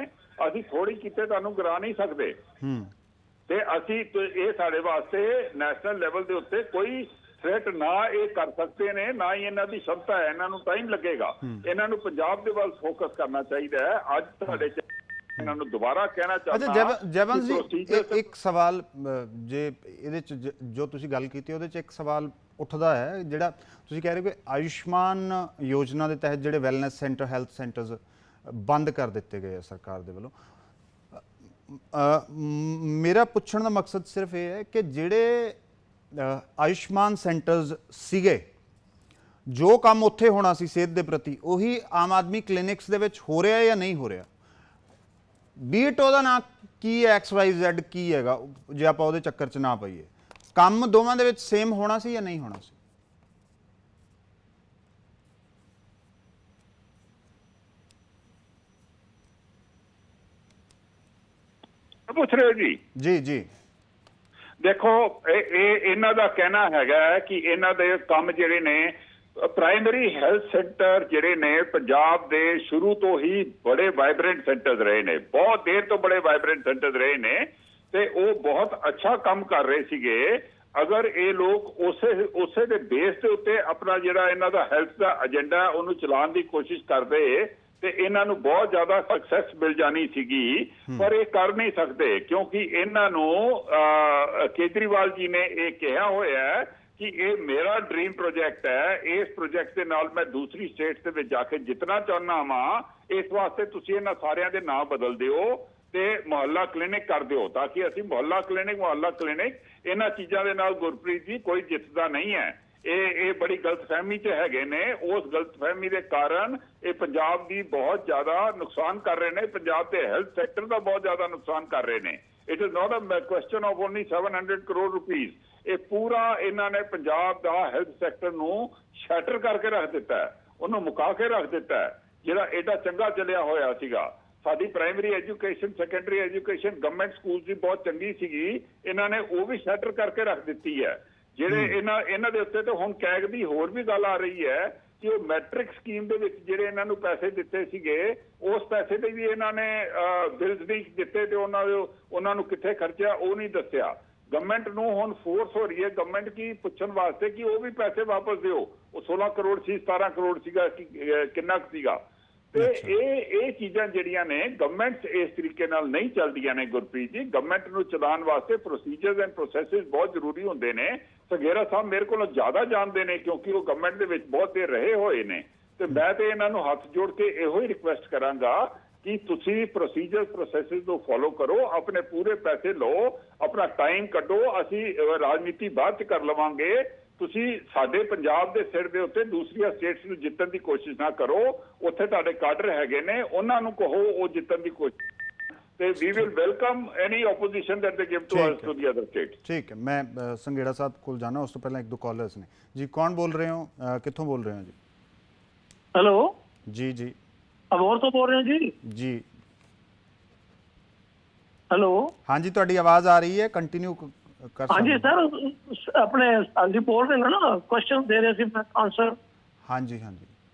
ਅਸੀਂ ਥੋੜੀ ਕੀਤੇ ਤੁਹਾਨੂੰ ਗਿਰਾ ਨਹੀਂ ਸਕਦੇ। ਤੇ ਅਸੀਂ ਇਹ ਸਾਡੇ ਵਾਸਤੇ ਨੈਸ਼ਨਲ ਲੈਵਲ ਦੇ ਉੱਤੇ ਕੋਈ ਥ੍ਰੈਟ ਨਾ ਇਹ ਕਰ ਸਕਦੇ ਨੇ, ਨਾ ਹੀ ਇਹਨਾਂ ਦੀ ਸ਼ਮਤਾ ਹੈ। ਇਹਨਾਂ ਨੂੰ ਟਾਈਮ ਲੱਗੇਗਾ। ਇਹਨਾਂ ਨੂੰ ਪੰਜਾਬ ਦੇ ਵੱਲ ਫੋਕਸ ਕਰਨਾ ਚਾਹੀਦਾ ਹੈ। ਅੱਜ ਤੁਹਾਡੇ ਇਹਨਾਂ ਨੂੰ ਦੁਬਾਰਾ ਕਹਿਣਾ ਚਾਹੁੰਦਾ। ਅੱਛਾ ਜੈਵੰਤ ਜੀ, ਇੱਕ ਸਵਾਲ ਜੇ ਇਹਦੇ ਚ ਜੋ ਤੁਸੀਂ ਗੱਲ ਕੀਤੀ ਉਹਦੇ ਚ ਇੱਕ ਸਵਾਲ ਉੱਠਦਾ ਹੈ, ਜਿਹੜਾ ਤੁਸੀਂ ਕਹਿ ਰਹੇ ਹੋ ਕਿ ਆਯੁਸ਼ਮਾਨ ਯੋਜਨਾ ਦੇ ਤਹਿਤ ਜਿਹੜੇ ਵੈਲਨੈਸ ਸੈਂਟਰ, ਹੈਲਥ ਸੈਂਟਰਸ ਬੰਦ ਕਰ ਦਿੱਤੇ ਗਏ ਆ ਸਰਕਾਰ ਦੇ ਵੱਲੋਂ। ਮੇਰਾ ਪੁੱਛਣ ਦਾ ਮਕਸਦ ਸਿਰਫ ਇਹ ਹੈ ਕਿ ਜਿਹੜੇ ਆਯੁਸ਼ਮਾਨ ਸੈਂਟਰਸ ਸੀਗੇ, ਜੋ ਕੰਮ ਉੱਥੇ ਹੋਣਾ ਸੀ ਸਿਹਤ ਦੇ ਪ੍ਰਤੀ, ਉਹੀ ਆਮ ਆਦਮੀ ਕਲੀਨਿਕਸ ਦੇ ਵਿੱਚ ਹੋ ਰਿਹਾ ਜਾਂ ਨਹੀਂ ਹੋ ਰਿਹਾ? ਬੀਟ ਉਹਦਾ ਨਾਂ ਕੀ ਹੈ, XYZ ਕੀ ਹੈਗਾ, ਜੇ ਆਪਾਂ ਉਹਦੇ ਚੱਕਰ 'ਚ ਨਾ ਪਈਏ, ਕੰਮ ਦੋਵਾਂ ਦੇ ਵਿੱਚ ਸੇਮ ਹੋਣਾ ਸੀ ਜਾਂ ਨਹੀਂ ਹੋਣਾ ਸੀ? ਪੁੱਛ ਰਹੇ ਹੋ ਜੀ? ਜੀ ਦੇਖੋ, ਇਹ ਇਹਨਾਂ ਦਾ ਕਹਿਣਾ ਹੈਗਾ ਕਿ ਇਹਨਾਂ ਦੇ ਕੰਮ ਜਿਹੜੇ ਨੇ, ਪ੍ਰਾਇਮਰੀ ਹੈਲਥ ਸੈਂਟਰ ਜਿਹੜੇ ਨੇ ਪੰਜਾਬ ਦੇ ਸ਼ੁਰੂ ਤੋਂ ਹੀ ਬੜੇ ਵਾਈਬ੍ਰੈਂਟ ਸੈਂਟਰਸ ਰਹੇ ਨੇ, ਬਹੁਤ ਦੇਰ ਤੋਂ ਬੜੇ ਵਾਈਬ੍ਰੈਂਟ ਸੈਂਟਰਸ ਰਹੇ ਨੇ ਤੇ ਉਹ ਬਹੁਤ ਅੱਛਾ ਕੰਮ ਕਰ ਰਹੇ ਸੀਗੇ। ਅਗਰ ਇਹ ਲੋਕ ਉਸੇ ਦੇ ਬੇਸ ਦੇ ਉੱਤੇ ਆਪਣਾ ਜਿਹੜਾ ਇਹਨਾਂ ਦਾ ਹੈਲਥ ਦਾ ਏਜੰਡਾ ਉਹਨੂੰ ਚਲਾਉਣ ਦੀ ਕੋਸ਼ਿਸ਼ ਕਰਦੇ ਤੇ ਇਹਨਾਂ ਨੂੰ ਬਹੁਤ ਜ਼ਿਆਦਾ ਸਕਸੈਸ ਮਿਲ ਜਾਣੀ ਸੀਗੀ, ਪਰ ਇਹ ਕਰ ਨਹੀਂ ਸਕਦੇ ਕਿਉਂਕਿ ਇਹਨਾਂ ਨੂੰ ਕੇਜਰੀਵਾਲ ਜੀ ਨੇ ਇਹ ਕਿਹਾ ਹੋਇਆ ਹੈ ਕਿ ਇਹ ਮੇਰਾ ਡ੍ਰੀਮ ਪ੍ਰੋਜੈਕਟ ਹੈ, ਇਸ ਪ੍ਰੋਜੈਕਟ ਦੇ ਨਾਲ ਮੈਂ ਦੂਸਰੀ ਸਟੇਟਸ ਦੇ ਵਿੱਚ ਜਾ ਕੇ ਜਿੱਤਣਾ ਚਾਹੁੰਦਾ ਵਾਂ, ਇਸ ਵਾਸਤੇ ਤੁਸੀਂ ਇਹਨਾਂ ਸਾਰਿਆਂ ਦੇ ਨਾਮ ਬਦਲ ਦਿਓ ਤੇ ਮੁਹੱਲਾ ਕਲੀਨਿਕ ਕਰ ਦਿਓ, ਤਾਂ ਕਿ ਅਸੀਂ ਮੁਹੱਲਾ ਕਲੀਨਿਕ ਇਹਨਾਂ ਚੀਜ਼ਾਂ ਦੇ ਨਾਲ ਗੁਰਪ੍ਰੀਤ ਜੀ ਕੋਈ ਜਿੱਤਦਾ ਨਹੀਂ ਹੈ। ਇਹ ਬੜੀ ਗਲਤਫਹਿਮੀ 'ਚ ਹੈਗੇ ਨੇ। ਉਸ ਗਲਤਫਹਿਮੀ ਦੇ ਕਾਰਨ ਇਹ ਪੰਜਾਬ ਦੀ ਬਹੁਤ ਜ਼ਿਆਦਾ ਨੁਕਸਾਨ ਕਰ ਰਹੇ ਨੇ, ਪੰਜਾਬ ਦੇ ਹੈਲਥ ਸੈਕਟਰ ਦਾ ਬਹੁਤ ਜ਼ਿਆਦਾ ਨੁਕਸਾਨ ਕਰ ਰਹੇ ਨੇ। It is not a question of only 700 crore rupees. ਇਹ ਪੂਰਾ ਇਹਨਾਂ ਨੇ ਪੰਜਾਬ ਦਾ ਹੈਲਥ ਸੈਕਟਰ ਨੂੰ ਸ਼ੈਟਰ ਕਰਕੇ ਰੱਖ ਦਿੱਤਾ ਹੈ, ਉਹਨੂੰ ਮੁਕਾ ਕੇ ਰੱਖ ਦਿੱਤਾ ਹੈ, ਜਿਹੜਾ ਐਡਾ ਚੰਗਾ ਚੱਲਿਆ ਹੋਇਆ ਸੀਗਾ। ਸਾਡੀ primary education, secondary education government school ਦੀ ਬਹੁਤ ਚੰਗੀ ਸੀਗੀ, ਇਹਨਾਂ ਨੇ ਉਹ ਵੀ ਸ਼ੈਟਰ ਕਰਕੇ ਰੱਖ ਦਿੱਤੀ ਹੈ। ਜਿਹੜੇ ਇਹਨਾਂ ਦੇ ਉੱਤੇ ਤਾਂ ਹੁਣ ਕੈਗ ਦੀ ਹੋਰ ਵੀ ਗੱਲ ਆ ਰਹੀ ਹੈ ਕਿ ਉਹ ਮੈਟ੍ਰਿਕ ਸਕੀਮ ਦੇ ਵਿੱਚ ਜਿਹੜੇ ਇਹਨਾਂ ਨੂੰ ਪੈਸੇ ਦਿੱਤੇ ਸੀਗੇ, ਉਸ ਪੈਸੇ ਦੇ ਵੀ ਇਹਨਾਂ ਨੇ ਬਿਲਸ ਨਹੀਂ ਦਿੱਤੇ ਤੇ ਉਹਨਾਂ ਨੂੰ ਕਿੱਥੇ ਖਰਚਿਆ ਉਹ ਨਹੀਂ ਦੱਸਿਆ। ਗਵਰਨਮੈਂਟ ਨੂੰ ਹੁਣ ਫੋਰਸ ਹੋ ਰਹੀ ਹੈ ਗਵਰਨਮੈਂਟ ਕੀ ਪੁੱਛਣ ਵਾਸਤੇ ਕਿ ਉਹ ਵੀ ਪੈਸੇ ਵਾਪਸ ਦਿਓ। ਉਹ 16 ਕਰੋੜ ਸੀ, 17 ਕਰੋੜ ਸੀਗਾ, ਕਿੰਨਾ ਕੁ ਸੀਗਾ? ਤੇ ਇਹ ਚੀਜ਼ਾਂ ਜਿਹੜੀਆਂ ਨੇ ਗਵਰਨਮੈਂਟ ਇਸ ਤਰੀਕੇ ਨਾਲ ਨਹੀਂ ਚੱਲਦੀਆਂ ਨੇ ਗੁਰਪ੍ਰੀਤ ਜੀ। ਗਵਰਨਮੈਂਟ ਨੂੰ ਚਲਾਉਣ ਵਾਸਤੇ ਪ੍ਰੋਸੀਜਰਸ ਐਂਡ ਪ੍ਰੋਸੈਸਿਸ ਬਹੁਤ ਜ਼ਰੂਰੀ ਹੁੰਦੇ ਨੇ। ਸੰਘੇਰਾ ਸਾਹਿਬ ਮੇਰੇ ਕੋਲੋਂ ਜ਼ਿਆਦਾ ਜਾਣਦੇ ਨੇ ਕਿਉਂਕਿ ਉਹ ਗਵਰਨਮੈਂਟ ਦੇ ਵਿੱਚ ਬਹੁਤ ਦੇਰ ਰਹੇ ਹੋਏ ਨੇ। ਤੇ ਮੈਂ ਤੇ ਇਹਨਾਂ ਨੂੰ ਹੱਥ ਜੋੜ ਕੇ ਇਹੋ ਹੀ ਰਿਕੁਐਸਟ ਕਰਾਂਗਾ ਕਿ ਤੁਸੀਂ ਪ੍ਰੋਸੈਸਿਸ ਨੂੰ ਫੋਲੋ ਕਰੋ, ਆਪਣੇ ਪੂਰੇ ਪੈਸੇ ਲਓ, ਆਪਣਾ ਟਾਈਮ ਕੱਢੋ, ਅਸੀਂ ਰਾਜਨੀਤੀ ਬਾਅਦ ਚ ਕਰ ਲਵਾਂਗੇ। ਤੁਸੀਂ ਸਾਡੇ ਪੰਜਾਬ ਦੇ ਸਿਰ ਦੇ ਉੱਤੇ ਦੂਸਰੀਆਂ ਸਟੇਟਸ ਨੂੰ ਜਿੱਤਣ ਦੀ ਕੋਸ਼ਿਸ਼ ਨਾ ਕਰੋ। ਉੱਥੇ ਤੁਹਾਡੇ ਕਾਡਰ ਹੈਗੇ ਨੇ, ਉਹਨਾਂ ਨੂੰ ਕਹੋ ਉਹ ਜਿੱਤਣ ਦੀ ਕੋਸ਼ਿਸ਼, ਤੇ we will welcome any opposition that they give to us to the other state. ਠੀਕ ਹੈ, ਮੈਂ ਸੰਘੇੜਾ ਸਾਹਿਬ ਕੋਲ ਜਾਣਾ, ਉਸ ਤੋਂ ਪਹਿਲਾਂ ਇੱਕ ਦੋ ਕਾਲਰਸ ਨੇ ਜੀ। ਕੌਣ ਬੋਲ ਰਹੇ ਹੋ, ਕਿੱਥੋਂ ਬੋਲ ਰਹੇ ਹੋ ਜੀ? ਹੈਲੋ ਜੀ ਜੀ ਅਬੋਹਰ ਤੋਂ ਬੋਲ ਰਹੇ ਹੋ ਜੀ? ਜੀ ਹੈਲੋ ਹਾਂਜੀ, ਤੁਹਾਡੀ ਆਵਾਜ਼ ਆ ਰਹੀ ਹੈ, ਕੰਟੀਨਿਊ ਕਰ ਹਾਂਜੀ ਸਕਦੇ ਹੋ। ਸਰ ਆਪਣੇ ਹਾਂਜੀ ਬੋਲ ਰਹੇ ਨਾ, ਕੁਐਸਚਨ ਦੇ ਰਹੇ ਸੀ ਆਨਸਰ। ਹਾਂਜੀ ਹਾਂਜੀ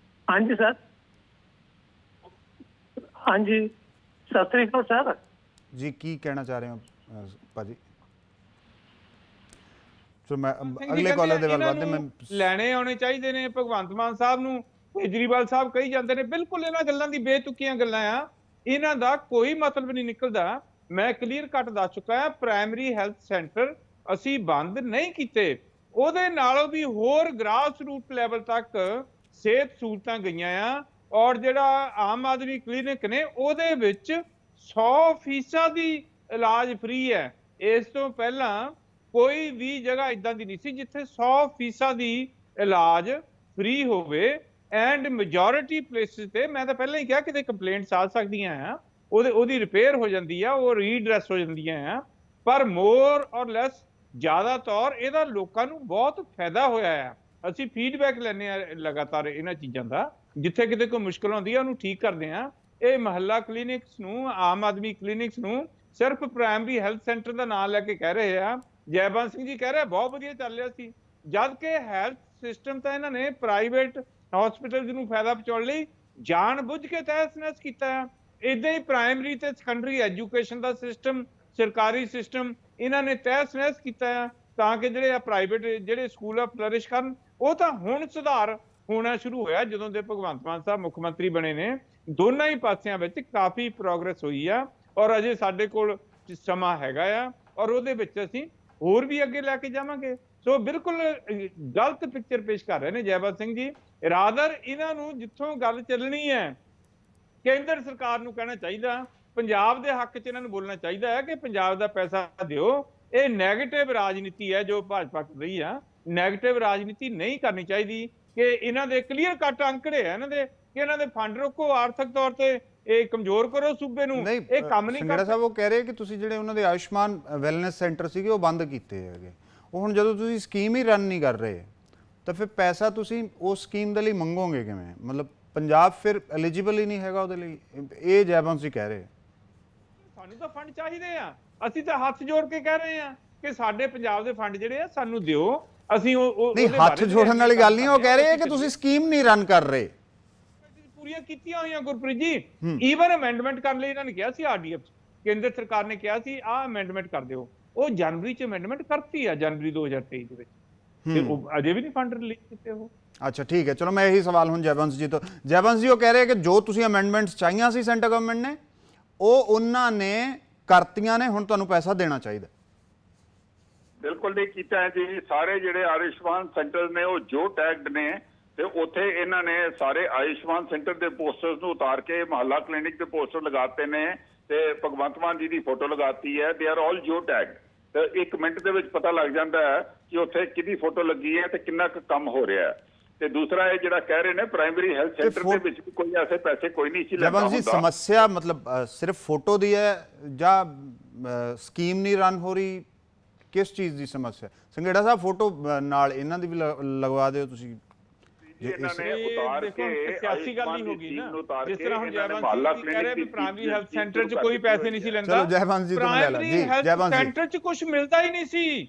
ਹਾਂਜੀ ਸਰ, ਹਾਂਜੀ ਸਤਿ ਸ੍ਰੀ ਅਕਾਲ ਸਰ ਜੀ, ਕੀ ਕਹਿਣਾ ਚਾਹ ਰਹੇ ਹੋ ਭਾਜੀ? ਸੋ ਮੈਂ ਅਗਲੇ ਕਾਲਰ ਦੇ ਵੱਲ ਵਧਦੇ। ਮੈਂ ਲੈਣੇ ਆਉਣੇ ਚਾਹੀਦੇ ਨੇ ਭਗਵੰਤ ਮਾਨ ਸਾਹਿਬ ਨੂੰ। ਕੇਜਰੀਵਾਲ ਸਾਹਿਬ ਕਹੀ ਜਾਂਦੇ ਨੇ, ਬਿਲਕੁਲ ਇਹਨਾਂ ਗੱਲਾਂ ਦੀ ਬੇਤੁਕੀਆਂ ਗੱਲਾਂ ਆ, ਇਹਨਾਂ ਦਾ ਕੋਈ ਮਤਲਬ ਨਹੀਂ ਨਿਕਲਦਾ। ਮੈਂ ਕਲੀਅਰ ਕੱਟ ਦੱਸ ਚੁੱਕਾ ਹਾਂ, ਪ੍ਰਾਇਮਰੀ ਹੈਲਥ ਸੈਂਟਰ ਅਸੀਂ ਬੰਦ ਨਹੀਂ ਕੀਤੇ, ਉਹਦੇ ਨਾਲੋਂ ਵੀ ਹੋਰ ਗ੍ਰਾਸ ਰੂਟ ਲੈਵਲ ਤੱਕ ਸਿਹਤ ਸਹੂਲਤਾਂ ਗਈਆਂ ਆ। ਔਰ ਜਿਹੜਾ ਆਮ ਆਦਮੀ ਕਲੀਨਿਕ ਨੇ ਉਹਦੇ ਵਿੱਚ 100% ਦੀ ਇਲਾਜ ਫ੍ਰੀ ਹੈ। ਇਸ ਤੋਂ ਪਹਿਲਾਂ ਕੋਈ ਵੀ ਜਗ੍ਹਾ ਇਦਾਂ ਦੀ ਨਹੀਂ ਸੀ ਜਿੱਥੇ 100% ਦੀ ਇਲਾਜ ਫ੍ਰੀ ਹੋਵੇ। ਐਂਡ ਮੈਜੋਰਿਟੀ ਪਲੇਸਿਸ ਤੇ, ਮੈਂ ਤਾਂ ਪਹਿਲਾਂ ਹੀ ਕਿਹਾ, ਕਿਤੇ ਕੰਪਲੇਂਟਸ ਆ ਸਕਦੀਆਂ ਆ, ਉਹਦੀ ਰਿਪੇਅਰ ਹੋ ਜਾਂਦੀ ਆ, ਉਹ ਰੀਡਰੈਸ ਹੋ ਜਾਂਦੀਆਂ ਆ, ਪਰ ਮੋਰ ਔਰ ਲੈਸ ਜ਼ਿਆਦਾਤਰ ਇਹਦਾ ਲੋਕਾਂ ਨੂੰ ਬਹੁਤ ਫਾਇਦਾ ਹੋਇਆ ਆ। ਅਸੀਂ ਫੀਡਬੈਕ ਲੈਂਦੇ ਆ ਲਗਾਤਾਰ ਇਹਨਾਂ ਚੀਜ਼ਾਂ ਦਾ, ਜਿੱਥੇ ਕਿਤੇ ਕੋਈ ਮੁਸ਼ਕਲ ਆਉਂਦੀ ਆ ਉਹਨੂੰ ਠੀਕ ਕਰਦੇ ਆ। ਇਹ ਮਹੱਲਾ ਕਲੀਨਿਕਸ ਨੂੰ, ਆਮ ਆਦਮੀ ਕਲੀਨਿਕਸ ਨੂੰ ਸਿਰਫ ਪ੍ਰਾਇਮਰੀ ਹੈਲਥ ਸੈਂਟਰ ਦਾ ਨਾਮ ਲੈ ਕੇ ਕਹਿ ਰਹੇ ਆ। ਜੈਬੰਸ ਸਿੰਘ ਜੀ ਕਹਿ ਰਹੇ ਬਹੁਤ ਵਧੀਆ ਚੱਲ ਰਿਹਾ ਸੀ, ਜਦ ਕਿ ਹੈਲਥ ਸਿਸਟਮ ਤਾਂ ਇਹਨਾਂ ਨੇ ਪ੍ਰਾਈਵੇਟ ਹਸਪੀਟਲ ਨੂੰ ਫਾਇਦਾ ਪਹੁੰਚਾਉਣ ਲਈ ਜਾਣ ਬੁੱਝ ਕੇ ਤਹਿਸ-ਨਹਿਸ ਕੀਤਾ ਹੈ। ਇਦਾਂ ਹੀ ਪ੍ਰਾਇਮਰੀ ਤੇ ਸੈਕੰਡਰੀ ਐਜੂਕੇਸ਼ਨ ਦਾ ਸਿਸਟਮ, ਸਰਕਾਰੀ ਸਿਸਟਮ ਇਹਨਾਂ ਨੇ ਤਹਿਸ-ਨਹਿਸ ਕੀਤਾ ਹੈ, ਤਾਂ ਕਿ ਜਿਹੜੇ ਆ ਪ੍ਰਾਈਵੇਟ ਜਿਹੜੇ ਸਕੂਲ ਆ ਫਲਰਿਸ਼ ਕਰਨ। ਉਹ ਤਾਂ ਹੁਣ ਸੁਧਾਰ ਹੋਣਾ ਸ਼ੁਰੂ ਹੋਇਆ ਜਦੋਂ ਦੇ ਭਗਵੰਤ ਮਾਨ ਸਾਹਿਬ ਮੁੱਖ ਮੰਤਰੀ ਬਣੇ ਨੇ। ਦੋਨਾਂ ਹੀ ਪਾਸਿਆਂ ਵਿੱਚ ਕਾਫੀ ਪ੍ਰੋਗਰੈਸ ਹੋਈ ਆ, ਔਰ ਅਜੇ ਸਾਡੇ ਕੋਲ ਸਮਾਂ ਹੈਗਾ ਆ, ਔਰ ਉਹਦੇ ਵਿੱਚ ਅਸੀਂ ਹੋਰ ਵੀ ਅੱਗੇ ਲੈ ਕੇ ਜਾਵਾਂਗੇ। ਸੋ ਬਿਲਕੁਲ ਗਲਤ ਪਿਕਚਰ ਪੇਸ਼ ਕਰ ਰਹੇ ਨੇ ਜੈਬੰਸ ਸਿੰਘ ਜੀ। ਰਾਦਰ ਇਹਨਾਂ ਨੂੰ ਜਿੱਥੋਂ ਗੱਲ ਚੱਲਣੀ ਹੈ, ਕੇਂਦਰ ਸਰਕਾਰ ਨੂੰ ਕਹਿਣਾ ਚਾਹੀਦਾ, ਪੰਜਾਬ ਦੇ ਹੱਕ 'ਚ ਇਹਨਾਂ ਨੂੰ ਬੋਲਣਾ ਚਾਹੀਦਾ ਹੈ ਕਿ ਪੰਜਾਬ ਦਾ ਪੈਸਾ ਦਿਓ। ਇਹ ਨੈਗੇਟਿਵ ਰਾਜਨੀਤੀ ਹੈ ਜੋ ਭਾਜਪਾ ਕਰ ਰਹੀ ਆ, ਨੈਗੇਟਿਵ ਰਾਜਨੀਤੀ ਨਹੀਂ ਕਰਨੀ ਚਾਹੀਦੀ। ਕਿ ਇਹਨਾਂ ਦੇ ਕਲੀਅਰ ਕੱਟ ਅੰਕੜੇ ਆ ਇਹਨਾਂ ਦੇ, ਕਿ ਇਹਨਾਂ ਦੇ ਫੰਡ ਰੋਕੋ, ਆਰਥਿਕ ਤੌਰ ਤੇ ਇਹ ਕਮਜ਼ੋਰ ਕਰੋ ਸੂਬੇ ਨੂੰ, ਇਹ ਕੰਮ ਨਹੀਂ ਸੰਘੇੜਾ ਸਾਹਿਬ ਉਹ ਕਹਿ ਰਹੇ ਕਿ ਤੁਸੀਂ ਜਿਹੜੇ ਉਹਨਾਂ ਦੇ ਆਯੁਸ਼ਮਾਨ ਵੈਲਨੈਸ ਸੈਂਟਰ ਸੀਗੇ ਉਹ ਬੰਦ ਕੀਤੇ ਹੈਗੇ। ਉਹ ਹੁਣ ਜਦੋਂ ਤੁਸੀਂ ਸਕੀਮ ਹੀ ਰਨ ਨਹੀਂ ਕਰ ਰਹੇ ਤਾਂ ਫਿਰ ਪੈਸਾ ਤੁਸੀਂ ਉਸ ਸਕੀਮ ਦੇ ਲਈ ਮੰਗੋਗੇ ਕਿਵੇਂ? ਮਤਲਬ ਪੰਜਾਬ ਫਿਰ ਐਲੀਜੀਬਲ ਹੀ ਨਹੀਂ ਹੈਗਾ ਉਹਦੇ ਲਈ, ਇਹ ਜੈਬੰਸ ਜੀ ਕਹਿ ਰਹੇ। ਸਾਨੂੰ ਤਾਂ ਫੰਡ ਚਾਹੀਦੇ ਆ, ਅਸੀਂ ਤਾਂ ਹੱਥ ਜੋੜ ਕੇ ਕਹਿ ਰਹੇ ਆ ਕਿ ਸਾਡੇ ਪੰਜਾਬ ਦੇ ਫੰਡ ਜਿਹੜੇ ਆ ਸਾਨੂੰ ਦਿਓ। ਅਸੀਂ ਨਹੀਂ, ਹੱਥ ਜੋੜਨ ਵਾਲੀ ਗੱਲ ਨਹੀਂ, ਉਹ ਕਹਿ ਰਹੇ ਕਿ ਤੁਸੀਂ ਸਕੀਮ ਨਹੀਂ ਰਨ ਕਰ ਰਹੇ। ਪੂਰੀਆਂ ਕੀਤੀਆਂ ਹੋਈਆਂ ਗੁਰਪ੍ਰੀਤ ਜੀ। ਈਵਨ ਅਮੈਂਡਮੈਂਟ ਕਰਨ ਲਈ ਇਹਨਾਂ ਨੇ ਕਿਹਾ ਸੀ, ਆਰਡੀਐਫ ਕੇਂਦਰ ਸਰਕਾਰ ਨੇ ਕਿਹਾ ਸੀ ਆਹ ਅਮੈਂਡਮੈਂਟ ਕਰ ਦਿਓ, ਉਹ ਜਨਵਰੀ 'ਚ ਅਮੈਂਡਮੈਂਟ ਕਰਤੀ ਆ, ਜਨਵਰੀ 2023 ਦੇ ਵਿੱਚ, ਤੇ ਉਹ ਅਜੇ ਵੀ ਨਹੀਂ ਫੰਡ ਰਿਲੀਜ਼ ਕੀਤੇ ਉਹ। ਅੱਛਾ ਠੀਕ ਹੈ, ਚਲੋ ਮੈਂ ਇਹੀ ਸਵਾਲ ਹੁਣ ਜੈਬੰਸ ਜੀ ਤੋਂ। ਜੈਬੰਸ ਜੀ ਉਹ ਕਹਿ ਰਹੇ ਕਿ ਜੋ ਤੁਸੀਂ ਅਮੈਂਡਮੈਂਟਸ ਚਾਹੀਆਂ ਸੀ ਸੈਂਟਰ ਗਵਰਨਮੈਂਟ ਨੇ, ਉਹ ਉਹਨਾਂ ਨੇ ਕਰਤੀਆਂ ਨੇ, ਹੁਣ ਤੁਹਾਨੂੰ ਪੈਸਾ ਦੇਣਾ ਚਾਹੀਦਾ। ਬਿਲਕੁਲ ਨਹੀਂ ਕੀਤਾ ਹੈ ਜੀ। ਸਾਰੇ ਜਿਹੜੇ ਆਯੁਸ਼ਮਾਨ ਸੈਂਟਰ ਨੇ ਉਹ ਜੋ ਟੈਗਡ ਨੇ, ਤੇ ਉੱਥੇ ਇਹਨਾਂ ਨੇ ਸਾਰੇ ਆਯੁਸ਼ਮਾਨ ਸੈਂਟਰ ਦੇ ਪੋਸਟਰਸ ਨੂੰ ਉਤਾਰ ਕੇ ਮਹੱਲਾ ਕਲੀਨਿਕ ਦੇ ਪੋਸਟਰ ਲਗਾਤੇ ਨੇ, ਤੇ ਭਗਵੰਤ ਮਾਨ ਜੀ ਦੀ ਫੋਟੋ ਲਗਾਤੀ ਹੈ। ਦੇ ਆਰ ਆਲ ਜਿਓ ਟੈਗਡ। ਤੇ 1 ਮਿੰਟ ਦੇ ਵਿੱਚ ਪਤਾ ਲੱਗ ਜਾਂਦਾ ਹੈ ਕਿ ਉੱਥੇ ਕਿਹਦੀ ਫੋਟੋ ਲੱਗੀ ਹੈ ਤੇ ਕਿੰਨਾ ਕੁ ਕੰਮ ਹੋ ਰਿਹਾ ਹੈ। ਤੇ ਦੂਸਰਾ ਇਹ ਜਿਹੜਾ ਕਹਿ ਰਹੇ ਨੇ ਪ੍ਰਾਇਮਰੀ ਹੈਲਥ ਸੈਂਟਰ ਦੇ ਵਿੱਚ ਵੀ ਕੋਈ ਐਸੇ ਪੈਸੇ ਕੋਈ ਨਹੀਂ ਸੀ ਲੈਂਦਾ ਹੁੰਦਾ। ਸਮੱਸਿਆ ਮਤਲਬ ਸਿਰਫ ਫੋਟੋ ਦੀ ਹੈ ਜਾਂ ਸਕੀਮ ਨਹੀਂ ਰਨ ਹੋ ਰਹੀ, ਕਿਸ ਚੀਜ਼ ਦੀ ਸਮੱਸਿਆ? ਸੰਘੇੜਾ ਸਾਹਿਬ ਫੋਟੋ ਨਾਲ ਇਹਨਾਂ ਦੀ ਵੀ ਲਗਵਾ ਦਿਓ ਤੁਸੀਂ। ਇਹਨਾਂ ਨੇ ਉਤਾਰ ਕੇ ਸਿਆਸੀ ਗੱਲ ਨਹੀਂ ਹੋਗੀ ਨਾ, ਜਿਸ ਤਰ੍ਹਾਂ ਹੁਣ ਜੈਬੰਸ ਜੀ ਕਹਿ ਰਹੇ ਵੀ ਪ੍ਰਾਇਮਰੀ ਹੈਲਥ ਸੈਂਟਰ 'ਚ ਕੋਈ ਪੈਸੇ ਨਹੀਂ ਸੀ ਲੈਂਦਾ। ਚਲੋ ਜੈਬੰਸ ਜੀ ਤੋਂ ਲੈ ਲਾ ਜੀ। ਜੈਬੰਸ ਜੀ ਸੈਂਟਰ 'ਚ ਕੁਝ ਮਿਲਦਾ ਹੀ ਨਹੀਂ ਸੀ,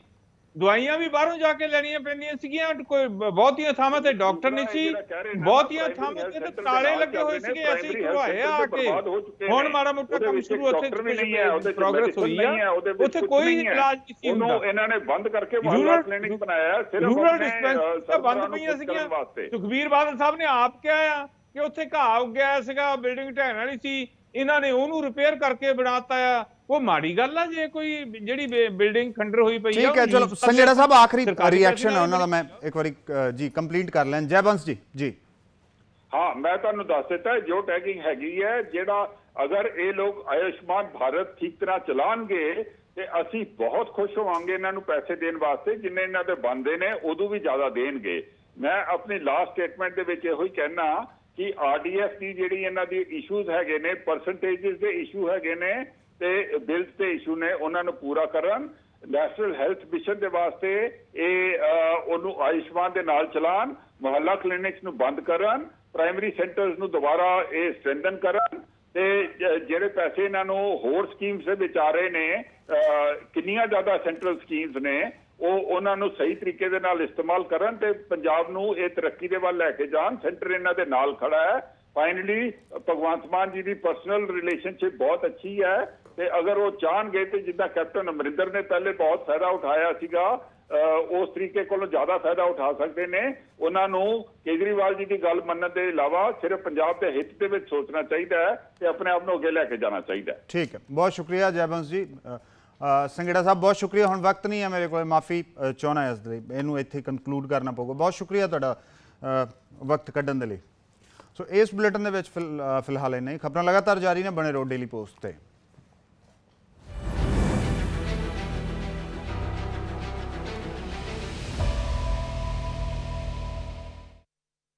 ਦਵਾਈਆਂ ਵੀ ਬਾਹਰੋਂ ਜਾ ਕੇ ਲੈਣੀਆਂ ਪੈਂਦੀਆਂ ਸੀਗੀਆਂ। ਕੋਈ ਬਹੁਤੀਆਂ ਥਾਵਾਂ ਤੇ ਡਾਕਟਰ ਨਹੀਂ ਸੀ, ਬਹੁਤੀਆਂ ਥਾਵਾਂ ਤੇ ਤਾਲੇ ਲੱਗੇ ਹੋਏ ਸੀਗੇ, ਅਸੀਂ ਘੁਆਏ ਆ ਕੇ। ਹੁਣ ਮਾੜਾ ਮੋਟਾ ਕੰਮ ਸ਼ੁਰੂ ਉੱਥੇ ਪ੍ਰੋਗਰੈਸ ਹੋਈ ਆ, ਉੱਥੇ ਕੋਈ ਇਲਾਜ ਨਹੀਂ ਸੀ ਹੁੰਦਾ। ਇਹਨਾਂ ਨੇ ਬੰਦ ਕਰਕੇ ਮਹੱਲਾ ਕਲੀਨਿਕ ਬਣਾਇਆ, ਸਿਰਫ ਰੂਰਲ ਡਿਸਪੈਂਸਰੀ ਤਾਂ ਬੰਦ ਪਈਆਂ ਸੀਗੀਆਂ। ਸੁਖਬੀਰ ਬਾਦਲ ਸਾਹਿਬ ਨੇ ਆਪ ਕਿਹਾ ਆ ਕਿ ਉੱਥੇ ਘਾਹ ਉੱਗਿਆ ਸੀਗਾ, ਬਿਲਡਿੰਗ ਢਹਿਣ ਵਾਲੀ ਸੀ, ਇਹਨਾਂ ਨੇ ਉਹਨੂੰ ਰਿਪੇਅਰ ਕਰਕੇ ਬਣਾਤਾ ਆ। ਉਹ ਮਾੜੀ ਗੱਲ ਆ ਜੇ ਕੋਈ ਜਿਹੜੀ ਬਿਲਡਿੰਗ ਖੰਡਰ ਹੋਈ ਪਈ ਆ। ਠੀਕ ਹੈ, ਚਲੋ ਸੰਘੇੜਾ ਸਾਹਿਬ ਆਖਰੀ ਰਿਐਕਸ਼ਨ ਹੈ ਉਹਨਾਂ ਦਾ, ਮੈਂ ਇੱਕ ਵਾਰੀ ਜੀ ਕੰਪਲੀਟ ਕਰ ਲੈਣ। ਜੈਬੰਸ ਜੀ। ਜੀ ਹਾਂ, ਮੈਂ ਤੁਹਾਨੂੰ ਦੱਸ ਦਿੱਤਾ ਜੋ ਟੈਗਿੰਗ ਹੈਗੀ ਹੈ, ਜਿਹੜਾ ਅਗਰ ਇਹ ਲੋਕ ਆਯੁਸ਼ਮਾਨ ਭਾਰਤ ਠੀਕ ਤਰ੍ਹਾਂ ਚਲਾਉਣਗੇ ਤੇ ਅਸੀਂ ਬਹੁਤ ਖੁਸ਼ ਹੋਵਾਂਗੇ ਇਹਨਾਂ ਨੂੰ ਪੈਸੇ ਦੇਣ ਵਾਸਤੇ, ਜਿੰਨੇ ਇਹਨਾਂ ਦੇ ਬਣਦੇ ਨੇ ਉਦੋਂ ਵੀ ਜ਼ਿਆਦਾ ਦੇਣਗੇ। ਮੈਂ ਆਪਣੀ ਲਾਸਟ ਸਟੇਟਮੈਂਟ ਦੇ ਵਿੱਚ ਇਹੋ ਹੀ ਕਹਿਣਾ ਕਿ ਆਰਡੀਐਫ ਦੀ ਜਿਹੜੀ ਇਹਨਾਂ ਦੀ ਇਸ਼ੂਜ਼ ਹੈਗੇ ਨੇ, ਪਰਸੈਂਟੇजेस ਦੇ ਇਸ਼ੂ ਹੈਗੇ ਨੇ ਤੇ ਬਿਲਸ ਦੇ ਇਸ਼ੂ ਨੇ, ਉਹਨਾਂ ਨੂੰ ਪੂਰਾ ਕਰਨ। ਨੈਸ਼ਨਲ ਹੈਲਥ ਮਿਸ਼ਨ ਦੇ ਵਾਸਤੇ ਇਹ ਉਹਨੂੰ ਆਯੁਸ਼ਮਾਨ ਦੇ ਨਾਲ ਚਲਾਉਣ, ਮੁਹੱਲਾ ਕਲੀਨਿਕਸ ਨੂੰ ਬੰਦ ਕਰਨ, ਪ੍ਰਾਇਮਰੀ ਸੈਂਟਰਸ ਨੂੰ ਦੁਬਾਰਾ ਇਹ ਸਟਰੈਂਥਨ ਕਰਨ ਤੇ ਜਿਹੜੇ ਪੈਸੇ ਇਹਨਾਂ ਨੂੰ ਹੋਰ ਸਕੀਮਸ ਦੇ ਵਿੱਚ ਆ ਰਹੇ ਨੇ, ਕਿੰਨੀਆਂ ਜ਼ਿਆਦਾ ਸੈਂਟਰਲ ਸਕੀਮਸ ਨੇ, ਉਹ ਉਹਨਾਂ ਨੂੰ ਸਹੀ ਤਰੀਕੇ ਦੇ ਨਾਲ ਇਸਤੇਮਾਲ ਕਰਨ ਤੇ ਪੰਜਾਬ ਨੂੰ ਇਹ ਤਰੱਕੀ ਦੇ ਵੱਲ ਲੈ ਕੇ ਜਾਣ। ਸੈਂਟਰ ਇਹਨਾਂ ਦੇ ਨਾਲ ਖੜਾ ਹੈ। ਫਾਈਨਲੀ ਭਗਵੰਤ ਮਾਨ ਜੀ ਦੀ ਪਰਸਨਲ ਰਿਲੇਸ਼ਨਸ਼ਿਪ ਬਹੁਤ ਅੱਛੀ ਹੈ ਤੇ ਅਗਰ ਉਹ ਚਾਹਣਗੇ ਤੇ ਜਿੱਦਾਂ ਕੈਪਟਨ ਅਮਰਿੰਦਰ ਨੇ ਪਹਿਲੇ ਬਹੁਤ ਫਾਇਦਾ ਉਠਾਇਆ ਸੀਗਾ, ਉਸ ਤਰੀਕੇ ਕੋਲੋਂ ਜ਼ਿਆਦਾ ਫਾਇਦਾ ਉਠਾ ਸਕਦੇ ਨੇ। ਉਹਨਾਂ ਨੂੰ ਕੇਜਰੀਵਾਲ ਜੀ ਦੀ ਗੱਲ ਮੰਨਣ ਦੇ ਇਲਾਵਾ ਸਿਰਫ ਪੰਜਾਬ ਦੇ ਹਿੱਤ ਦੇ ਵਿੱਚ ਸੋਚਣਾ ਚਾਹੀਦਾ ਹੈ ਤੇ ਆਪਣੇ ਆਪ ਨੂੰ ਅੱਗੇ ਲੈ ਕੇ ਜਾਣਾ ਚਾਹੀਦਾ ਹੈ। ਠੀਕ ਹੈ, ਬਹੁਤ ਸ਼ੁਕਰੀਆ ਜੈਬੰਸ ਜੀ। ਸੰਘੇੜਾ ਸਾਹਿਬ ਬਹੁਤ ਸ਼ੁਕਰੀਆ। ਹੁਣ ਵਕਤ ਨਹੀਂ ਹੈ ਮੇਰੇ ਕੋਲ, ਮਾਫੀ ਚਾਹੁੰਦਾ ਇਸ ਲਈ, ਇਹਨੂੰ ਇੱਥੇ ਕੰਕਲੂਡ ਕਰਨਾ ਪਊਗਾ। ਬਹੁਤ ਸ਼ੁਕਰੀਆ ਤੁਹਾਡਾ ਵਕਤ ਕੱਢਣ ਦੇ ਲਈ। ਸੋ ਇਸ ਬੁਲੇਟਿਨ ਦੇ ਵਿੱਚ ਫਿਲਹਾਲ ਇੰਨਾ ਹੀ। ਖਬਰਾਂ ਲਗਾਤਾਰ ਜਾਰੀ ਨੇ, ਬਣੇ ਰਹੋ ਡੇਲੀ ਪੋਸਟ ਤੇ।